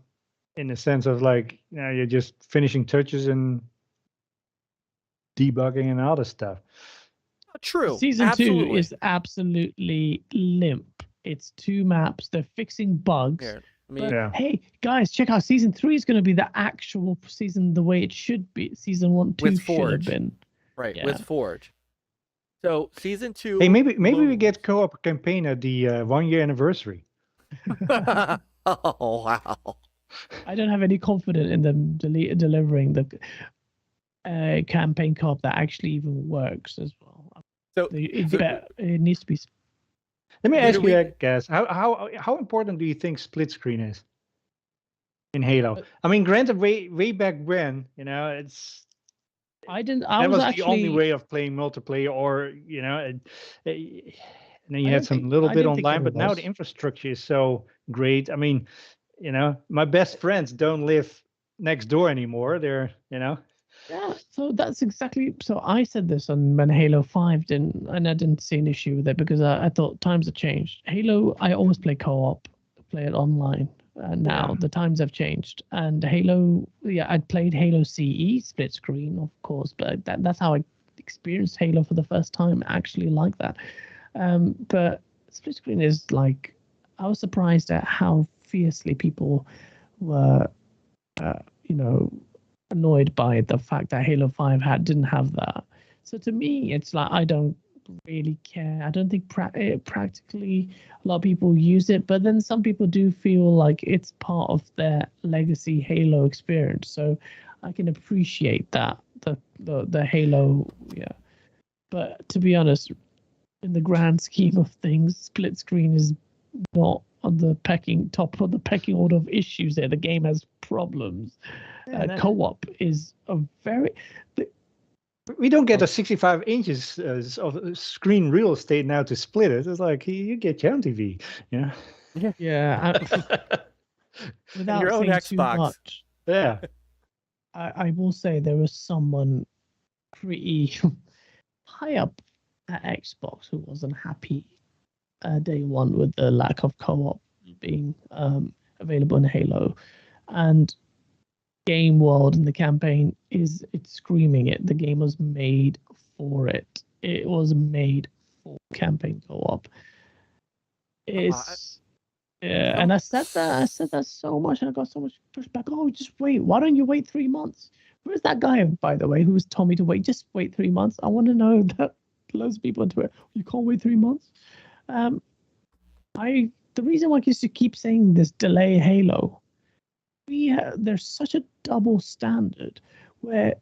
in the sense of like, you know, you're just finishing touches and debugging and all this stuff. True. Season 2 is absolutely limp. It's 2 maps. They're fixing bugs. Hey, guys, check out season 3 is going to be the actual season the way it should be. Season 1, 2 should have been. Right, with Forge. So season 2. Hey, maybe we get co-op campaign at the 1-year anniversary. Oh wow! I don't have any confidence in them delivering the campaign co-op that actually even works as well. So it needs to be. Let me ask you, guys, how important do you think split screen is in Halo? I mean, granted, way back when, you know, it's. That was the only way of playing multiplayer, or you know, and then you had some little bit online. But now the infrastructure is so great. I mean, you know, my best friends don't live next door anymore. They're, you know. Yeah, so that's exactly. So I said this when Halo 5 and I didn't see an issue with it because I thought times have changed. Halo, I always play co-op, play it online. Now the times have changed, and Halo, I'd played Halo CE split screen, of course, but that's how I experienced Halo for the first time, actually like that. But split screen is like, I was surprised at how fiercely people were, you know, annoyed by the fact that Halo 5 didn't have that. So to me, it's like, I don't really care. I don't think practically a lot of people use it, but then some people do feel like it's part of their legacy Halo experience. So I can appreciate that, the Halo, But to be honest, in the grand scheme of things, split screen is not on the top of the pecking order of issues there. The game has problems. Co-op is a very. We don't get a 65 inches of screen real estate now to split it. It's like you get your own TV, you know. Yeah. Without your own saying Xbox. Too much, yeah. I will say there was someone pretty high up at Xbox who wasn't happy day one with the lack of co-op being available in Halo, and game world and the campaign it's screaming it. The game was made for it. It was made for campaign co-op. It's Yeah, and I said that so much, and I got so much pushback. Oh, just wait. Why don't you wait 3 months? Where's that guy, by the way, who was told me to wait? Just wait 3 months. I want to know that loads of people on Twitter. You can't wait 3 months. The reason why I used to keep saying this delay Halo, there's such a double standard where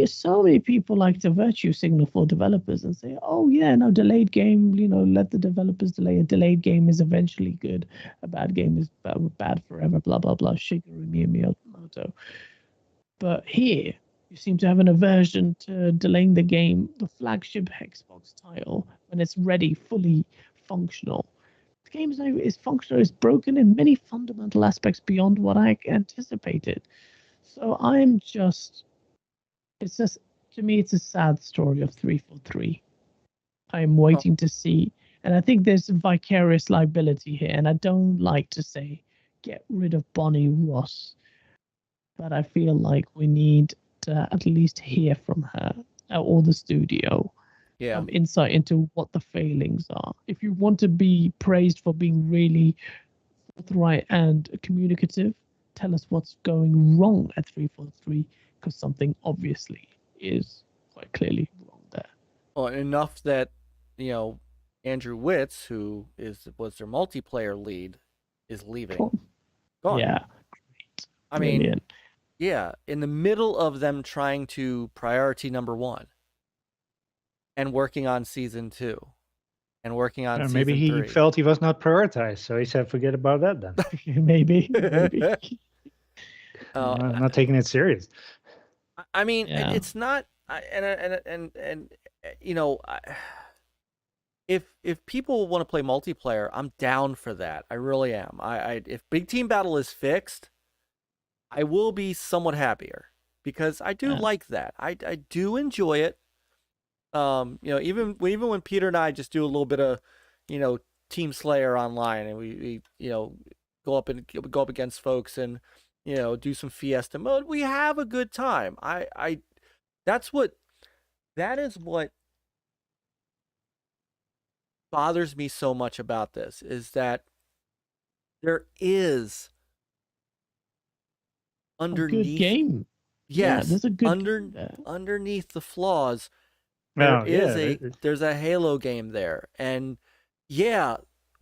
so many people like to virtue signal for developers and say, oh yeah, no, delayed game, let the developers delay. A delayed game is eventually good. A bad game is bad forever, blah, blah, blah, Shigeru Miyamoto. But here, you seem to have an aversion to delaying the game, the flagship Xbox title, when it's ready, fully functional. The game is functional, is broken in many fundamental aspects beyond what I anticipated. So it's just, to me, it's a sad story of 343. I'm waiting to see, and I think there's vicarious liability here, and I don't like to say get rid of Bonnie Ross, but I feel like we need to at least hear from her or the studio. Some insight into what the failings are. If you want to be praised for being really forthright and communicative, tell us what's going wrong at 343, because something obviously is quite clearly wrong there. Well, enough that Andrew Witz, who was their multiplayer lead, is leaving. Gone. Yeah. Great. I mean, yeah, in the middle of them trying to priority number 1 and working on season 2 and working on season 3. Maybe he felt he was not prioritized, so he said, forget about that then. maybe. I'm not taking it serious. I mean, Yeah. it's not, if people want to play multiplayer, I'm down for that. I really am. If Big Team Battle is fixed, I will be somewhat happier because I do like that. I do enjoy it. Even when Peter and I just do a little bit of, Team Slayer online, and we go up against folks and do some Fiesta mode, we have a good time. That is what bothers me so much about this, is that there is underneath a good game. Yes, there's a good game underneath the flaws. There's a Halo game there. And when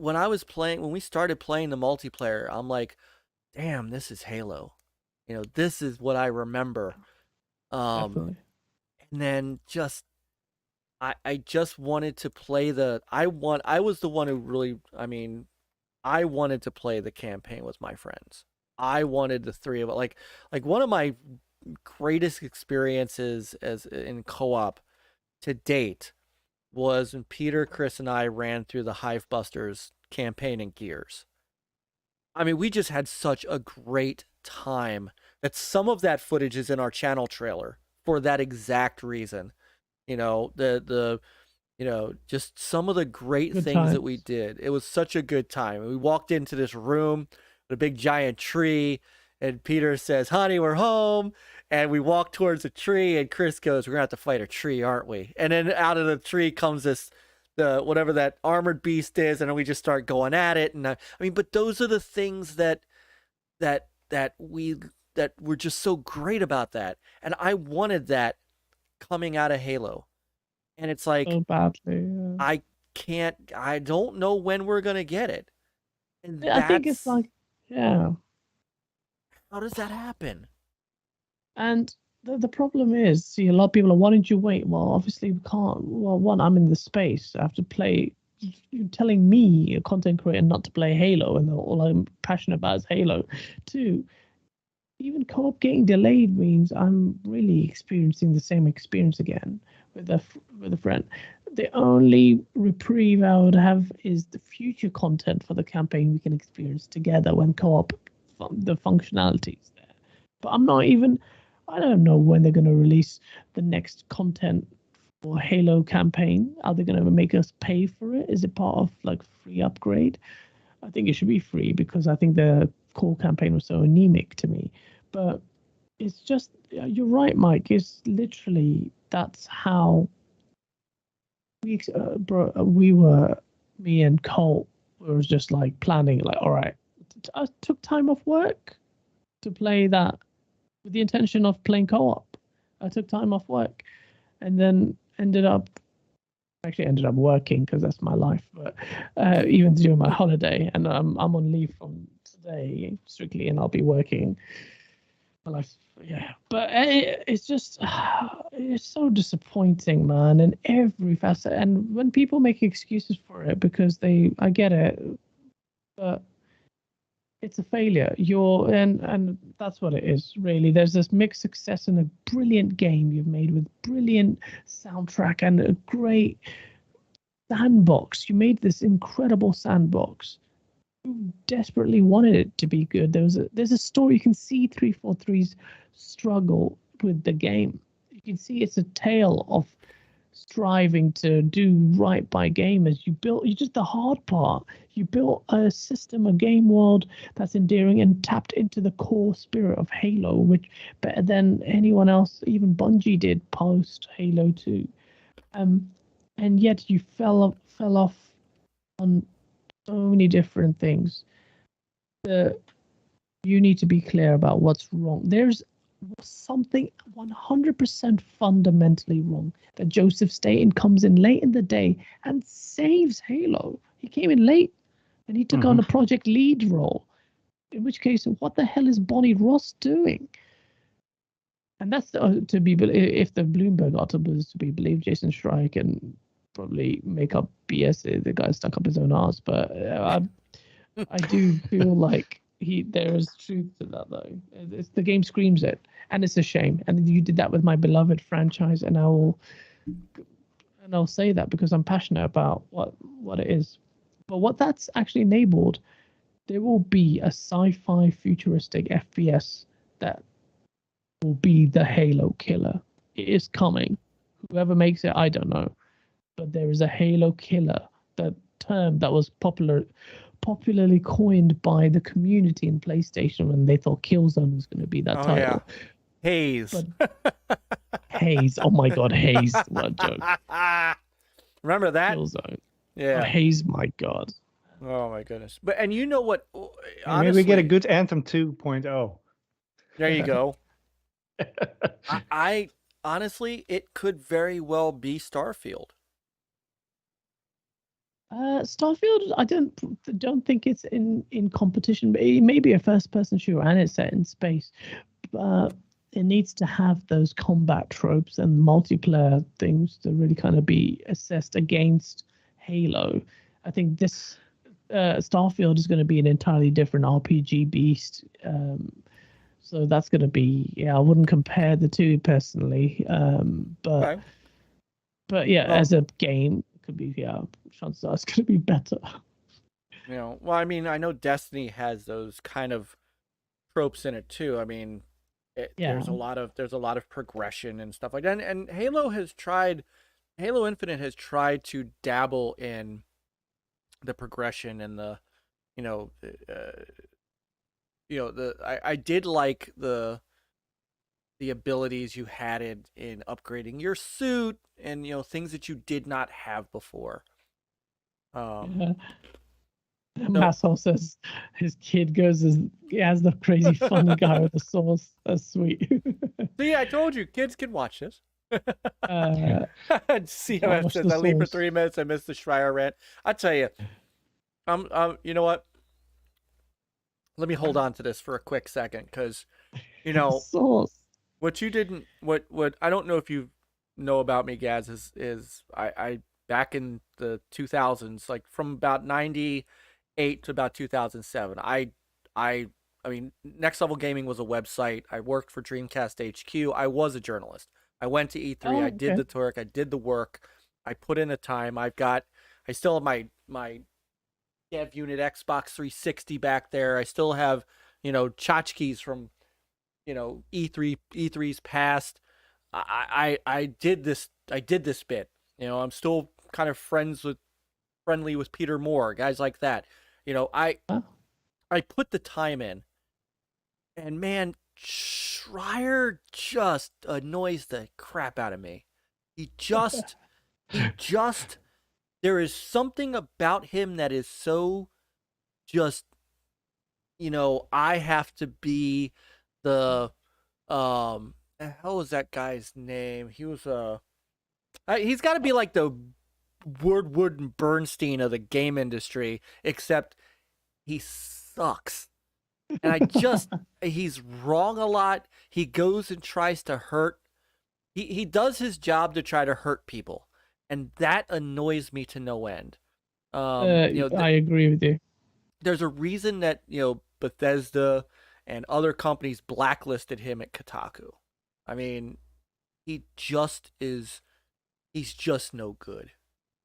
we started playing the multiplayer, I'm like, damn, this is Halo. This is what I remember. Definitely. And then I just wanted to play I was the one who really, I wanted to play the campaign with my friends. I wanted the three of it. Like one of my greatest experiences in co-op to date was when Peter, Chris, and I ran through the Hive Busters campaign in Gears. We just had such a great time that some of that footage is in our channel trailer for that exact reason. Just some of the great things that we did. It was such a good time. We walked into this room with a big giant tree, and Peter says, honey, we're home. And we walk towards the tree, and Chris goes, we're going to have to fight a tree, aren't we? And then out of the tree comes whatever that armored beast is, and then we just start going at it. And but those are the things that were just so great about that. And I wanted that coming out of Halo. And it's like, so badly, I don't know when we're going to get it. And I think it's like, how does that happen? And the problem is, a lot of people are, why don't you wait? Well, obviously we can't. Well, one, I'm in the space. I have to play. You're telling me, a content creator, not to play Halo, and all I'm passionate about is Halo. 2, even co-op getting delayed means I'm really experiencing the same experience again with a friend. The only reprieve I would have is the future content for the campaign we can experience together when co-op, the functionality is there. But I don't know when they're going to release the next content for Halo campaign. Are they going to make us pay for it? Is it part of free upgrade? I think it should be free, because I think the core campaign was so anemic to me. But it's just, you're right, Myke. It's literally, that's how me and Cole it was just like planning, like, all right, I took time off work to play that with the intention of playing co-op. I took time off work and then ended up working because that's my life, but even during my holiday, and I'm on leave from today strictly, and I'll be working my life. Yeah, but it's just it's so disappointing, man, in every facet. And when people make excuses for it, because I get it, but it's a failure. And that's what it is, really. There's this mixed success in a brilliant game you've made with brilliant soundtrack and a great sandbox. You made this incredible sandbox. You desperately wanted it to be good. There's a story. You can see 343's struggle with the game. You can see it's a tale of striving to do right by gamers. You just the hard part. You built a system, a game world that's endearing and tapped into the core spirit of Halo, which better than anyone else, even Bungie did post Halo 2. And yet you fell off on so many different things. You need to be clear about what's wrong. There's something 100% fundamentally wrong. That Joseph Staten comes in late in the day and saves Halo. He came in late and he took on a project lead role. In which case, what the hell is Bonnie Ross doing? And that's to be if the Bloomberg article is to be believed. Jason Schreier can probably make up BS. The guy stuck up his own ass, but I do feel like there is truth to that, though. The game screams it, and it's a shame. And you did that with my beloved franchise, and I'll say that because I'm passionate about what it is. But what that's actually enabled, there will be a sci-fi futuristic FPS that will be the Halo killer. It is coming. Whoever makes it, I don't know. But there is a Halo killer, that term that was popularly coined by the community in PlayStation when they thought Killzone was going to be that title. Yeah. Haze. Haze. Oh my God, Haze. What a joke. Remember that? Killzone. Yeah. Oh, Haze, my God. Oh my goodness. But and you know what? Honestly, maybe we get a good Anthem 2.0. There you go. I honestly, it could very well be Starfield. Starfield, I don't think it's in competition, but it may be a first-person shooter and it's set in space. But it needs to have those combat tropes and multiplayer things to really kind of be assessed against Halo. I think this Starfield is going to be an entirely different RPG beast. So that's going to be, I wouldn't compare the two personally. But yeah, as a game, it could be, chances are it's going to be better. Well, I mean, I know Destiny has those kind of tropes in it too. I mean, there's a lot of progression and stuff like that. And Halo Infinite has tried to dabble in the progression and I did like the abilities you had in upgrading your suit and things that you did not have before. Hasslehoff says his kid goes as the crazy funny guy with the sauce. That's sweet. See, I told you, kids can watch this. See how it says I leave for 3 minutes. I missed the Schreier rant. I tell you, you know what? Let me hold on to this for a quick second, because what you didn't, what I don't know if you know about me, Gaz, is I back in the 2000s, like from about 98 to about 2007, I mean, Next Level Gaming was a website. I worked for Dreamcast HQ. I was a journalist. I went to E3. I did the tour. I did the work. I put in the time. I still have my dev unit Xbox 360 back there. I still have, tchotchkes from, E3's past. I did this bit. I'm still kind of friendly with Peter Moore, guys like that. I put the time in, and man, Schreier just annoys the crap out of me. He just there is something about him that is so just, I have to be the the hell was that guy's name? He was he's got to be like the Woodward and Bernstein of the game industry, except he sucks. And he's wrong a lot. He goes and tries to hurt. He does his job to try to hurt people, and that annoys me to no end. I agree with you. There's a reason that Bethesda and other companies blacklisted him at Kotaku. I mean, he's just no good.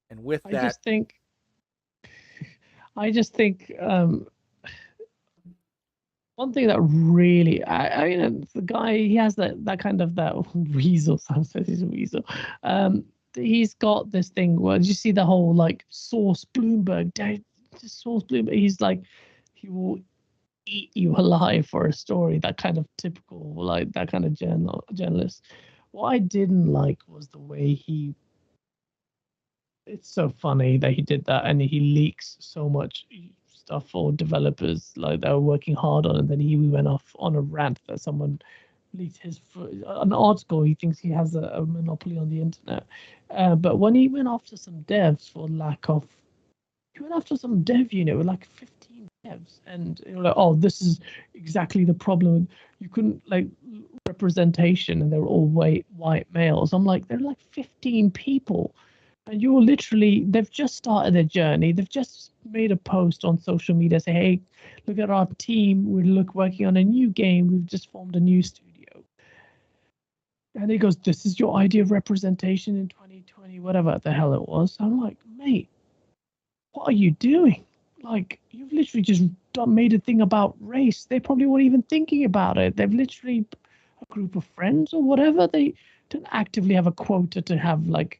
And with that, I just think one thing that really, I mean, the guy, he has that kind of that weasel. Sam says he's a weasel. He's got this thing where you see the whole like Source Bloomberg, Source Bloomberg. He's like, he will eat you alive for a story. That kind of typical, like that kind of journalist. What I didn't like was the way he. It's so funny that he did that, and he leaks so much stuff for developers like that were working hard on, and then he went off on a rant that someone leaked an article. He thinks he has a monopoly on the internet, but when he went after some devs he went after some dev unit with like 15 devs, and like, oh, this is exactly the problem. You couldn't like representation, and they were all white males. I'm like, they're like 15 people. And you're literally, they've just started their journey. They've just made a post on social media, say, hey, look at our team. We're working on a new game. We've just formed a new studio. And he goes, this is your idea of representation in 2020, whatever the hell it was. I'm like, mate, what are you doing? Like, you've literally just made a thing about race. They probably weren't even thinking about it. They've literally, a group of friends or whatever, they don't actively have a quota to have like,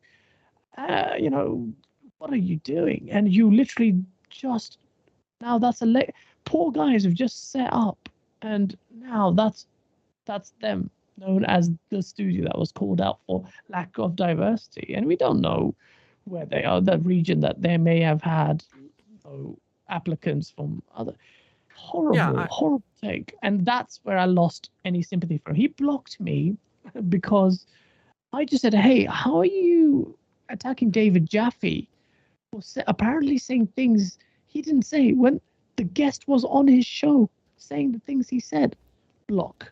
what are you doing? And you literally just now that's poor guys have just set up, and now that's them known as the studio that was called out for lack of diversity, and we don't know where they are, the region that they may have had applicants from other horrible take, and that's where I lost any sympathy for him. He blocked me because I just said, hey, how are you attacking David Jaffe for apparently saying things he didn't say when the guest was on his show saying the things he said? Block.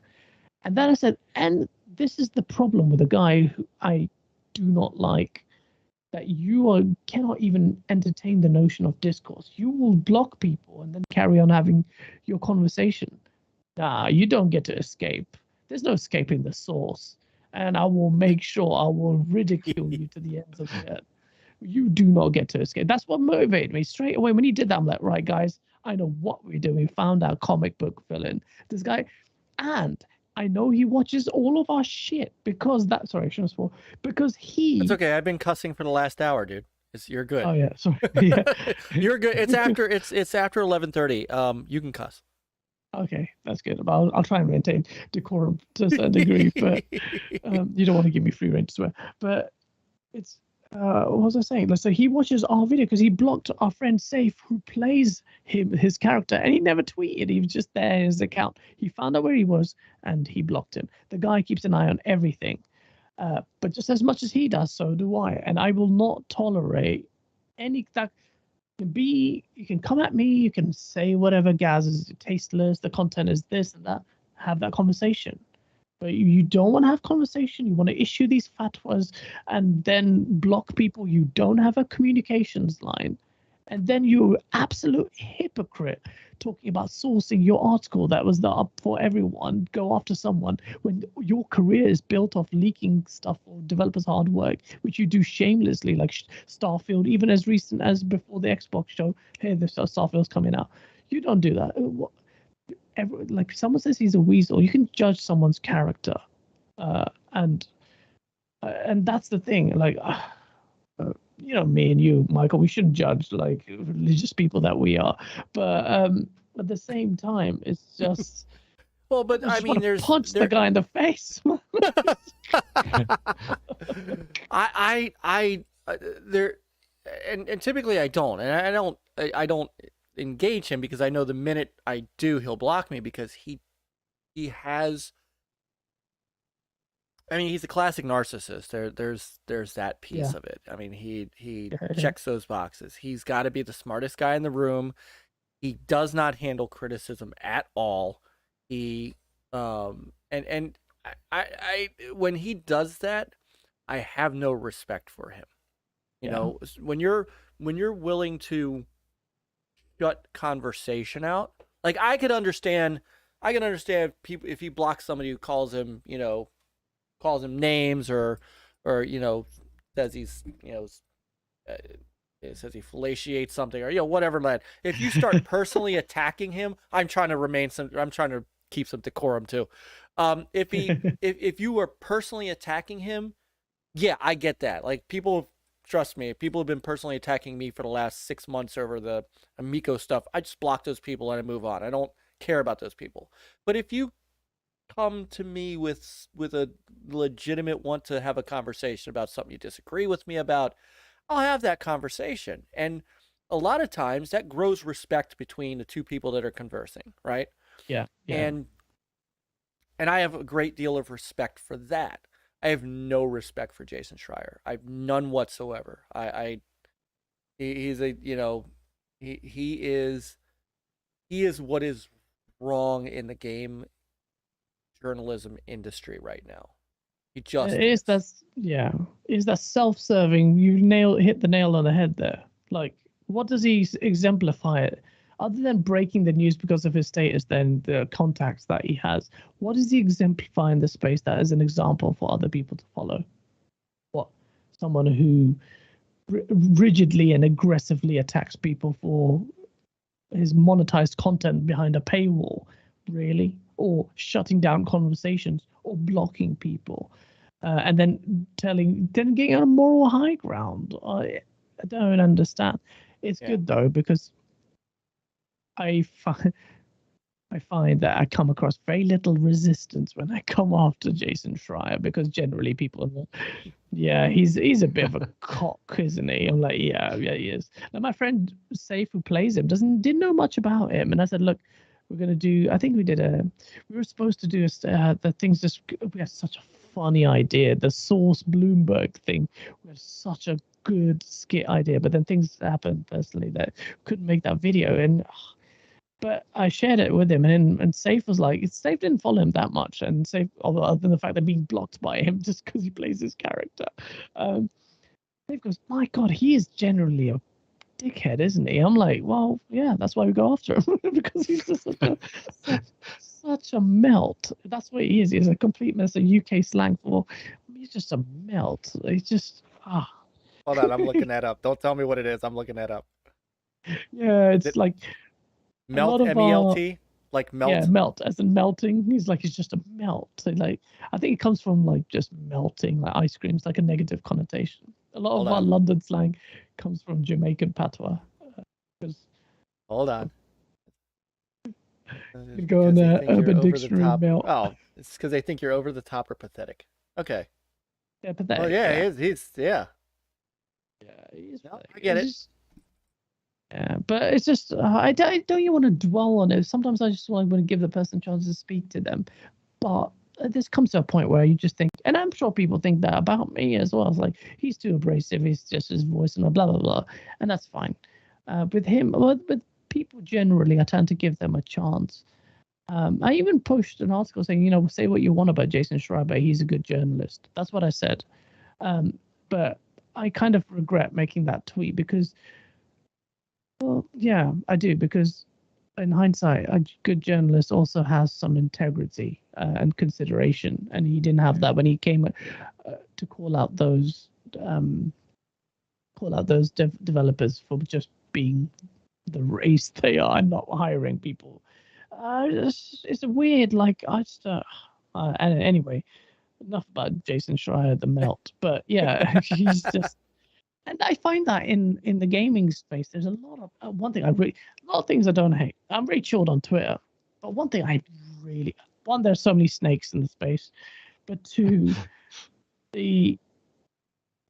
And then I said, and this is the problem with a guy who I do not like, that you cannot even entertain the notion of discourse. You will block people and then carry on having your conversation. Nah, you don't get to escape. There's no escaping the source. And I will make sure I will ridicule you to the ends of the earth. You do not get to escape. That's what motivated me straight away. When he did that, I'm like, right, guys, I know what we're doing. We found our comic book villain. This guy, and I know he watches all of our shit because that. Sorry, I shouldn't spoil. Because he. It's okay. I've been cussing for the last hour, dude. You're good. Oh yeah, sorry. Yeah. You're good. It's after 11:30. You can cuss. Okay, that's good. I'll try and maintain decorum to a certain degree, but you don't want to give me free rein to swear. But it's what was I saying? Let's say he watches our video because he blocked our friend Safe, who plays his character, and he never tweeted. He was just there in his account. He found out where he was and he blocked him. The guy keeps an eye on everything, but just as much as he does, so do I. And I will not tolerate any that. You can come at me, you can say whatever, Gaz is tasteless, the content is this and that, have that conversation. But you don't want to have conversation, you want to issue these fatwas and then block people. You don't have a communications line, and then you're absolute hypocrite talking about sourcing your article that was up for everyone, go after someone when your career is built off leaking stuff or developers' hard work, which you do shamelessly, like Starfield, even as recent as before the Xbox show, hey, the Starfield's coming out. You don't do that. Like someone says he's a weasel, you can judge someone's character, and that's the thing. Like, me and you, Michael, we shouldn't judge like religious people that we are, but at the same time, it's just. Well, but I mean, punch the guy in the face. And typically I don't, and I don't. engage him because I know the minute I do, he'll block me because he has. I mean, he's a classic narcissist. There's that piece of it. I mean, he checks those boxes. He's got to be the smartest guy in the room. He does not handle criticism at all. He and I when he does that, I have no respect for him. You know, when you're willing to shut conversation out, like I can understand people if he blocks somebody who calls him, calls him names or says he's says he fellatiates something or whatever that. If you start personally attacking him, I'm trying to keep some decorum too. If you are personally attacking him, yeah, I get that. Like trust me, people have been personally attacking me for the last 6 months over the Amico stuff. I just block those people and I move on. I don't care about those people. But if you come to me with a legitimate want to have a conversation about something you disagree with me about, I'll have that conversation. And a lot of times that grows respect between the two people that are conversing, right? Yeah. And I have a great deal of respect for that. I have no respect for Jason Schreier. I have none whatsoever. He's a, he is what is wrong in the game journalism industry right now. He just is that self-serving. You hit the nail on the head there. Like, what does he exemplify it? Other than breaking the news because of his status, then the contacts that he has, what does he exemplify in the space that is an example for other people to follow? What? Someone who rigidly and aggressively attacks people for his monetized content behind a paywall, really? Or shutting down conversations or blocking people. And then getting on a moral high ground. I don't understand. It's good though, because I find that I come across very little resistance when I come after Jason Schreier, because generally people are he's a bit of a cock, isn't he? I'm like, yeah, he is. Now my friend Safe, who plays him, didn't know much about him, and I said, look, we're gonna do. I think we were supposed to do the things. We had such a funny idea, the Source Bloomberg thing. We had such a good skit idea, but then things happened personally that couldn't make that video, but I shared it with him, and Safe was like, Safe didn't follow him that much, and Safe, other than the fact that being blocked by him just because he plays his character. Safe goes, my God, he is generally a dickhead, isn't he? I'm like, well, yeah, that's why we go after him because he's just such a melt. That's what he is. He's a complete mess. A UK slang for he's just a melt. He's just Hold on, I'm looking that up. Don't tell me what it is. I'm looking that up. Yeah, it's like melt, MELT, like melt. Yeah, melt as in melting. He's just a melt. So like, I think it comes from like just melting, like ice cream. It's like a negative connotation. A lot of our London slang comes from Jamaican patois. Hold on. You go on Urban Dictionary melt. Oh, it's because they think you're over the top or pathetic. Okay. Yeah, pathetic. Oh yeah, he's Yeah, he's I get it. Yeah, but it's just I don't you want to dwell on it. Sometimes I just want to give the person a chance to speak to them, but this comes to a point where you just think, and I'm sure people think that about me as well. It's like, he's too abrasive, he's just his voice and blah blah blah, and that's fine. With him, with people generally, I tend to give them a chance. I even posted an article saying, say what you want about Jason Schreier, but he's a good journalist. That's what I said. But I kind of regret making that tweet because, well, yeah, I do, because in hindsight, a good journalist also has some integrity and consideration, and he didn't have that when he came to call out those developers for just being the race they are and not hiring people. It's a weird, like, I just and anyway, enough about Jason Schreier, the melt. But yeah, he's just. And I find that in the gaming space, there's a lot of a lot of things I don't hate. I'm very chilled on Twitter, but one thing there's so many snakes in the space, but two, the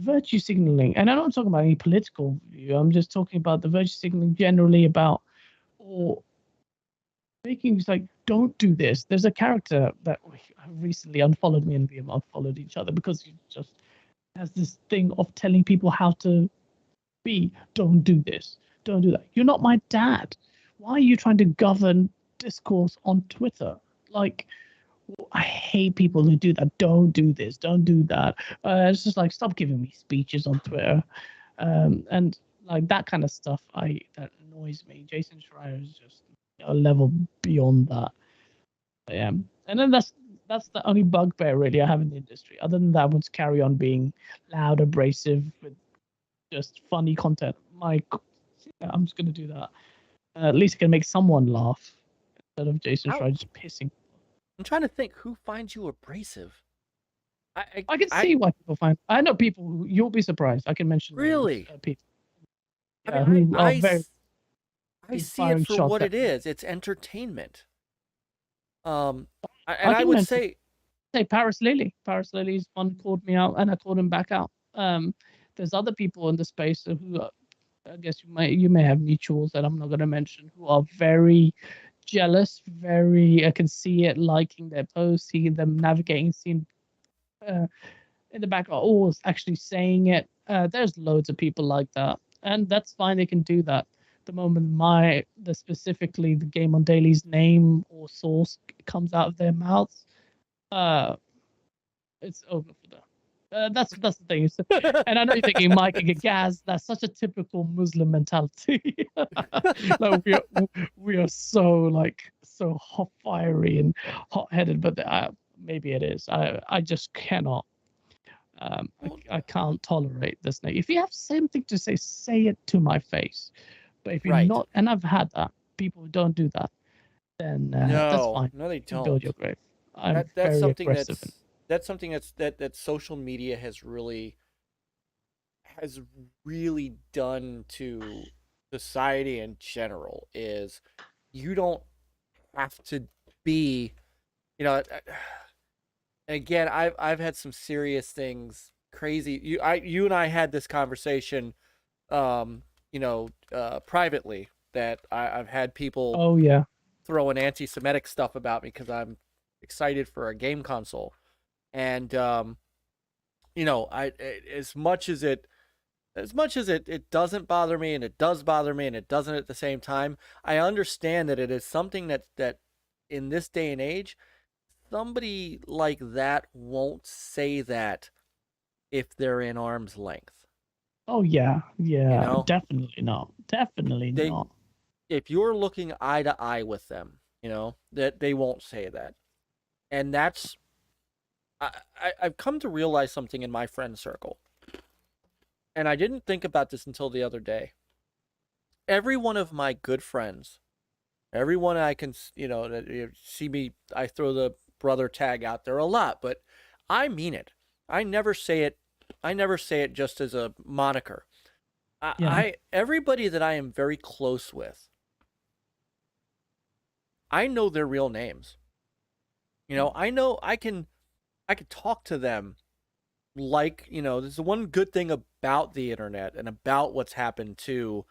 virtue signaling, and I'm not talking about any political view. I'm just talking about the virtue signaling generally about or making like, don't do this. There's a character that recently unfollowed me, and we have unfollowed each other because he just has this thing of telling people how to be. Don't do this. Don't do that. You're not my dad. Why are you trying to govern discourse on Twitter? Like, I hate people who do that. Don't do this. Don't do that. It's just like, stop giving me speeches on Twitter, and like that kind of stuff. That annoys me. Jason Schreier is just a level beyond that. Yeah, and then that's the only bugbear really I have in the industry. Other than that, I want to carry on being loud, abrasive, with just funny content. Myke, yeah, I'm just gonna do that. At least I can make someone laugh instead of Jason Schreier just pissing. I'm trying to think who finds you abrasive. I can see why people find. I know people who, you'll be surprised. I can mention really names, people. I mean, who are very. I see it for what it is. It's entertainment. And I would say Paris Lily. Paris Lily's one called me out, and I called him back out. There's other people in the space who, I guess you may have mutuals that I'm not going to mention, who are very jealous. I can see it, liking their posts, seeing them navigating, seeing in the background, always actually saying it. There's loads of people like that, and that's fine. They can do that. The moment specifically the GameOnDaily's name or source comes out of their mouths, it's over for them. That's the thing. And I know you're thinking, Myke, Gaz, that's such a typical Muslim mentality. Like we are so hot, fiery and hot-headed, but maybe it is. I just cannot. I can't tolerate this. If you have something to say it to my face. But if you're not, and I've had that, people who don't do that, then that's fine. No, they don't. Build your grave. That's very something aggressive. that's something that social media has really done to society in general. Is you don't have to be, again, I've had some serious things, crazy. You and I had this conversation, privately, that I've had people throwing anti-Semitic stuff about me because I'm excited for a game console. And as much as it doesn't bother me, and it does bother me, and it doesn't at the same time, I understand that it is something that in this day and age, somebody like that won't say that if they're in arm's length. Oh yeah, definitely not. Not. If you're looking eye to eye with them, that they won't say that. And that's, I've come to realize something in my friend circle. And I didn't think about this until the other day. Every one of my good friends, everyone I can, that see me, I throw the brother tag out there a lot, but I mean it. I never say it just as a moniker. Everybody that I am very close with, I know their real names. I know I can talk to them like, there's the one good thing about the internet and about what's happened to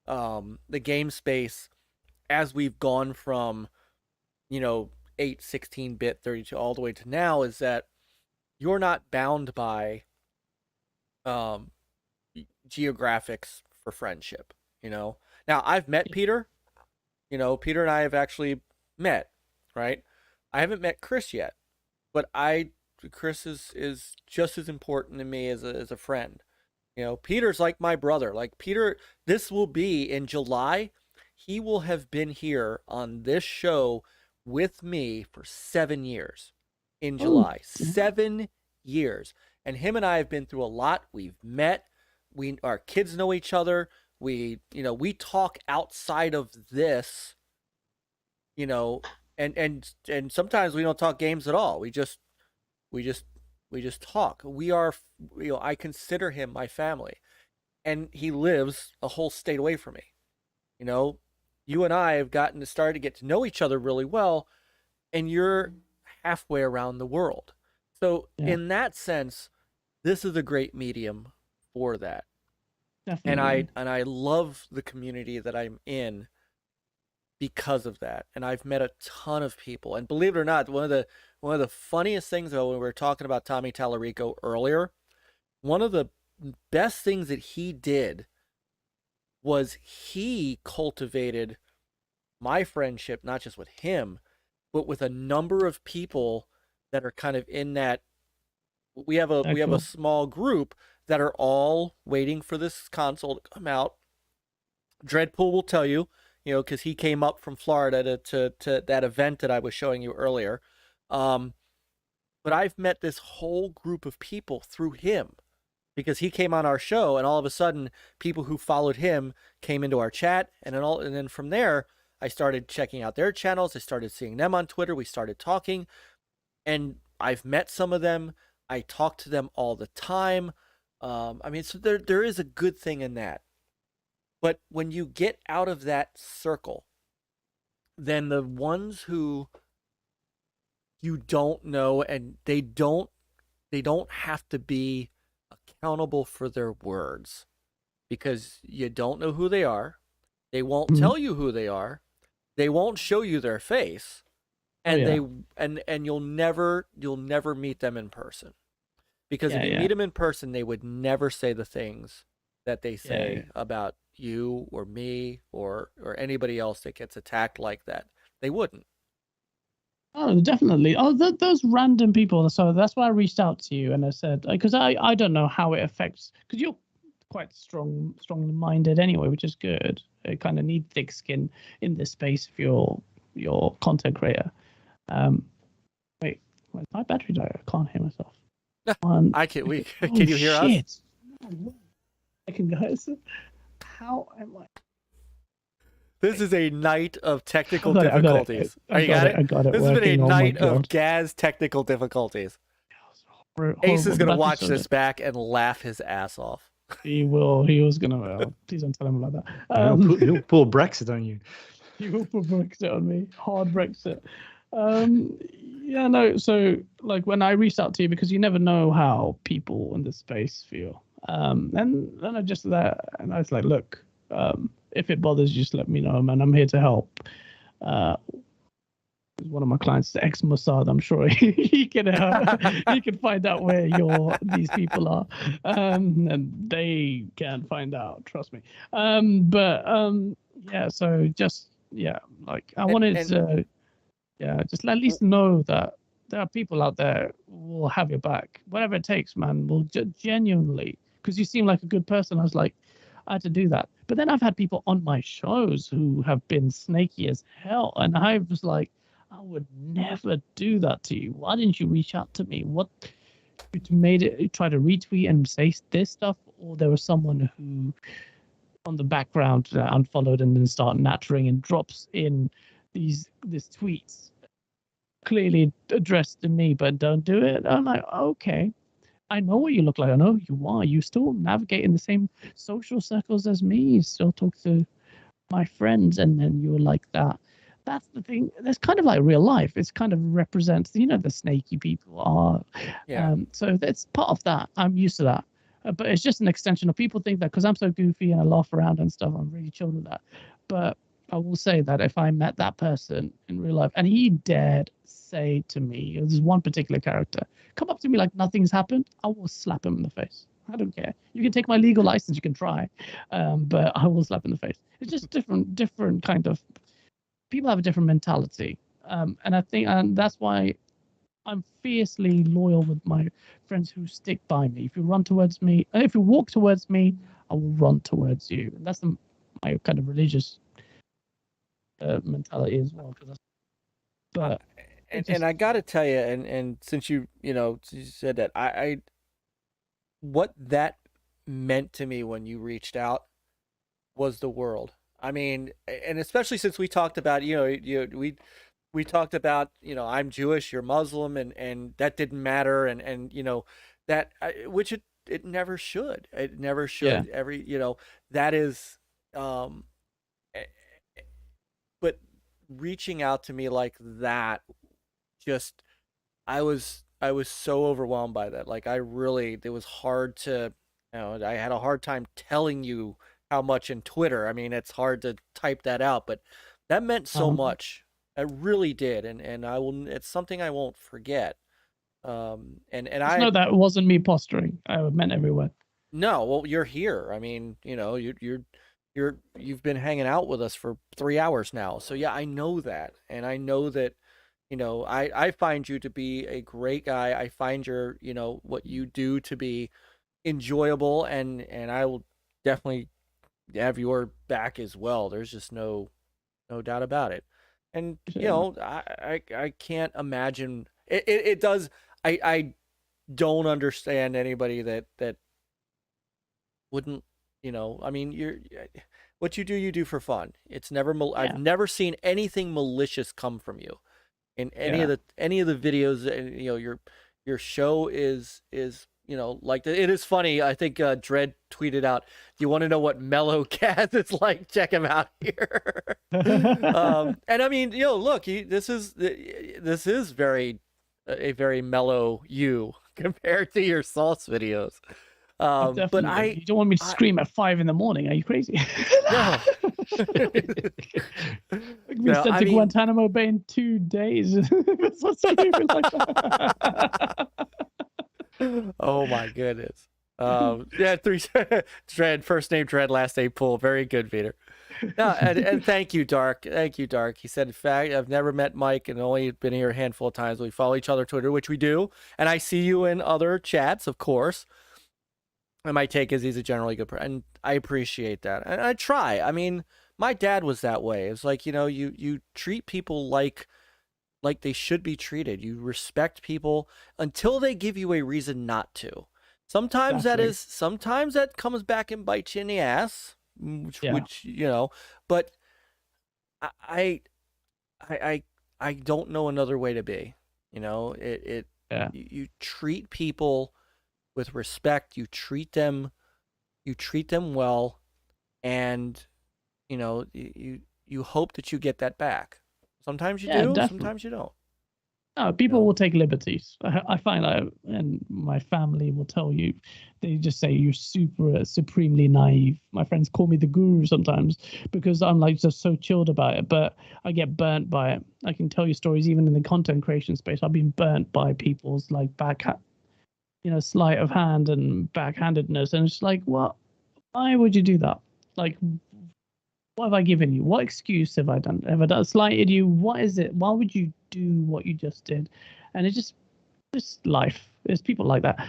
the game space as we've gone from, 8, 16-bit, 32, all the way to now, is that you're not bound by geographics for friendship. Now I've met Peter. Peter and I have actually met, right? I haven't met Chris yet, but Chris is just as important to me as a friend. Peter's like my brother. Like Peter, this will be in July. He will have been here on this show with me for 7 years in July. 7 years. And him and I have been through a lot. We've met. Our kids know each other. We talk outside of this, and sometimes we don't talk games at all. We just talk. We are, I consider him my family, and he lives a whole state away from me. You and I have started to get to know each other really well, and you're halfway around the world. So in that sense, this is a great medium for that. Definitely. And I love the community that I'm in because of that. And I've met a ton of people. And believe it or not, one of the funniest things, though, when we were talking about Tommy Tallarico earlier, one of the best things that he did was he cultivated my friendship, not just with him, but with a number of people that are kind of in that. We have a small group that are all waiting for this console to come out. Dreadpool will tell you, because he came up from Florida to that event that I was showing you earlier. But I've met this whole group of people through him because he came on our show, and all of a sudden, people who followed him came into our chat, and then from there, I started checking out their channels. I started seeing them on Twitter. We started talking, and I've met some of them. I talk to them all the time. So there is a good thing in that. But when you get out of that circle, then the ones who you don't know, and they don't have to be accountable for their words because you don't know who they are. They won't tell you who they are. They won't show you their face. And you'll never meet them in person. Because if you meet them in person, they would never say the things that they say about you or me or anybody else that gets attacked like that. They wouldn't. Oh, definitely. Oh, those random people. So that's why I reached out to you and I said, because I don't know how it affects, because you're quite strong-minded anyway, which is good. You kind of need thick skin in this space if you're content creator. Wait, my battery died. I can't hear myself. I can. Can you hear us? I can, guys. How am I? This is a night of technical difficulties. I got it. This has been a night of Gaz technical difficulties. Ace is going to watch this back and laugh his ass off. He will. He was going to. Please don't tell him like that. He'll pull Brexit on you. He will pull Brexit on me. Hard Brexit. So like when I reached out to you, because you never know how people in this space feel. And then I just and I was like, look, if it bothers you, just let me know, man. I'm here to help. One of my clients is ex-Mossad. I'm sure he can find out where these people are, and they can find out. Trust me. So just like I wanted to, just at least know that there are people out there who will have your back, whatever it takes, man. Will genuinely, because you seem like a good person. I was like, I had to do that. But then I've had people on my shows who have been snaky as hell, and I was like, I would never do that to you. Why didn't you reach out to me? What you made it? You try to retweet and say this stuff, or there was someone who, on the background, unfollowed and then start nattering and drops in these tweets clearly addressed to me, but don't do it. I'm like, okay, I know what you look like. I know who you are. You still navigate in the same social circles as me. You still talk to my friends, and then you're like that. That's the thing. That's kind of like real life. It's kind of represents, the snaky people are. Yeah. So it's part of that. I'm used to that. But it's just an extension of people think that because I'm so goofy and I laugh around and stuff, I'm really chill with that. But I will say that if I met that person in real life and he dared say to me, there's one particular character, come up to me like nothing's happened, I will slap him in the face. I don't care. You can take my legal license, you can try, but I will slap in the face. It's just different kind of, people have a different mentality. And I think, and that's why I'm fiercely loyal with my friends who stick by me. If you run towards me, if you walk towards me, I will run towards you. And that's my kind of religious mentality as well. But and I got to tell you, and since you said that, I what that meant to me when you reached out was the world. I mean, and especially since we talked about, we talked about, I'm Jewish, you're Muslim, and that didn't matter, and that which it never should. It never should. Yeah. That is, but reaching out to me like that, just I was so overwhelmed by that. Like it was hard to, I had a hard time telling you how much in Twitter. I mean, it's hard to type that out, but That meant so Um, much. It really did, and I will. It's something I won't forget. And just I know that it wasn't me posturing. I meant everywhere. no, well, you're here. I mean, you've been hanging out with us for 3 hours now. So yeah, I know that, and I know that, I find you to be a great guy. I find what you do to be enjoyable, and I will definitely have your back as well. There's just no doubt about it. And Yeah. I can't imagine it does. I don't understand anybody that wouldn't, I mean, what you do for fun. It's never I've Yeah. never seen anything malicious come from you in any of the videos. And your show is like it is funny. I think Dread tweeted out, "Do you want to know what mellow cat is like? Check him out here." And I mean, look, this is a very mellow you compared to your Salts videos. But Definitely. You don't want me to scream at 5 a.m. Are you crazy? No. We sent to Guantanamo Bay in 2 days. It's not screaming like that. Oh my goodness. Yeah, Dread, first name Dread, last name Pool. Very good, Peter. No, and thank you, Dark. Thank you, Dark. He said, in fact, I've never met Myke and only been here a handful of times. We follow each other on Twitter, which we do. And I see you in other chats, of course. And my take is he's a generally good person. And I appreciate that. And I try. I mean, my dad was that way. It's like, you treat people like they should be treated. You respect people until they give you a reason not to. Sometimes sometimes that comes back and bites you in the ass, which but I don't know another way to be. You treat people with respect. You treat them well, and you hope that you get that back. Sometimes you do, definitely. sometimes you don't. No, people will take liberties. I find that, and my family will tell you, they just say you're supremely naive. My friends call me the guru sometimes because I'm like just so chilled about it, but I get burnt by it. I can tell you stories even in the content creation space. I've been burnt by people's like sleight of hand and backhandedness, and it's like, what? Why would you do that? Like, what have I given you? What excuse have I done? Have I slighted you? What is it? Why would you do what you just did? And it's just life. There's people like that.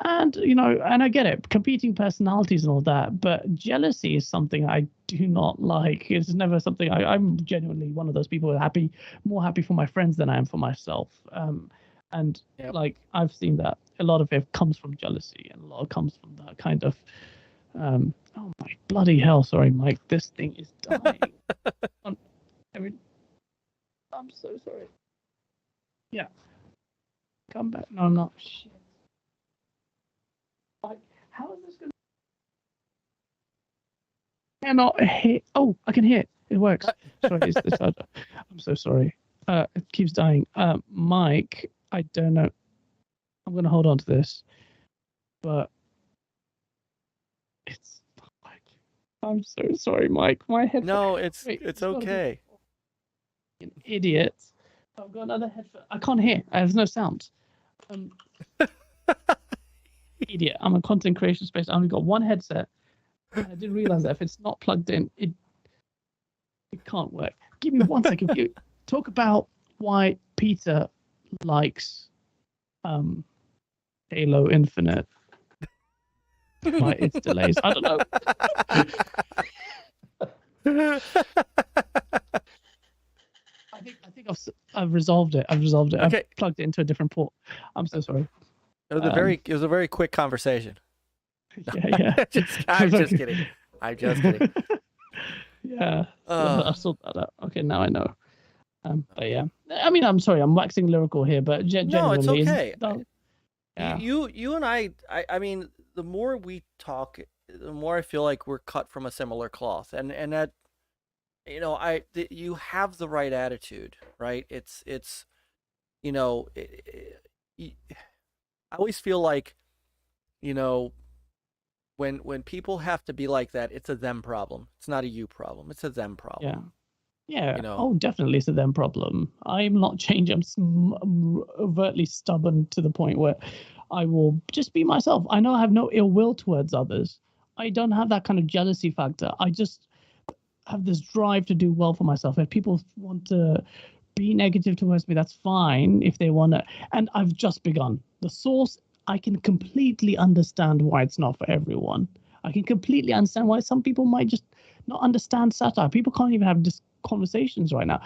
And, and I get it, competing personalities and all that, but jealousy is something I do not like. It's never something I'm genuinely one of those people who are more happy for my friends than I am for myself. And like, I've seen that a lot of it comes from jealousy, and a lot comes from that kind of, oh my bloody hell, sorry, Myke, this thing is dying. I'm so sorry. Yeah. Come back. No, I'm not. Shit. Like, how is this going to... I cannot hear... Oh, I can hear it. It works. Sorry, it's the charger. I'm so sorry. It keeps dying. Myke, I don't know. I'm going to hold on to this. But it's... I'm so sorry, Myke. My headphone... No, it's okay. An idiot. I've got another headphone. I can't hear. There's no sound. Idiot. I'm a content creation space. I only got one headset. And I didn't realize that if it's not plugged in, it can't work. Give me 1 second. Talk about why Peter likes Halo Infinite. Why its delays. I don't know. I think I've resolved it. Okay. I've plugged it into a different port. I'm so sorry. It was a very quick conversation. Yeah. I'm just kidding. Yeah. I sorted that out. Okay, now I know. But yeah. I mean, I'm sorry, I'm waxing lyrical here, but no, it's okay. Yeah. You and I mean, the more we talk, the more I feel like we're cut from a similar cloth, and that, you have the right attitude, right? It's I always feel like, when people have to be like that, it's a them problem. It's not a you problem. It's a them problem. Yeah. You know. Oh, definitely it's a them problem. I'm not changing. I'm overtly stubborn to the point where I will just be myself. I know I have no ill will towards others. I don't have that kind of jealousy factor. I just have this drive to do well for myself. If people want to be negative towards me, that's fine if they want to. And I've just begun. The source, I can completely understand why it's not for everyone. I can completely understand why some people might just not understand satire. People can't even have conversations right now.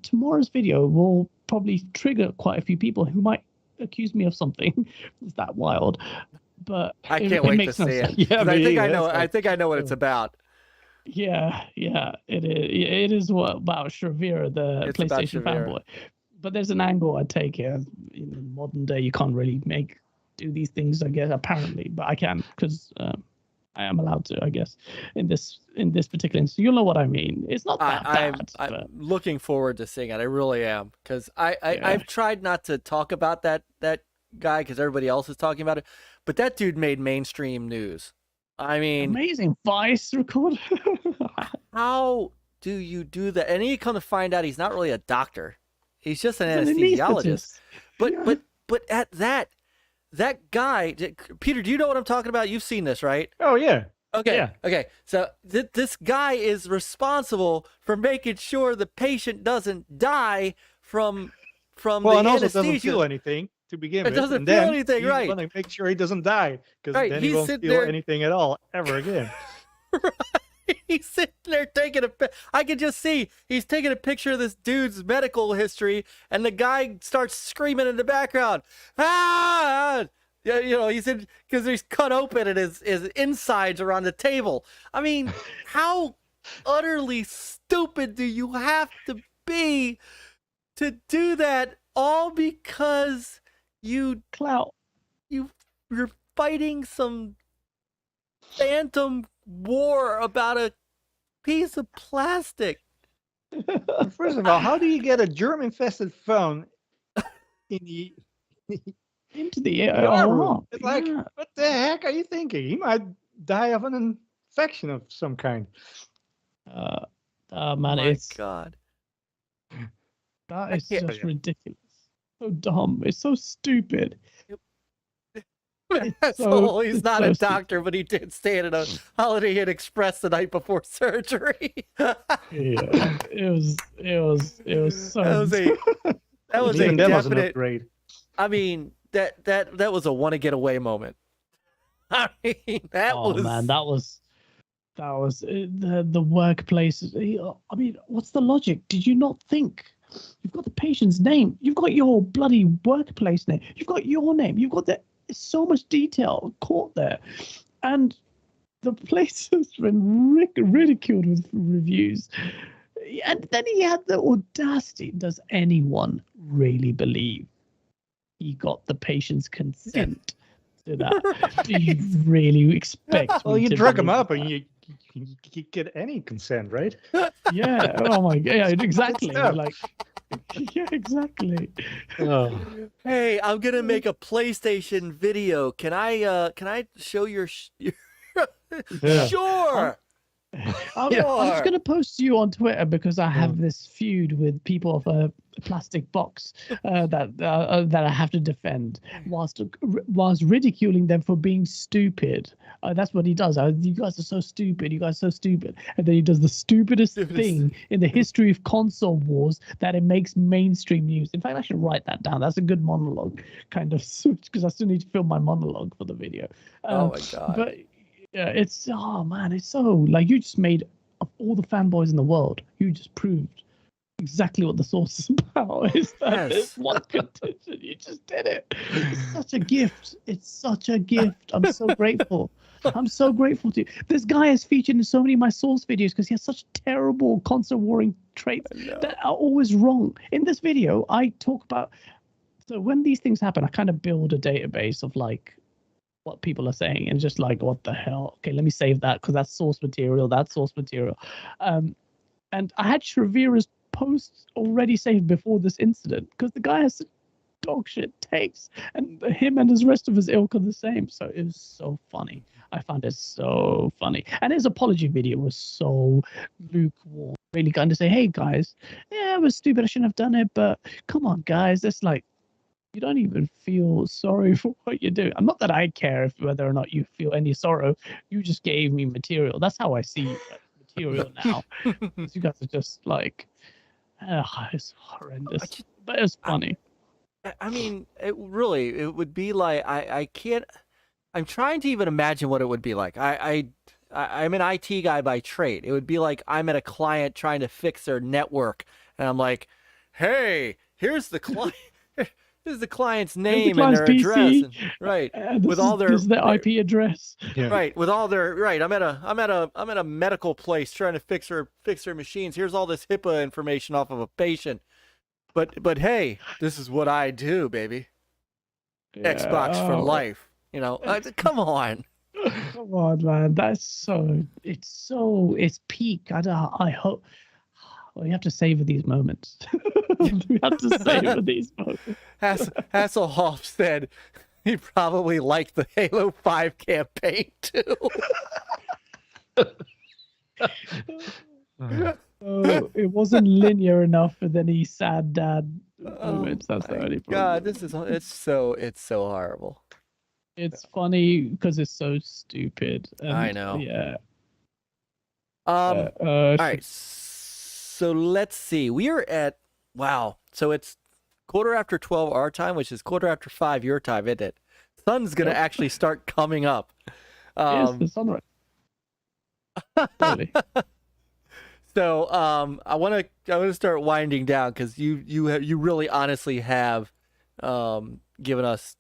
Tomorrow's video will probably trigger quite a few people who might accuse me of something. It's that wild. But I it can't wait to makes no see it. sense. Yeah, 'Cause I me think I either. know. It's I like- think I know what it's about. Yeah, it is. It is what about Shavira, the It's about PlayStation Shavira. fanboy. But there's an angle I take here. In the modern day, you can't really do these things, I guess. Apparently, but I can because I am allowed to, I guess. In this particular instance, you'll know what I mean. It's not that bad. I'm but looking forward to seeing it. I really am, because I've tried not to talk about that guy because everybody else is talking about it, but that dude made mainstream news. I mean, amazing Vice record. how do you do that? And you come to find out he's not really a doctor; he's just an He's an anesthesiologist. anesthetist. But at that guy, Peter, do you know what I'm talking about? You've seen this, right? Oh yeah. Okay. Yeah. Okay. So this guy is responsible for making sure the patient doesn't die from Well, the and also anesthesia. doesn't feel anything to begin It with. doesn't and feel then anything, you right. want to make sure he doesn't die, because Right, then he he's won't sitting feel there- anything at all ever again. He's sitting there taking I can just see he's taking a picture of this dude's medical history, and the guy starts screaming in the background. Ah! Yeah, you know, he's in because he's cut open and his insides are on the table. I mean, how utterly stupid do you have to be to do that? All because Clout. you're fighting some phantom war about a piece of plastic. First of all, how do you get a germ-infested phone in the Into the ER room? room. It's like, what the heck are you thinking? He might die of an infection of some kind. Man, My it's God. that I is can't- just ridiculous. So dumb. It's so stupid. It's So he's it's not so a stupid. doctor, but he did stay at a Holiday Inn Express the night before surgery. Yeah, it was so. that was Even a that wasn't definite. upgrade. I mean, that was a want to get away moment. I mean, that Oh was man, that was the workplace. I mean, what's the logic? Did you not think? You've got the patient's name. You've got your bloody workplace name. You've got your name. You've got so much detail caught there, and the place has been ridiculed with reviews. And then he had the audacity. Does anyone really believe he got the patient's consent to that? Do you really expect? Well, me you to drug him believe up, and that? you get any consent, right? Yeah. Oh my god. Yeah. Exactly. stuff. Like. Yeah. Exactly. Oh. Hey, I'm gonna make a PlayStation video. Can I show your? Yeah. Sure. I'm Sure. just gonna post you on Twitter because I have this feud with people of a plastic box that I have to defend, whilst ridiculing them for being stupid. That's what he does. You guys are so stupid. You guys are so stupid. And then he does the stupidest thing in the history of console wars that it makes mainstream news. In fact, I should write that down. That's a good monologue, kind of, because I still need to film my monologue for the video. Oh my God. But yeah, it's man, it's so like you just made of all the fanboys in the world, you just proved exactly what the source is about. Is that Yes. it's one contention. You just did it. It's such a gift. It's such a gift. I'm so grateful. I'm so grateful to you. This guy is featured in so many of my source videos because he has such terrible console warring traits that are always wrong. In this video, I talk about so when these things happen, I kind of build a database of like what people are saying and just like, what the hell? Okay, let me save that because that's source material. That's source material. And I had Shavira's posts already saved before this incident because the guy has dog shit takes, and him and his rest of his ilk are the same. So it was so funny. I found it so funny. And his apology video was so lukewarm. Really kind to say, hey guys, yeah, it was stupid. I shouldn't have done it, but come on, guys. It's like, you don't even feel sorry for what you do. And not that I care if whether or not you feel any sorrow. You just gave me material. That's how I see material now. You guys are just like, it's horrendous. But it's funny. I mean, it would be like, I can't, I'm trying to even imagine what it would be like. I'm an IT guy by trade. It would be like I'm at a client trying to fix their network, and I'm like, hey, here's the client. This is the client's name and their address, and, right? With all their IP address, Yeah. right? With all their right. I'm at a medical place trying to fix their machines. Here's all this HIPAA information off of a patient. But hey, this is what I do, baby. yeah. Xbox for life. You know, come on. Come on, man. It's peak. I hope. Well, you have to savor these moments. We have to savor these moments. Hasslehoff said he probably liked the Halo 5 campaign too. It wasn't linear enough for any sad dad moments. That's the only problem. God, it's so horrible. It's funny because it's so stupid. I know. Yeah. All right. So let's see. We are at So it's 12:15 our time, which is 5:15 your time, isn't it? Sun's gonna actually start coming up. Yes, the sunrise. Totally. So I want to start winding down because you really honestly have given us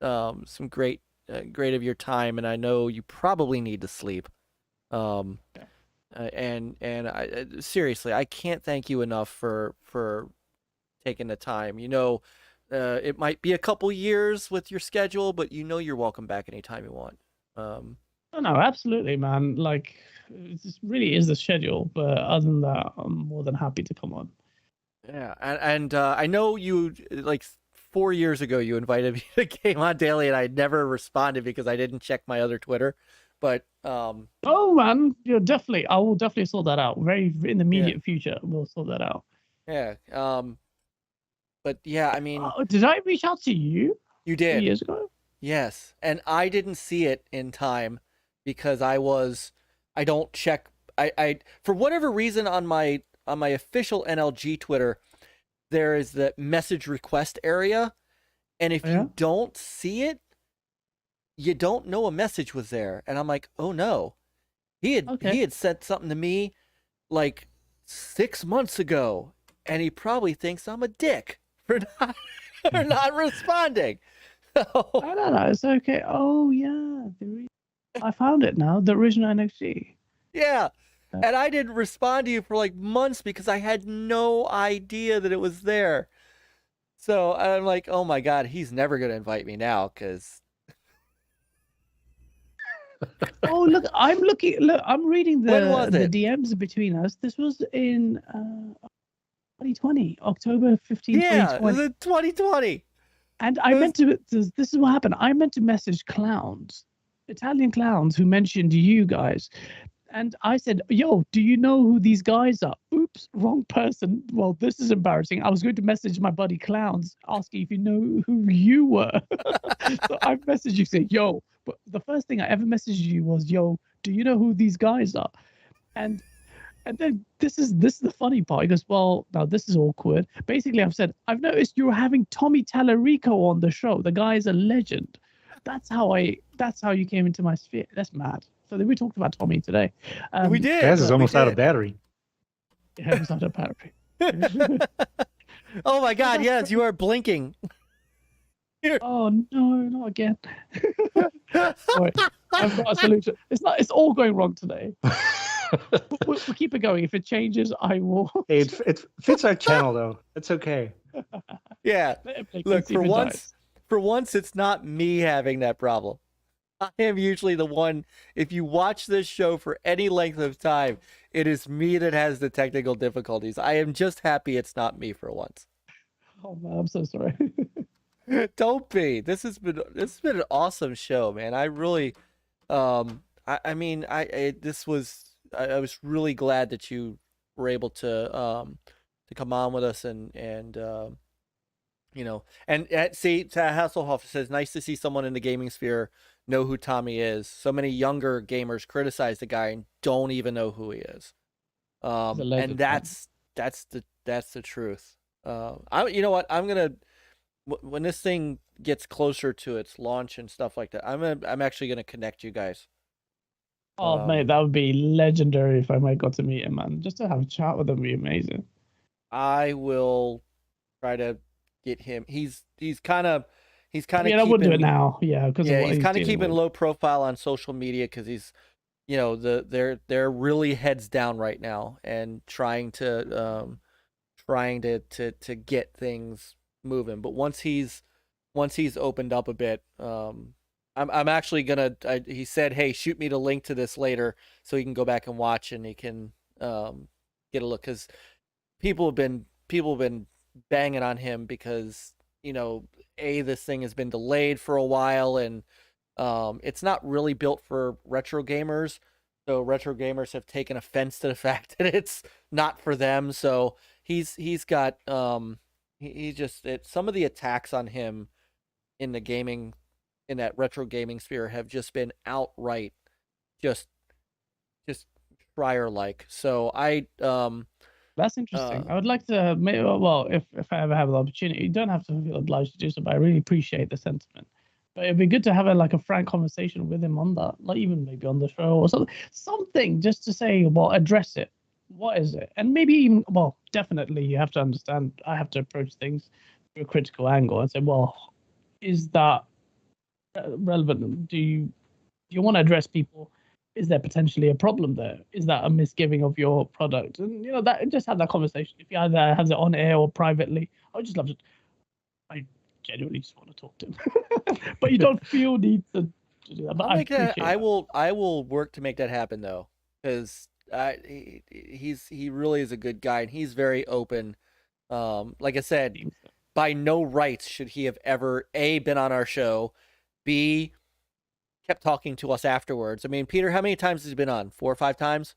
some great of your time, and I know you probably need to sleep. And I seriously, I can't thank you enough for taking the time. You know, it might be a couple years with your schedule, but you know you're welcome back anytime you want. No, absolutely, man. Like, this really is the schedule, but other than that, I'm more than happy to come on. Yeah, and I know you, like 4 years ago, you invited me to GameOnDaily, and I never responded because I didn't check my other Twitter. But oh man, I will definitely sort that out. Very in the immediate future, we'll sort that out. Yeah. But yeah, I mean, did I reach out to you? You did 2 years ago. Yes, and I didn't see it in time because I don't check. I for whatever reason on my official NLG Twitter, there is the message request area, and if you don't see it, you don't know a message was there. And I'm like, oh no, he had sent something to me like 6 months ago, and he probably thinks I'm a dick for not responding. So, I don't know. It's okay. Oh yeah, I found it now. The original NXG. Yeah. And I didn't respond to you for like months because I had no idea that it was there. So I'm like, oh my God, he's never going to invite me now because. Oh, look, I'm looking. Look, I'm reading the DMs between us. This was in 2020, October 15, 2020. Yeah, it was in 2020. And I meant to, this is what happened. I meant to message clowns, Italian clowns who mentioned you guys. And I said, yo, do you know who these guys are? Oops, wrong person. Well, this is embarrassing. I was going to message my buddy Clowns, asking if you know who you were. So I messaged you saying, yo, but the first thing I ever messaged you was, yo, do you know who these guys are? And then this is the funny part. He goes, well, now this is awkward. Basically, I've said, I've noticed you're having Tommy Tallarico on the show. The guy is a legend. That's how you came into my sphere. That's mad. So we talked about Tommy today. We did. Gas is almost out of battery. Yeah, it's out of battery. Oh my God! Yes, you are blinking. Oh no, not again. Sorry, I've got a solution. It's all going wrong today. We'll keep it going. If it changes, I will. Hey, it fits our channel though. It's okay. Yeah. Look, for once, it's not me having that problem. I am usually the one, if you watch this show for any length of time, it is me that has the technical difficulties. I am just happy it's not me for once. Oh man, I'm so sorry. Don't be. This has been an awesome show, man. I really I mean, I was really glad that you were able to come on with us and you know, and see, Hasslehoff says, nice to see someone in the gaming sphere know who Tommy is. So many younger gamers criticize the guy and don't even know who he is. He's a And legend, man. that's the truth. You know what? When this thing gets closer to its launch and stuff like that, I'm actually gonna connect you guys. Oh, mate, that would be legendary if I might got to meet him, man. Just to have a chat with him would be amazing. I will try to get him. He's kind of I wouldn't do it now, yeah, because he's kind of keeping low profile on social media because he's, you know, they're really heads down right now and trying to get things moving. But once he's opened up a bit, I'm actually gonna. He said, "Hey, shoot me the link to this later so he can go back and watch and he can get a look." Because people have been banging on him because, you know, this thing has been delayed for a while and it's not really built for retro gamers. So retro gamers have taken offense to the fact that it's not for them. So he's got some of the attacks on him in the gaming, in that retro gaming sphere, have just been outright just Schreier like. So that's interesting. I would like to, well, if I ever have the opportunity, you don't have to feel obliged to do so, but I really appreciate the sentiment. But it'd be good to have a frank conversation with him on that, like even maybe on the show or something just to say, well, address it. What is it? And maybe even, well, definitely you have to understand, I have to approach things through a critical angle and say, well, is that relevant? Do you want to address people? Is there potentially a problem there? Is that a misgiving of your product? And you know, that just have that conversation. If you either have it on air or privately, I would just love to. I genuinely just want to talk to him, but you don't feel need to do that. But I will work to make that happen though, because he really is a good guy and he's very open. Like I said, by no rights should he have ever been on our show, B, kept talking to us afterwards. I mean, Peter, how many times has he been on? 4 or 5 times?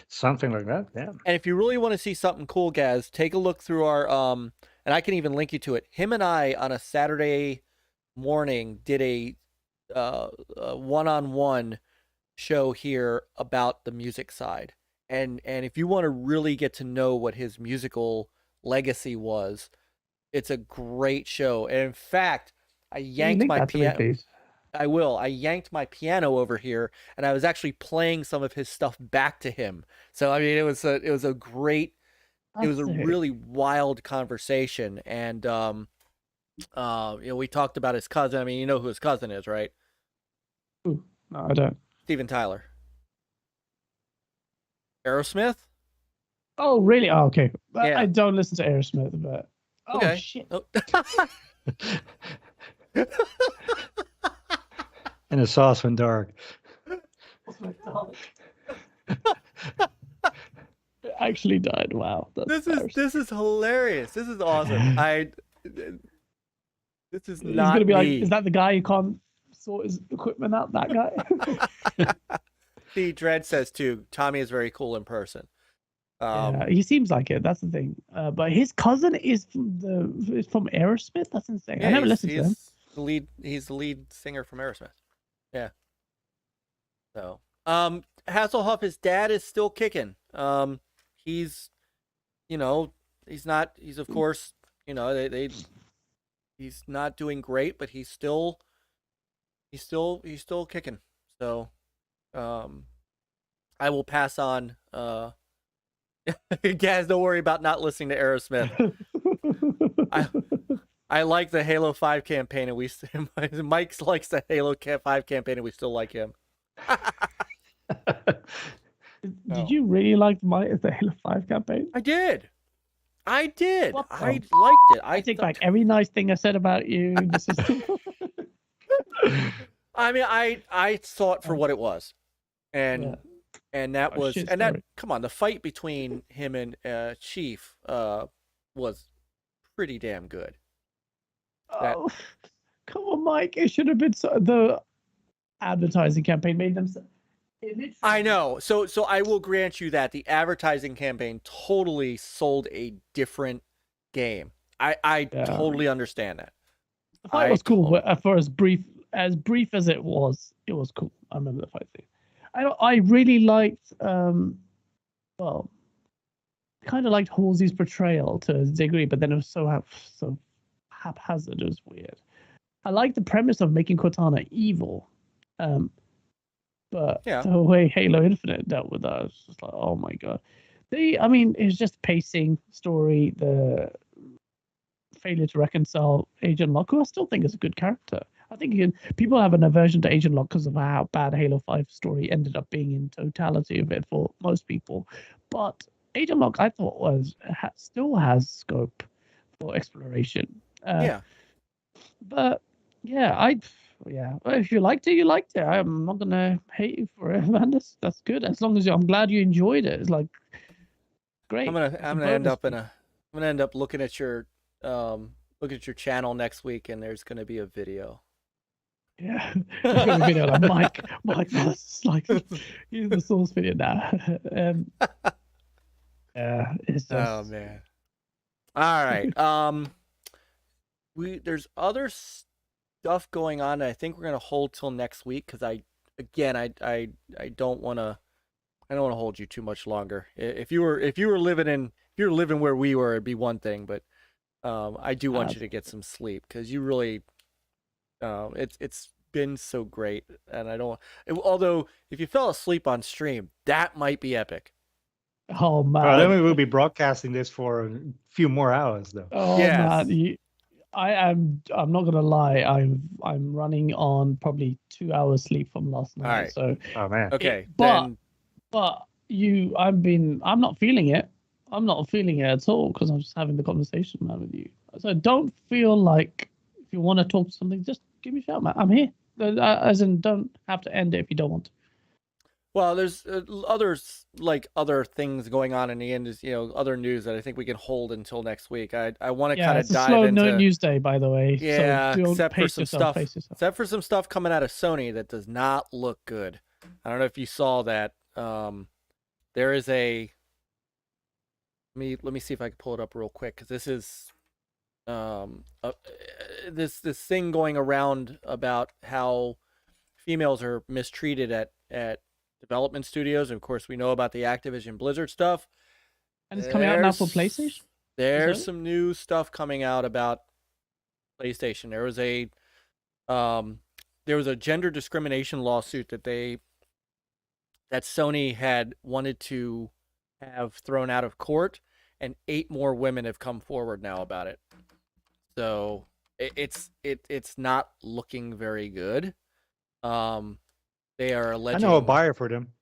Something like that, yeah. And if you really want to see something cool, Gaz, take a look through our and I can even link you to it. Him and I on a Saturday morning did a one-on-one show here about the music side. And if you want to really get to know what his musical legacy was, it's a great show. And in fact, I yanked my piano. I will. I yanked my piano over here, and I was actually playing some of his stuff back to him. So I mean, it was a great, it was a really wild conversation, and you know, we talked about his cousin. I mean, you know who his cousin is, right? Ooh, no, I don't. Steven Tyler. Aerosmith. Oh, really? Oh, okay. Yeah. I don't listen to Aerosmith, but okay. Shit. Oh. In a sauce when dark. It actually died. Wow. This is hilarious. This is awesome. This is not gonna be me. like, is that the guy who can't sort his equipment out? That guy. See, Dread says too, Tommy is very cool in person. Yeah, he seems like it. That's the thing. But his cousin is from Aerosmith. That's insane. Yeah, I never listened to him. He's the lead singer from Aerosmith. Yeah. So, Hasslehoff, his dad is still kicking. He's, you know, he's of course, you know, he's not doing great, but he's still kicking. So, I will pass on. Guys, don't worry about not listening to Aerosmith. I like the Halo 5 campaign, and Mike likes the Halo 5 campaign, and we still like him. Did you really like the Halo 5 campaign? I did. I liked it. I take back every nice thing I said about you. I mean, I saw it for what it was, and that was come on, the fight between him and Chief was pretty damn good. Oh, come on, Mike! It should have been the advertising campaign made them. I know. So I will grant you that the advertising campaign totally sold a different game. I totally understand that. The fight was cool, but for as brief as it was cool. I remember the fight scene. I really liked well, kind of liked Halsey's portrayal to a degree, but then it was so haphazard. It was weird. I like the premise of making Cortana evil, but the way Halo Infinite dealt with that, it's just like, oh my god. It's just pacing, story, the failure to reconcile Agent Locke, who I still think is a good character. I think people have an aversion to Agent Locke because of how bad Halo 5 story ended up being in totality of it for most people. But Agent Locke, I thought, still has scope for exploration. But if you liked it, you liked it. I'm not gonna hate you for it, man. That's good. As long as I'm glad you enjoyed it. It's like great. I'm gonna end up looking at your channel next week, and there's gonna be a video. Yeah, there's gonna be a video like Myke was like he's the source video now. It's just... Oh man. All right. There's other stuff going on. I think we're gonna hold till next week because I don't want to hold you too much longer. If you were living where we were, it'd be one thing, but I do want you to get some sleep because you really it's been so great, and I don't. Although if you fell asleep on stream, that might be epic. Oh man! Well, then we will be broadcasting this for a few more hours, though. Oh man! I'm not gonna lie. I'm running on probably 2 hours sleep from last night. All right. So oh man. Okay. I'm not feeling it. I'm not feeling it at all because I'm just having the conversation, man, with you. So don't feel like if you want to talk something, just give me a shout, man. I'm here. As in, don't have to end it if you don't want to. Well, there's other things going on in the industry, other news that I think we can hold until next week. I want to kind of dive into. No news day, by the way. Yeah, so except for some stuff coming out of Sony that does not look good. I don't know if you saw that. There is a. Let me see if I can pull it up real quick because this is this thing going around about how females are mistreated at development studios. Of course, we know about the Activision Blizzard stuff. And it's coming out now for PlayStation? There's some new stuff coming out about PlayStation. There was a gender discrimination lawsuit that Sony had wanted to have thrown out of court, and 8 more women have come forward now about it. So it's not looking very good. They are alleging. I know a buyer for them.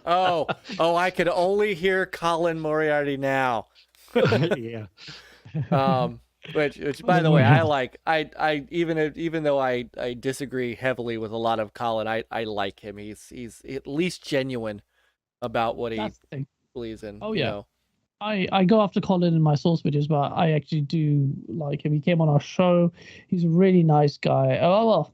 oh, I could only hear Colin Moriarty now. Yeah. Which by the way, I like. I even though I disagree heavily with a lot of Colin, I like him. He's at least genuine about what he believes in. Oh yeah. I go after Colin in my source videos, but I actually do like him. He came on our show. He's a really nice guy. Oh well,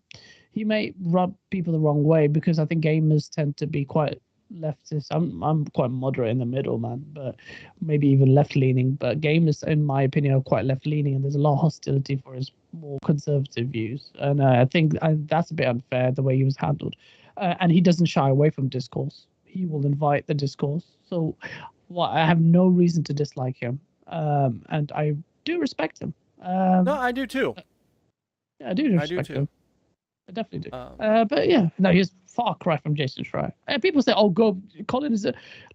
he may rub people the wrong way because I think gamers tend to be quite leftist. I'm quite moderate in the middle, man, but maybe even left leaning. But gamers, in my opinion, are quite left leaning, and there's a lot of hostility for his more conservative views. And I think that's a bit unfair the way he was handled. And he doesn't shy away from discourse. He will invite the discourse. So. I have no reason to dislike him, and I do respect him. No, I do too. Yeah, I do respect him. I definitely do. But yeah, no, he's far cry from Jason Schreier. And people say, "Oh, Colin is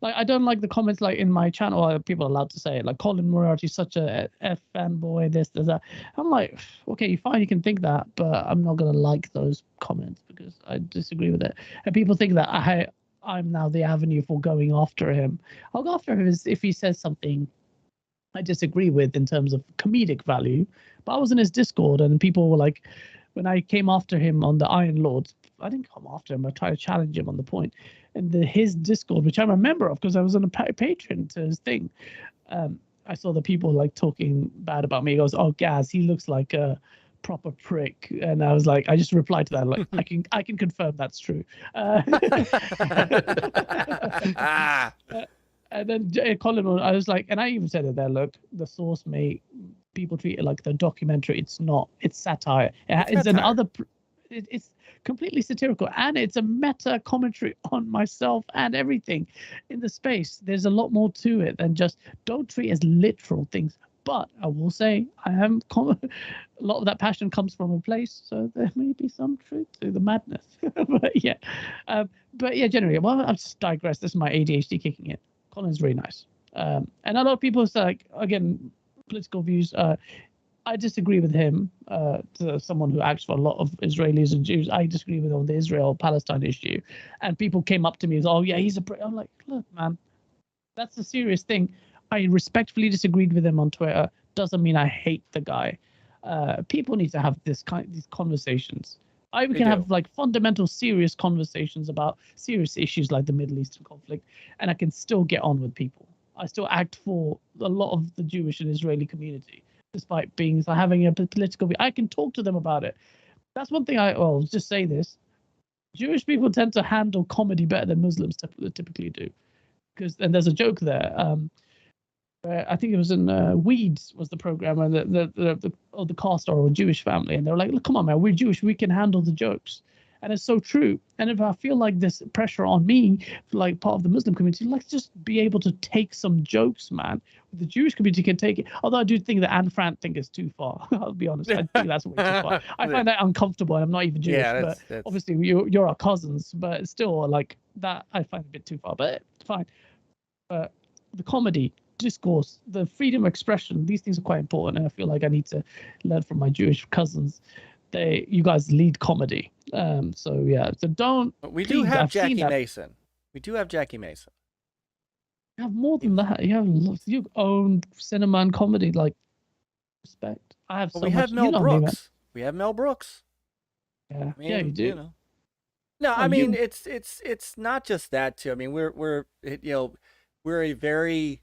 I don't like the comments like in my channel. People are allowed to say it, like Colin Moriarty is such a F fanboy. This, that. I'm like, okay, fine, you can think that, but I'm not gonna like those comments because I disagree with it. And people think that I'm now the avenue for going after him. I'll go after him if he says something I disagree with in terms of comedic value. But I was in his Discord and people were like, when I came after him on the Iron Lords, I didn't come after him. I tried to challenge him on the point. And his Discord, which I'm a member of because I was on a patron to his thing, I saw the people like talking bad about me. He goes, "Oh, Gaz, he looks like a proper prick, and I was like, I just replied to that like, I can confirm that's true. Ah, And then Colin, I was like, and I even said it there. Look, the source may people treat it like the documentary. It's not. It's satire. It's satire. another. It's completely satirical, and it's a meta commentary on myself and everything in the space. There's a lot more to it than just don't treat as literal things. But I will say, a lot of that passion comes from a place, so there may be some truth to the madness. But yeah, generally, well, I've just digressed. This is my ADHD kicking in. Colin's really nice, and a lot of people say, like, again, political views. I disagree with him. To someone who acts for a lot of Israelis and Jews, I disagree with him on the Israel-Palestine issue. And people came up to me and said, "Oh yeah, he's a." I'm like, look, man, that's a serious thing. I respectfully disagreed with him on Twitter. Doesn't mean I hate the guy. People need to have these conversations. We can have like fundamental, serious conversations about serious issues like the Middle Eastern conflict, and I can still get on with people. I still act for a lot of the Jewish and Israeli community, despite having a political view. I can talk to them about it. That's one thing I'll just say this. Jewish people tend to handle comedy better than Muslims typically do. And there's a joke there. I think it was in Weeds was the program, and the cast are a Jewish family, and they're like, "Look, come on, man, we're Jewish, we can handle the jokes," and it's so true. And if I feel like this pressure on me, like part of the Muslim community, let's just be able to take some jokes, man. The Jewish community can take it. Although I do think the Anne Frank thing is too far. I'll be honest, I think that's way too far. I find that uncomfortable, and I'm not even Jewish. Yeah, but obviously you're our cousins, but it's still like that. I find a bit too far, but it's fine. But the comedy, discourse, the freedom of expression, these things are quite important, and I feel like I need to learn from my Jewish cousins. You guys lead comedy, so yeah. So don't. We do have Jackie Mason. We do have Jackie Mason. You have more than that. You own cinema and comedy, like, respect. I have. We have Mel Brooks. We have Mel Brooks. Yeah, yeah, you do. No, I mean it's not just that too. I mean we're a very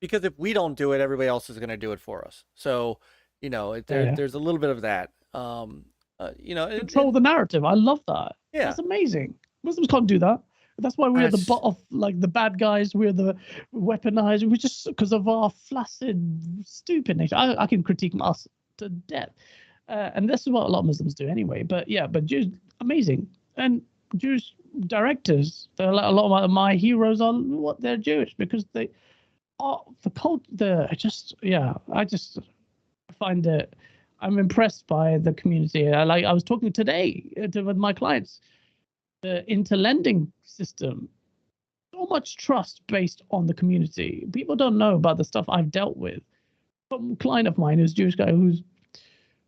because if we don't do it, everybody else is going to do it for us. So, there's a little bit of that. Control the narrative. I love that. Yeah, that's amazing. Muslims can't do that. That's why we're the butt of like the bad guys. We're the weaponized. We just because of our flaccid, stupid nature. I can critique us to death, and this is what a lot of Muslims do anyway. But Jews, amazing, and Jewish directors. A lot of my heroes are they're Jewish because they are the cult. I just find it. I'm impressed by the community. I was talking today with my clients. The interlending system, so much trust based on the community. People don't know about the stuff I've dealt with. Some client of mine who's a Jewish guy who's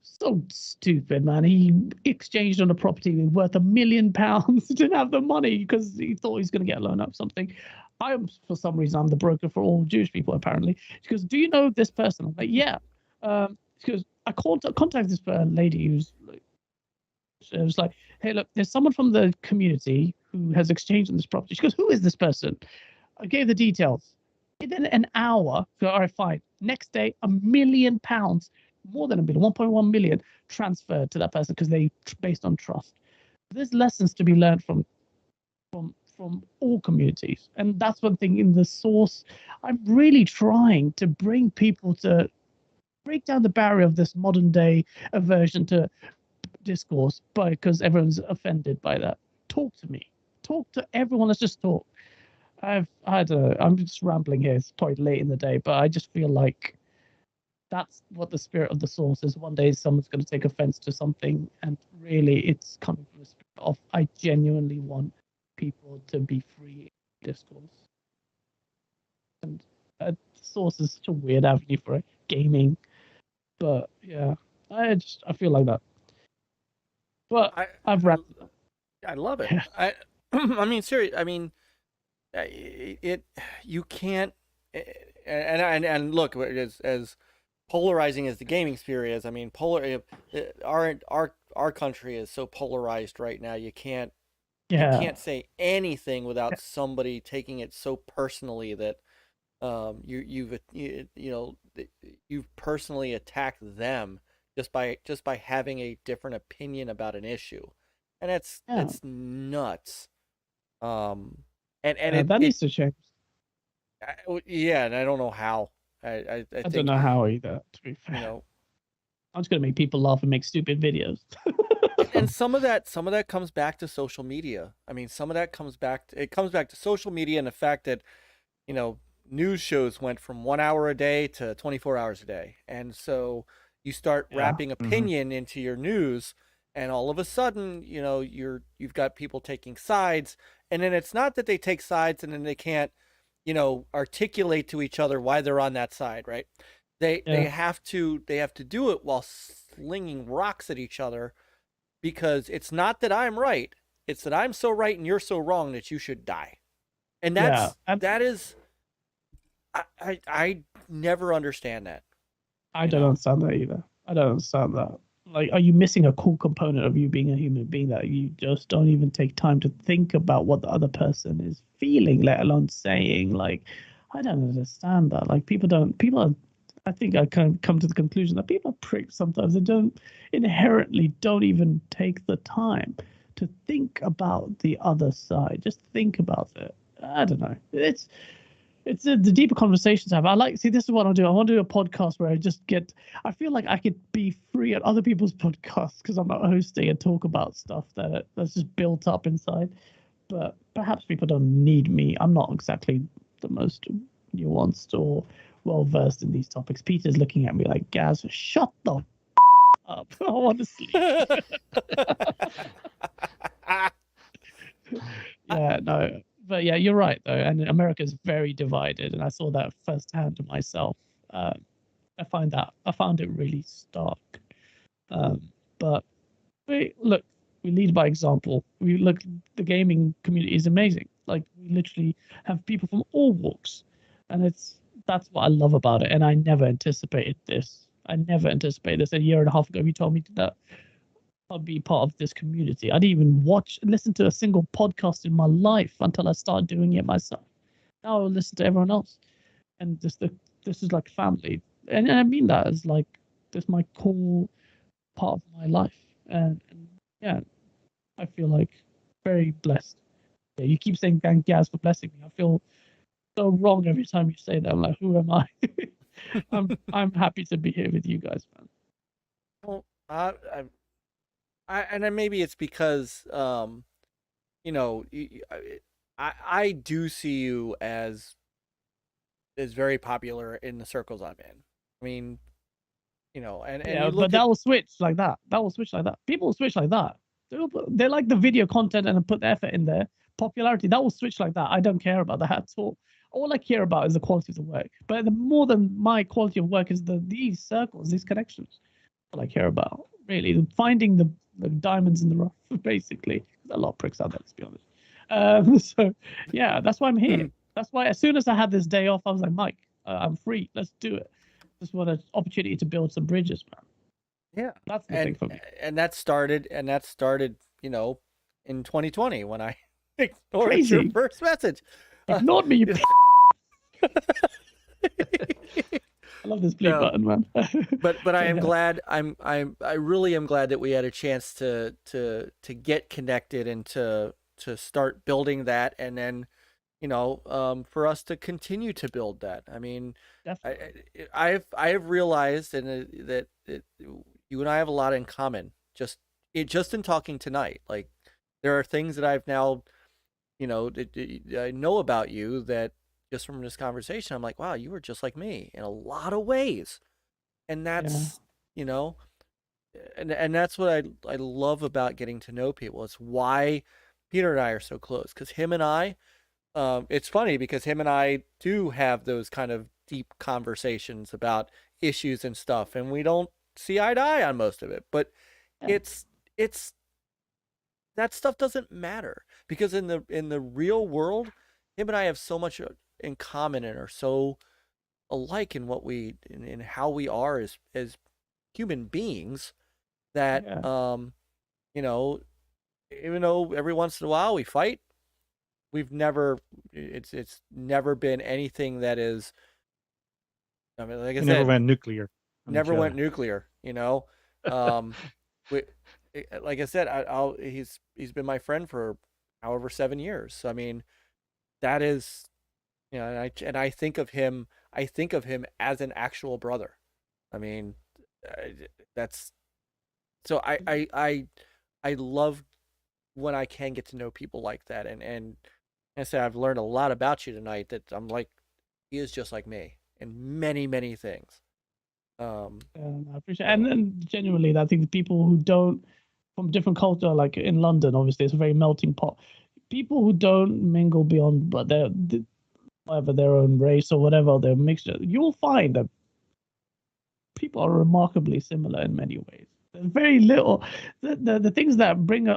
so stupid, man. He exchanged on a property worth £1 million, didn't have the money because he thought he was going to get a loan up something. For some reason, I'm the broker for all Jewish people, apparently. She goes, "Do you know this person?" I'm like, "Yeah." She goes, "I contacted this lady who's like," it was like, "Hey, look, there's someone from the community who has exchanged on this property." She goes, "Who is this person?" I gave the details. Within an hour, so, all right, fine. Next day, £1 million, more than $1 million, 1.1 million transferred to that person because they based on trust. There's lessons to be learned from all communities, and that's one thing in the source. I'm really trying to bring people to break down the barrier of this modern day aversion to discourse because everyone's offended by that. Talk to me. Talk to everyone. Let's just talk. I'm just rambling here. It's probably late in the day, but I just feel like that's what the spirit of the source is. One day someone's going to take offense to something, and really it's coming from the spirit of I genuinely want people to be free in discourse. And source is such a weird avenue for it. Gaming. But yeah, I feel like that. But I've wrapped. I love it. Yeah. I mean, seriously. I mean, you can't. And look, as polarizing as the gaming sphere is, I mean, our country is so polarized right now. You can't say anything without somebody taking it so personally that you've personally attacked them just by having a different opinion about an issue, and Yeah, that's nuts. And that needs to change. yeah, and I don't know how. I I don't think, know how either. To be you fair, know, I'm just gonna make people laugh and make stupid videos. and some of that comes back to social media. I mean, some of that comes back to social media and the fact that, you know, news shows went from 1 hour a day to 24 hours a day. And so you start Yeah. wrapping opinion into your news, and all of a sudden, you've got people taking sides. And then it's not that they take sides and then they can't, articulate to each other why they're on that side, right? They Yeah. they have to do it while slinging rocks at each other, because it's not that I'm right, it's that I'm so right and you're so wrong that you should die. And Yeah. that is, I never understand that. I You don't know? understand that either. I don't understand that. Like, are you missing a cool component of you being a human being that you just don't even take time to think about what the other person is feeling, let alone saying? Like, I don't understand that. Like, people are, I think I kind of come to the conclusion that people are pricks sometimes. They don't inherently don't even take the time to think about the other side. Just think about it. I don't know. It's the deeper conversations I have. See, this is what I'll do. I want to do a podcast where I feel like I could be free at other people's podcasts because I'm not hosting and talk about stuff that's just built up inside. But perhaps people don't need me. I'm not exactly the most nuanced or well versed in these topics. Peter's looking at me like, Gaz, shut the up. I want to sleep. Yeah, no. But yeah, you're right though, and America is very divided, and I saw that firsthand myself. I found it really stark. But look, we lead by example. The gaming community is amazing. Like, we literally have people from all walks, and that's what I love about it. And I never anticipated this. A year and a half ago. If you told me that I'd be part of this community, I didn't even listen to a single podcast in my life until I started doing it myself. Now I'll listen to everyone else, and this is like family, and I mean that as like this is my core part of my life, and yeah, I feel like very blessed. Yeah, you keep saying thank Gaz for blessing me. I feel so wrong every time you say that. I'm like, who am I? I'm happy to be here with you guys, man. Well, and then maybe it's because, you know, I do see you as very popular in the circles I'm in. I mean, and Yeah, you but look that at, will switch like that. People will switch like that. They like the video content and put the effort in there. Popularity, that will switch like that. I don't care about that at all. All I care about is the quality of the work. But the more than my quality of work is these circles, these connections. All I care about, really, finding the diamonds in the rough, basically. There's a lot of pricks out there, let's be honest. So yeah, that's why I'm here. That's why as soon as I had this day off, I was like, Myke, I'm free. Let's do it. Just want an opportunity to build some bridges, man. yeah, That's the thing for me. and that started, in 2020 when I ignored Crazy. your first message. Ignored me, you. I love this play button, man. But I am Yeah. glad. I really am glad that we had a chance to get connected and to start building that, and then, for us to continue to build that. I mean, Definitely. I have realized that you and I have a lot in common. Just in talking tonight, like, there are things that I've now, I know about you that just from this conversation, I'm like, wow, you were just like me in a lot of ways. And that's, and that's what I love about getting to know people. It's why Peter and I are so close, because him and I, it's funny because him and I do have those kind of deep conversations about issues and stuff, and we don't see eye to eye on most of it, but it's that stuff doesn't matter, because in the real world, him and I have so much in common and are so alike in in how we are as human beings, that even though every once in a while we fight, we've never, it's never been anything that is, I mean, like I We said, never went nuclear. on each never went other. nuclear, you know. We, like I said, he's been my friend for however 7 years. So I mean, that is, you know, and I think of him, as an actual brother. I mean, that's so I love when I can get to know people like that, and I said I've learned a lot about you tonight. That I'm like, he is just like me in many things. I appreciate, and then genuinely, I think the people who don't from different culture, like in London, obviously, it's a very melting pot. People who don't mingle beyond, but they're whatever their own race or whatever their mixture, you'll find that people are remarkably similar in many ways. There's very little. The things that bring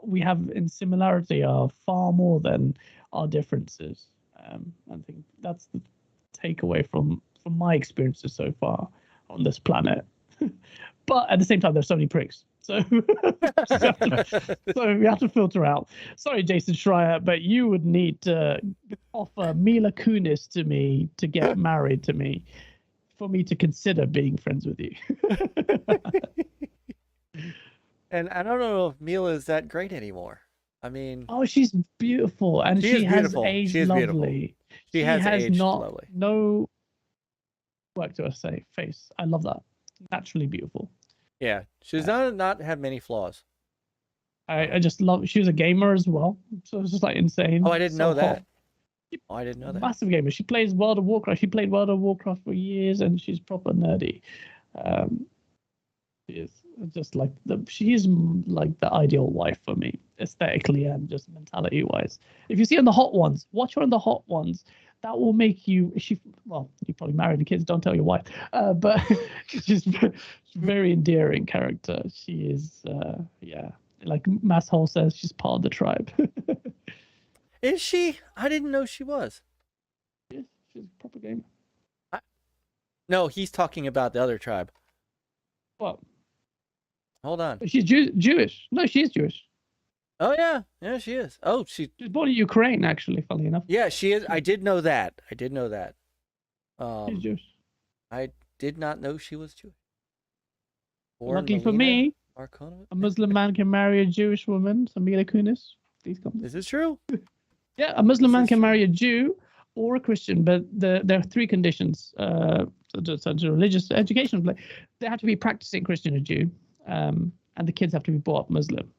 we have in similarity are far more than our differences. I think that's the takeaway from my experiences so far on this planet. But at the same time, there's so many pricks. So, so we have to filter out. Sorry, Jason Schreier, but you would need to offer Mila Kunis to me to get married to me for me to consider being friends with you. And I don't know if Mila is that great anymore. I mean, oh, she's beautiful, and she she is has beautiful. aged She is beautiful. lovely. She has aged lovely. No work to her face. I love that. Naturally beautiful. Yeah, she's not have many flaws. I just love. She was a gamer as well, so it's just like insane. Oh, I didn't So know that. hot. Oh, I didn't know that. Massive gamer. She plays World of Warcraft. She played World of Warcraft for years, and she's proper nerdy. She is just like she's like the ideal wife for me, aesthetically and just mentality wise. If you see on the Hot Ones, watch her on the Hot Ones. That will make you. Well, you probably married the kids. Don't tell your wife. But she's very endearing character. She is. Yeah, like Masshole says, she's part of the tribe. Is she? I didn't know she was. Yeah, she's a proper gamer. No, he's talking about the other tribe. What? Hold on. She's Jewish. No, she is Jewish. Oh yeah, she is. Oh, She was born in Ukraine, actually. Funnily enough. yeah, she is. I did know that. She's Jewish. I did not know she was Jewish. Lucky for me, a Muslim man can marry a Jewish woman. Samila Kunis. Please come. Is this true? Yeah, a Muslim man can marry a Jew or a Christian, but there are three conditions. Such a religious education, they have to be practicing Christian or Jew, and the kids have to be brought up Muslim.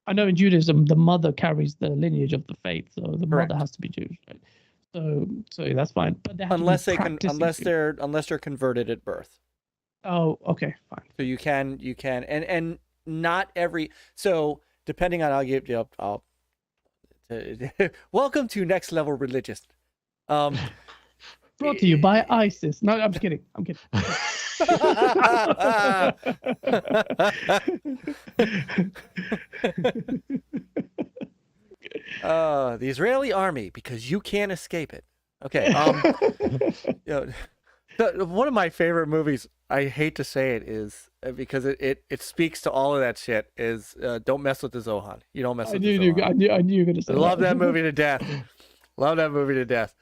I know in Judaism, the mother carries the lineage of the faith, so the mother has to be Jewish. Right? So that's fine. But they have unless to they're converted at birth. Oh, okay, fine. So you can, and not every. So depending on, I'll welcome to Next Level Religious. Brought to you by ISIS. No, I'm just kidding. The Israeli army, because you can't escape it. Okay. One of my favorite movies, I hate to say it, is because it speaks to all of that shit, is Don't Mess with the Zohan. You don't mess with the Zohan. I knew you were going to say I love that movie to death. Love that movie to death.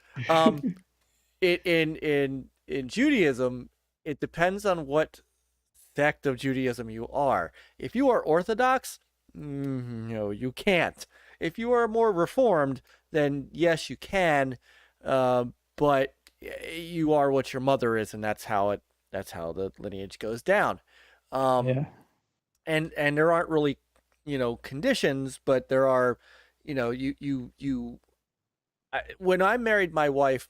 In Judaism, it depends on what sect of Judaism you are. If you are Orthodox, no, you can't. If you are more Reformed, then yes, you can. But you are what your mother is, and that's how the lineage goes down. Yeah. And there aren't really, conditions, but there are, when I married my wife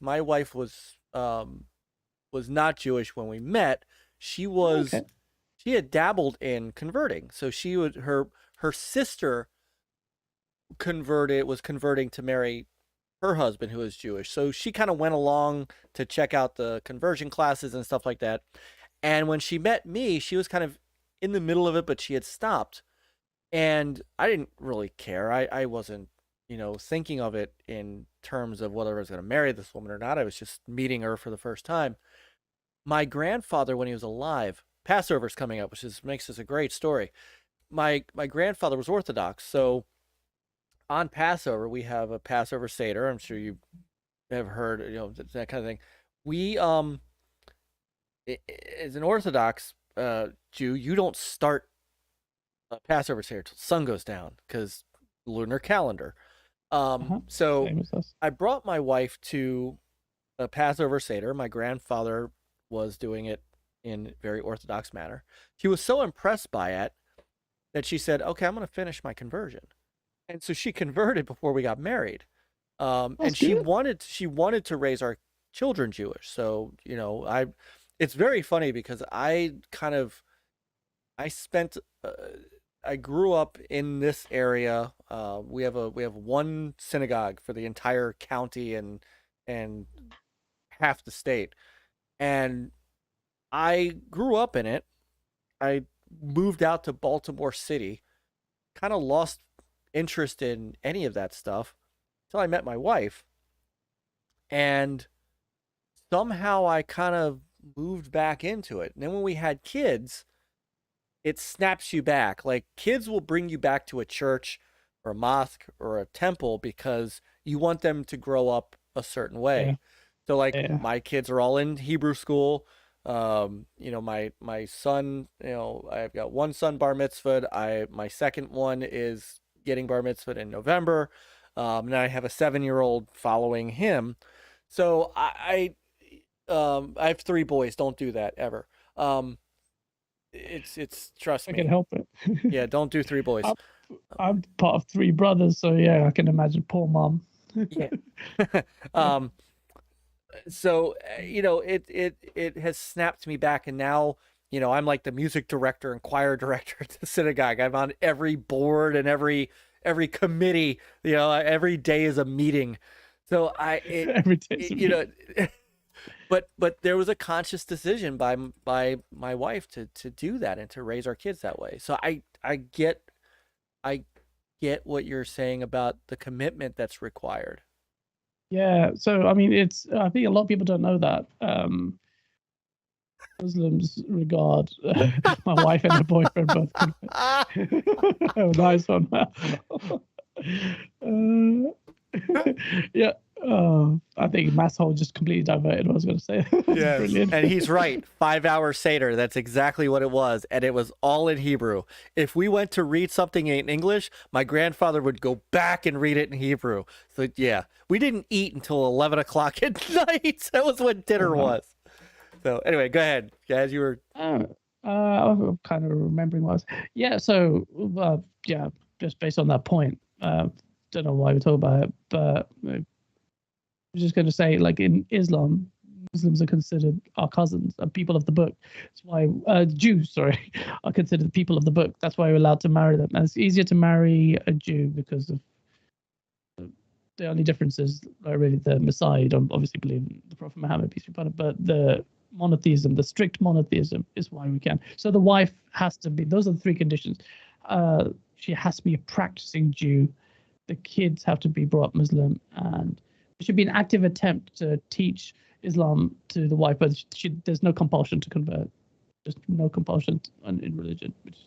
was not Jewish when we met. She was, she had dabbled in converting. So her sister was converting to marry her husband, who is Jewish. So she kind of went along to check out the conversion classes and stuff like that. And when she met me, she was kind of in the middle of it, but she had stopped. And I didn't really care. I wasn't, thinking of it in terms of whether I was going to marry this woman or not. I was just meeting her for the first time. My grandfather, when he was alive, Passover's coming up, which makes this a great story. My grandfather was Orthodox, so on Passover, we have a Passover Seder. I'm sure you have heard, that kind of thing. We, as an Orthodox Jew, you don't start Passover Seder till sun goes down because lunar calendar. So Same as us. I brought my wife to a Passover Seder. My grandfather was doing it in a very Orthodox manner. She was so impressed by it that she said, "Okay, I'm going to finish my conversion." And so she converted before we got married. And she good. wanted to raise our children Jewish. So, it's very funny because I spent I grew up in this area. We have one synagogue for the entire county and half the state. And I grew up in it. I moved out to Baltimore City, kind of lost interest in any of that stuff until I met my wife. And somehow I kind of moved back into it. And then when we had kids, it snaps you back. Like, kids will bring you back to a church or a mosque or a temple because you want them to grow up a certain way. Yeah. So like Yeah. my kids are all in Hebrew school. My son, I've got one son bar mitzvahed. My second one is getting bar mitzvahed in November. And I have a 7-year-old following him. So I have 3 boys. Don't do that ever. It's trust I me. can help it. Yeah, don't do 3 boys. I'm part of 3 brothers, so yeah, I can imagine poor mom. Yeah. So it has snapped me back, and now I'm like the music director and choir director at the synagogue. I'm on every board and every committee. Every day is a meeting. So Every day. but there was a conscious decision by my wife to do that and to raise our kids that way. So I get what you're saying about the commitment that's required. Yeah, so I mean, I think a lot of people don't know that. Muslims regard my wife and her boyfriend both. Oh, nice one. Yeah. I think Masshole just completely diverted what I was going to say. Yes. Brilliant. And he's right. 5-hour Seder. That's exactly what it was. And it was all in Hebrew. If we went to read something in English, my grandfather would go back and read it in Hebrew. So yeah, we didn't eat until 11 o'clock at night. That was when dinner was. So anyway, go ahead. As you were. I'm kind of remembering what I was. Yeah. So yeah, just based on that point, don't know why we talk about it, but I'm just going to say, like, in Islam, Muslims are considered our cousins, people of the book. That's why Jews, sorry, are considered people of the book. That's why we're allowed to marry them. And it's easier to marry a Jew because of the only difference is really the Messiah. You don't obviously believe in the Prophet Muhammad, peace be upon him, but the monotheism, the strict monotheism, is why we can. So the wife has to be. Those are the 3 conditions. She has to be a practicing Jew. The kids have to be brought up Muslim, and there should be an active attempt to teach Islam to the wife, but there's no compulsion to convert. Just no compulsion in religion, which is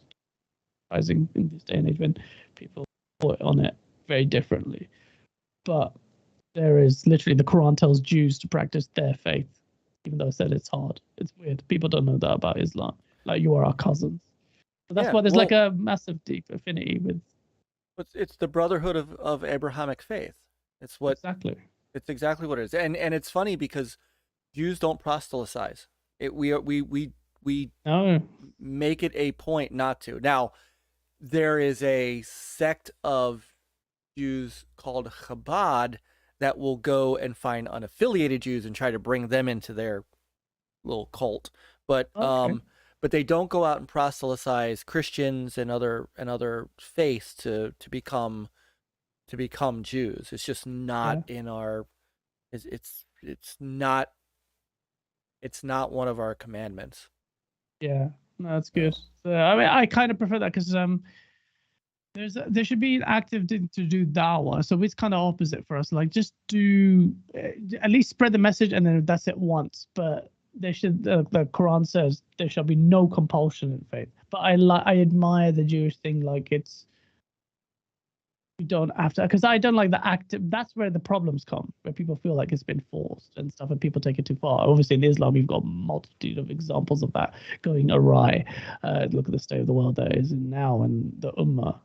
surprising in this day and age when people put on it very differently. But there is literally, the Quran tells Jews to practice their faith, even though I said it's hard. It's weird. People don't know that about Islam. Like, you are our cousins. So that's why there's like a massive deep affinity with. It's the brotherhood of Abrahamic faith. It's what Exactly. It's exactly what it is. And it's funny because Jews don't proselytize. We make it a point not to. Now, there is a sect of Jews called Chabad that will go and find unaffiliated Jews and try to bring them into their little cult. But but they don't go out and proselytize Christians and other faiths to become Jews. It's just not in our. It's not one of our commandments. Yeah, no, that's good. So, I mean, I kind of prefer that because there should be an active thing to do dawah. So it's kind of opposite for us. Like, just do at least spread the message, and then that's it once. But there should the Quran says there shall be no compulsion in faith. But I admire the Jewish thing. Like, it's you don't have to, because I don't like the active. That's where the problems come, where people feel like it's been forced and stuff, and people take it too far. Obviously, in Islam, you've got a multitude of examples of that going awry. Look at the state of the world that is in now and the Ummah.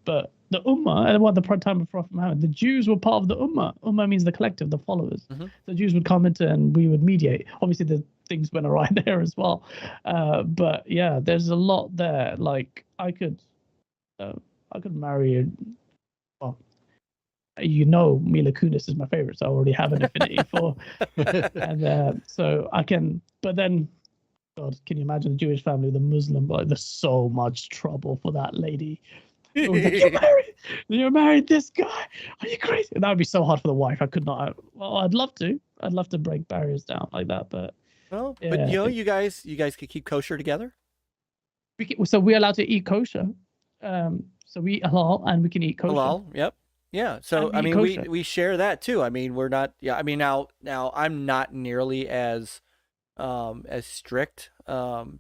But the Ummah, and what the time of Prophet Muhammad, the Jews were part of the Ummah. Ummah means the collective, the followers. The Jews would come into and we would mediate. Obviously, the things went awry there as well. But yeah, there's a lot there. Like I could marry. Well, Mila Kunis is my favorite, so I already have an affinity for, and so I can. But then, God, can you imagine the Jewish family, the Muslim boy? There's so much trouble for that lady. You married this guy? Are you crazy? That would be so hard for the wife. I could not. Well, I'd love to. I'd love to break barriers down like that, but. Well, yeah, but you guys could keep kosher together. So we're allowed to eat kosher. So we eat halal and we can eat kosher. Halal, yep. Yeah. So I mean we share that too. I mean, we're not I mean now I'm not nearly as strict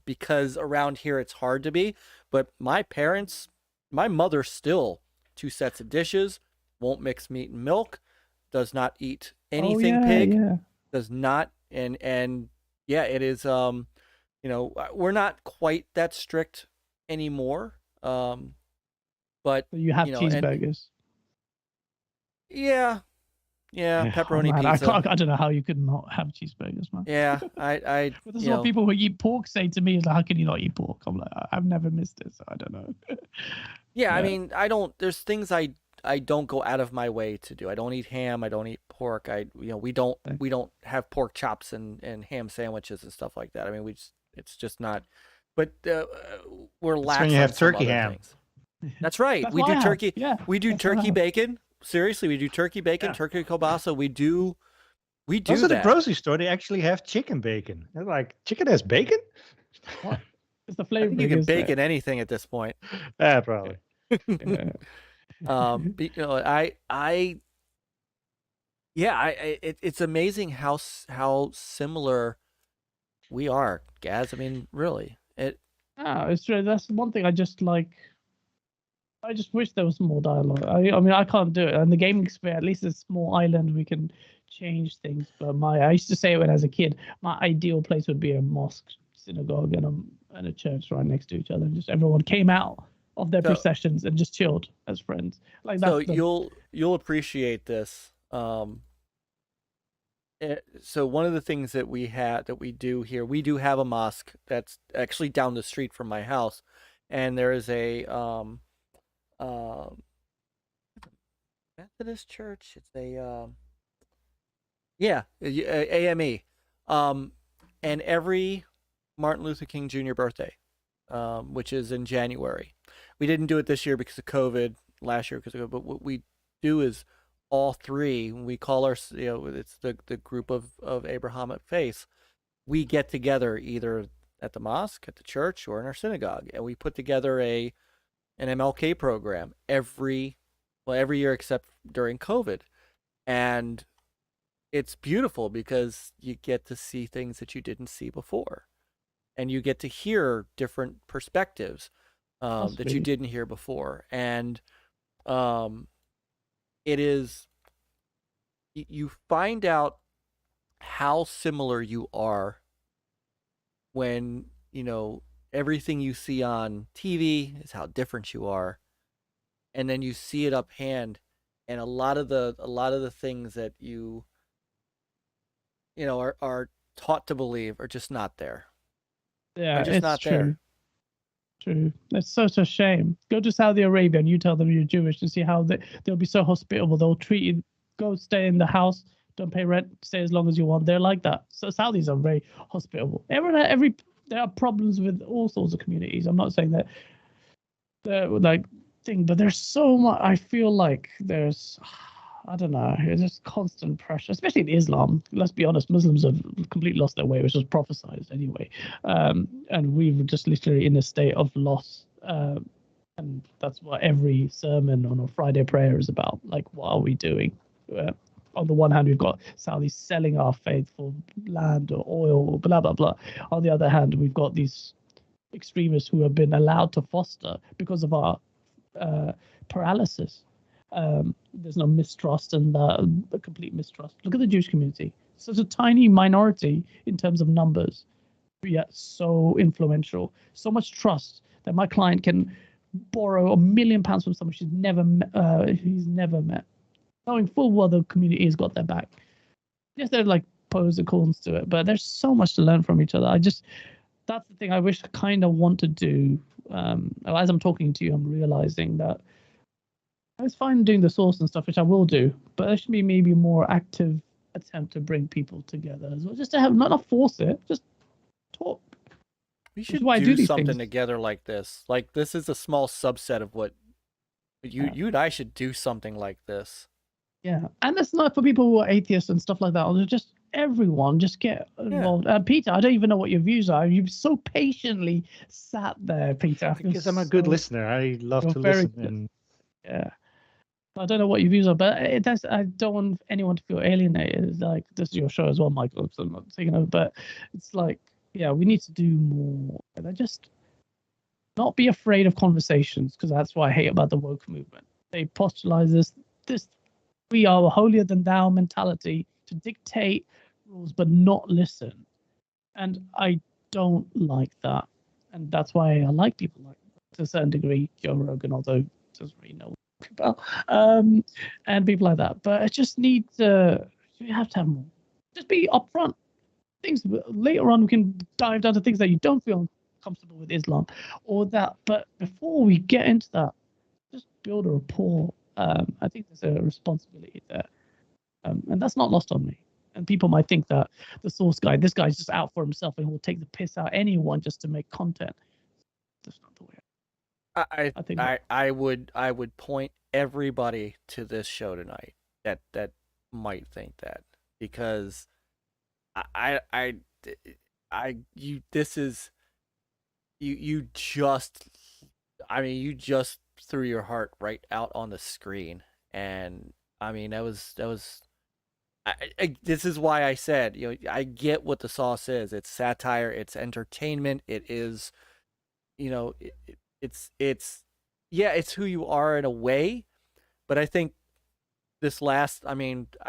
because around here it's hard to be, but my mother still 2 sets of dishes, won't mix meat and milk, does not eat anything pig, does not and yeah, it is we're not quite that strict anymore. But you have cheeseburgers. Yeah, pepperoni pizza. I don't know how you could not have cheeseburgers, man. Yeah, I There's a lot of people who eat pork say to me, like, how can you not eat pork? I'm like, I've never missed it, so I don't know. Yeah, I mean, there's things I don't go out of my way to do. I don't eat ham. I don't eat pork. We don't have pork chops and ham sandwiches and stuff like that. I mean, it's just not. But we're lax. When you have turkey ham. Things. That's right. We do turkey. Yeah, we do turkey bacon. Seriously, we do turkey bacon, turkey kielbasa. We do also, at the grocery store, they actually have chicken bacon. They're like, chicken has bacon? What? It's the flavor. You can bacon anything at this point. Probably. It's amazing how similar we are, Gaz. I mean, really. It's true. That's one thing I just like. I just wish there was more dialogue. I mean, I can't do it. And the gaming sphere, at least it's a small island, we can change things. But I used to say it when I was a kid, my ideal place would be a mosque, synagogue, and a church right next to each other. And just everyone came out of their processions and just chilled as friends. Like that. So you'll appreciate this. So one of the things that we do here, we do have a mosque that's actually down the street from my house, and there is a Methodist church. It's a AME. And every Martin Luther King Jr. birthday, which is in January, we didn't do it this year because of COVID. Last year because of COVID, but what we do is all three. We call it's the group of Abrahamic faith. We get together either at the mosque, at the church, or in our synagogue, and we put together an MLK program every year except during COVID. And it's beautiful because you get to see things that you didn't see before, and you get to hear different perspectives that you didn't hear before. And it is, you find out how similar you are when everything you see on TV is how different you are, and then you see it up hand, and a lot of the things that you are taught to believe are just not there. Yeah, just not true. there. True. It's such a shame. Go to Saudi Arabia and you tell them you're Jewish and see how they'll be so hospitable. They'll treat you. Go stay in the house. Don't pay rent. Stay as long as you want. They're like that. So Saudis are very hospitable. There are problems with all sorts of communities. I'm not saying that they're like thing, but there's so much. I feel like there's, I don't know, it's just constant pressure, especially in Islam. Let's be honest, Muslims have completely lost their way, which was prophesized anyway. And we were just literally in a state of loss. And that's what every sermon on a Friday prayer is about. Like, what are we doing? On the one hand, we've got Saudis selling our faith for land or oil, or blah, blah, blah. On the other hand, we've got these extremists who have been allowed to foster because of our paralysis. There's no mistrust and a complete mistrust. Look at the Jewish community. Such a tiny minority in terms of numbers, yet so influential. So much trust that my client can borrow £1 million from someone he's never met, knowing full well the community has got their back. Yes, they're like pros and cons to it, but there's so much to learn from each other. That's the thing I wish I kind of want to do. As I'm talking to you, I'm realizing that it's fine doing the source and stuff, which I will do, but there should be maybe a more active attempt to bring people together as well, just to have not force it, just talk. We should why I do these something things. together like this. Like, this is a small subset of what you and I should do something like this. Yeah, and that's not for people who are atheists and stuff like that. Or just everyone, just get involved. Peter, I don't even know what your views are. You've so patiently sat there, Peter. Because I'm a good listener. I love to listen. And... Yeah. I don't know what your views are, but I don't want anyone to feel alienated. It's like, this is your show as well, Michael. So I'm not taking over, but it's like, yeah, we need to do more. And just not be afraid of conversations, because that's what I hate about the woke movement. They postulate this we are holier than thou mentality to dictate rules but not listen. And I don't like that. And that's why I like people like that, to a certain degree, Joe Rogan, although doesn't really know about, and people like that. But I just need to, you have to have more. Just be upfront. Things later on, we can dive down to things that you don't feel comfortable with Islam or that. But before we get into that, just build a rapport. I think there's a responsibility there. And that's not lost on me. And people might think that the source guy, this guy's just out for himself and will take the piss out of anyone just to make content. That's not the way. I think I would point everybody to this show tonight that might think that, because you just threw your heart right out on the screen, and I mean that was this is why I said, I get what the sauce is. It's satire, it's entertainment, it is, it's who you are in a way. But I think this last, I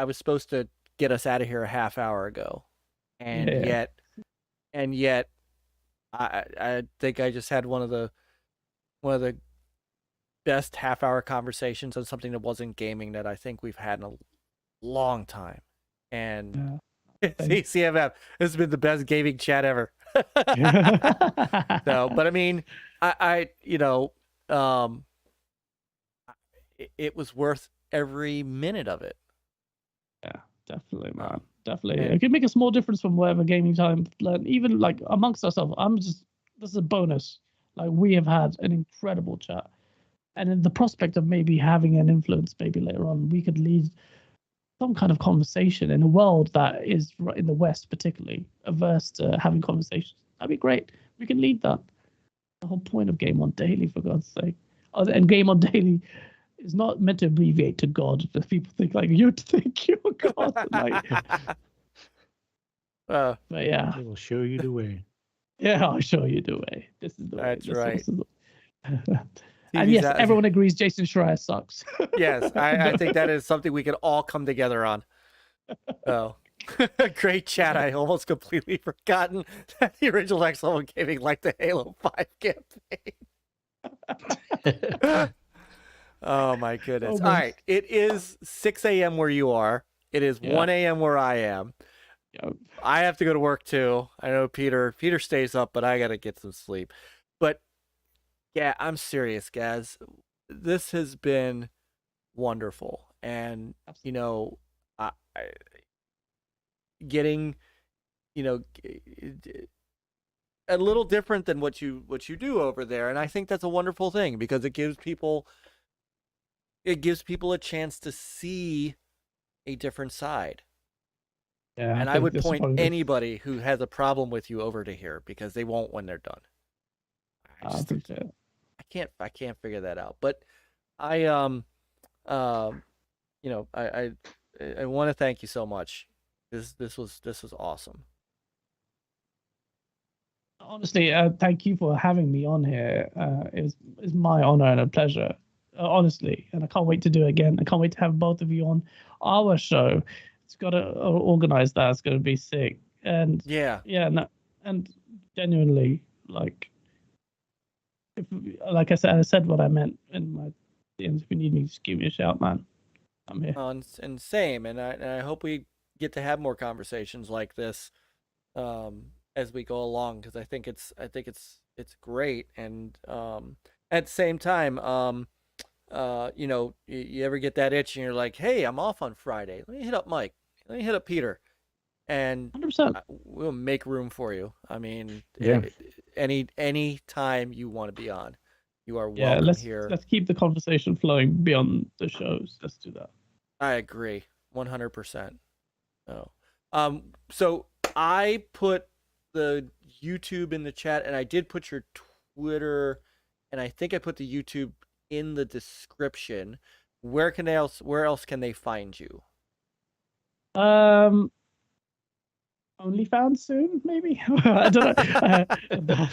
was supposed to get us out of here a half hour ago, and yet I think I just had one of the best half-hour conversations on something that wasn't gaming that I think we've had in a long time. And CMF, this has been the best gaming chat ever. So, but it was worth every minute of it. Yeah, definitely, man. Definitely. It could make a small difference from whatever gaming time, even like amongst ourselves. This is a bonus. Like, we have had an incredible chat. And in the prospect of maybe having an influence, maybe later on, we could lead some kind of conversation in a world that is, in the West particularly, averse to having conversations. That'd be great. We can lead that. The whole point of GameOnDaily, for God's sake. And GameOnDaily is not meant to abbreviate to God. If people think like you think you're God. But yeah, I will show you the way. Yeah, I'll show you the way. This is the way. That's right. And yes, everyone agrees Jason Schreier sucks. Yes, I think that is something we can all come together on. Oh, great chat. I almost completely forgotten that the original X-Level Gaming liked the Halo 5 campaign. Oh my goodness. All right, it is 6 a.m. where you are. It is 1 a.m. where I am. Yep. I have to go to work too. I know Peter stays up, but I got to get some sleep. But yeah, I'm serious, guys. This has been wonderful. And, getting, a little different than what you do over there. And I think that's a wonderful thing, because it gives people a chance to see a different side. Yeah, and I would point anybody who has a problem with you over to here, because they won't when they're done. I can't figure that out. But I want to thank you so much. This was awesome. Honestly, thank you for having me on here. It's my honor and a pleasure. honestly, and I can't wait to do it again. I can't wait to have both of you on our show. It's got to organize that. It's going to be sick. And Yeah. no, and genuinely, like, like I said what I meant in my DMs. If you need me, just give me a shout, man. I'm here. And same, and I hope we get to have more conversations like this as we go along, because I think it's great. And at the same time, you know, you ever get that itch and you're like, hey, I'm off on Friday. Let me hit up Myke. Let me hit up Peter, and 100%. we'll make room for you. I mean, Yeah. any time you want to be on, you are welcome here. Let's keep the conversation flowing beyond the shows. Let's do that. I agree, 100%. Oh, so I put the YouTube in the chat, and I did put your Twitter, and I think I put the YouTube in the description. Where else can they find you? OnlyFans soon, maybe. I don't know.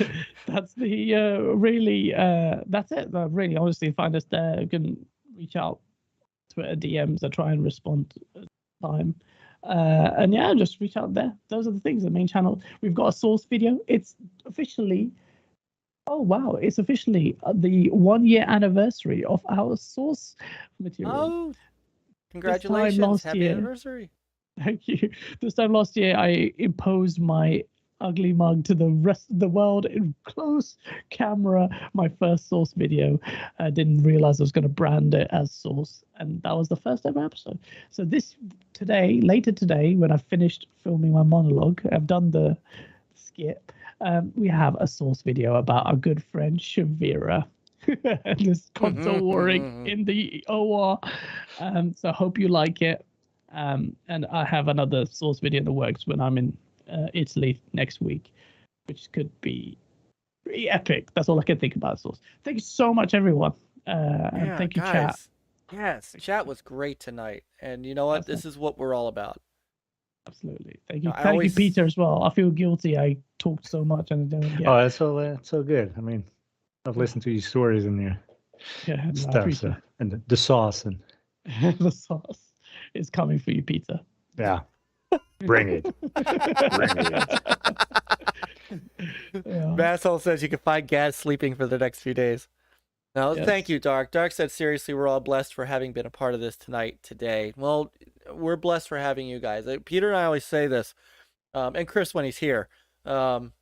That's the really. That's it. Really, honestly, find us there. You can reach out, Twitter DMs. I try and respond at the time. And yeah, just reach out there. Those are the things. The main channel. We've got a source video. It's officially. Oh wow! It's officially the 1 year anniversary of our source material. Oh, congratulations! Happy anniversary! Thank you. This time last year, I imposed my ugly mug to the rest of the world in close camera. My first source video. I didn't realize I was going to brand it as source, and that was the first ever episode. So later today, when I've finished filming my monologue, I've done the skit. We have a source video about our good friend Shavira. This console warring in the OR. So I hope you like it. And I have another source video in the works when I'm in Italy next week, which could be pretty epic. That's all I can think about source. Thank you so much, everyone. And thank you, guys. chat. Yes, chat was great tonight. And you know what? This is what we're all about. Absolutely. Thank you. Thank you, Peter, as well. I feel guilty. I talked so much and I didn't get... Oh, that's so good. I mean, I've listened to your stories and your stuff. So, and the sauce. And the sauce is coming for you, Peter. Yeah. Bring it. Bring it. Masshole says you can find Gaz sleeping for the next few days. No, Thank you, Dark. Dark said, seriously, we're all blessed for having been a part of this today. Well, we're blessed for having you guys. Peter and I always say this, and Chris when he's here, when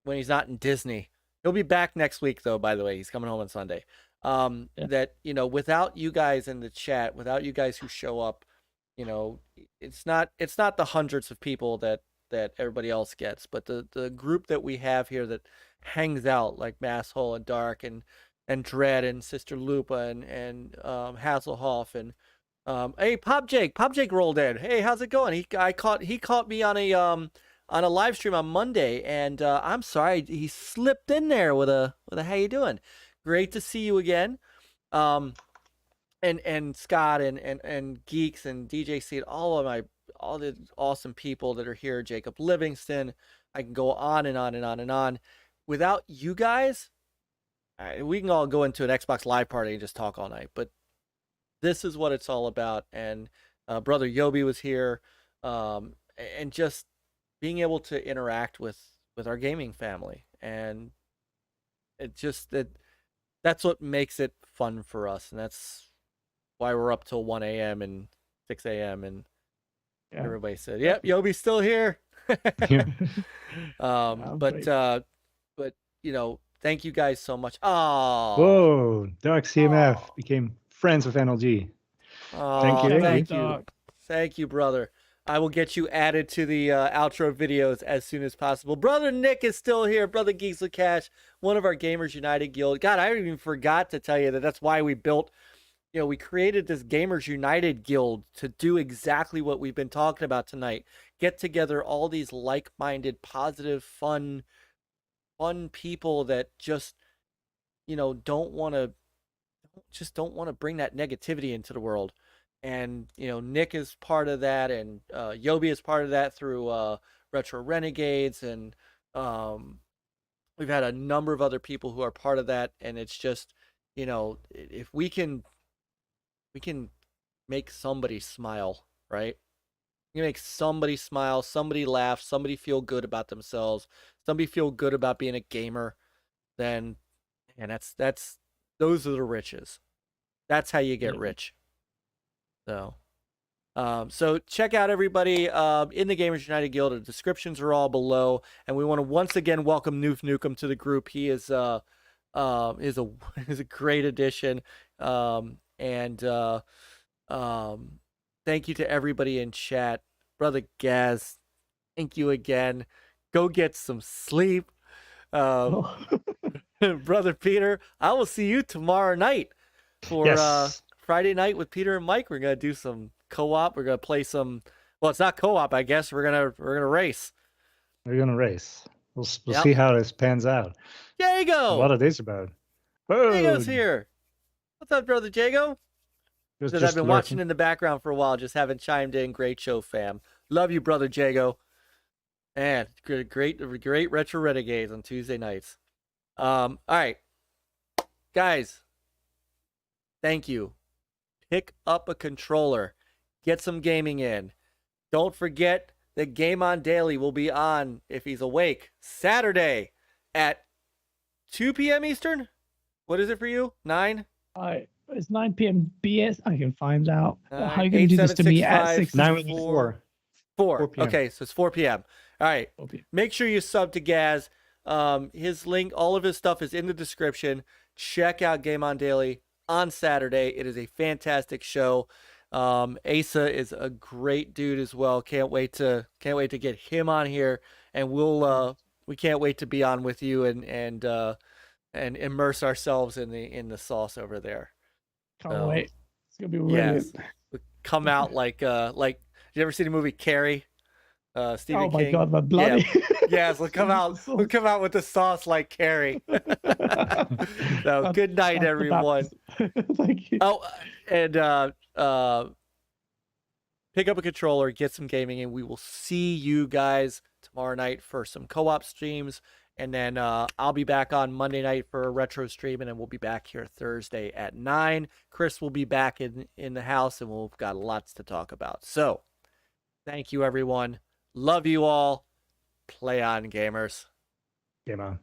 he's not in Disney. He'll be back next week, though, by the way. He's coming home on Sunday. That, you know, without you guys in the chat, without you guys who show up, you know, it's not the hundreds of people that everybody else gets, but the group that we have here that hangs out, like Masshole and Dark and Dread and Sister Lupa and Hasslehoff and hey, Pop Jake rolled in. Hey, how's it going? He caught me on a live stream on Monday, and I'm sorry he slipped in there with a how you doing? Great to see you again. And Scott and Geeks and DJ Seed, all the awesome people that are here, Jacob Livingston. I can go on and on and on and on. Without you guys, we can all go into an Xbox Live party and just talk all night. But this is what it's all about. And Brother Yobi was here, and just being able to interact with our gaming family, and it just that's what makes it fun for us, and that's why we're up till 1 a.m. and 6 a.m. and everybody said, "Yep, Yobi's still here." But you know, thank you guys so much. Oh, whoa! Dark CMF became friends with NLG. Oh, thank you, brother. I will get you added to the outro videos as soon as possible. Brother Nick is still here. Brother Geeks with Cash, one of our Gamers United guild. God, I even forgot to tell you that's why we built. You know, we created this Gamers United guild to do exactly what we've been talking about tonight. Get together all these like-minded, positive, fun people that just, you know, don't want to bring that negativity into the world. And, you know, Nick is part of that, and Yobi is part of that through Retro Renegades, and we've had a number of other people who are part of that. And it's just, you know, if we can we can make somebody smile, right? You make somebody smile, somebody laugh, somebody feel good about themselves, somebody feel good about being a gamer, then, and that's those are the riches. That's how you get rich. So, so check out everybody in the Gamers United Guild. The descriptions are all below, and we want to once again welcome Noof Nukem to the group. He is a great addition, and thank you to everybody in chat. Brother Gaz, thank you again. Go get some sleep. Brother Peter, I will see you tomorrow night for Friday night with Peter and Myke. We're gonna do some co-op. We're gonna play some. Well, it's not co-op, I guess. We're gonna race. We're gonna race. We'll see how this pans out. Jago, What it is about. Jago's here. What's up, brother Jago? Just I've been watching in the background for a while, just haven't chimed in. Great show, fam. Love you, brother Jago. And great retro renegades on Tuesday nights. All right, guys. Thank you. Pick up a controller. Get some gaming in. Don't forget that GameOnDaily will be on, if he's awake, Saturday at 2 p.m. Eastern. What is it for you? 9? It's 9 p.m. BS. I can find out. How are you going to do this to me at 6? 9:04. 4 p.m. Okay, so it's 4 p.m. All right. 4 p.m. Make sure you sub to Gaz. His link, all of his stuff is in the description. Check out GameOnDaily on Saturday. It is a fantastic show. Asa is a great dude as well. Can't wait to get him on here, and we can't wait to be on with you and immerse ourselves in the sauce over there. Can't wait. It's gonna be brilliant. Yes. Come out like did you ever see the movie Carrie? Stephen Oh my King. God, my bloody. Yeah. Yes, we'll come out with the sauce like Carrie. So good night, everyone. Thank you. Oh, and pick up a controller, get some gaming, and we will see you guys tomorrow night for some co-op streams. And then I'll be back on Monday night for a retro stream, and then we'll be back here Thursday at 9. Chris will be back in the house, and we've got lots to talk about. So thank you, everyone. Love you all. Play on, gamers. Game on.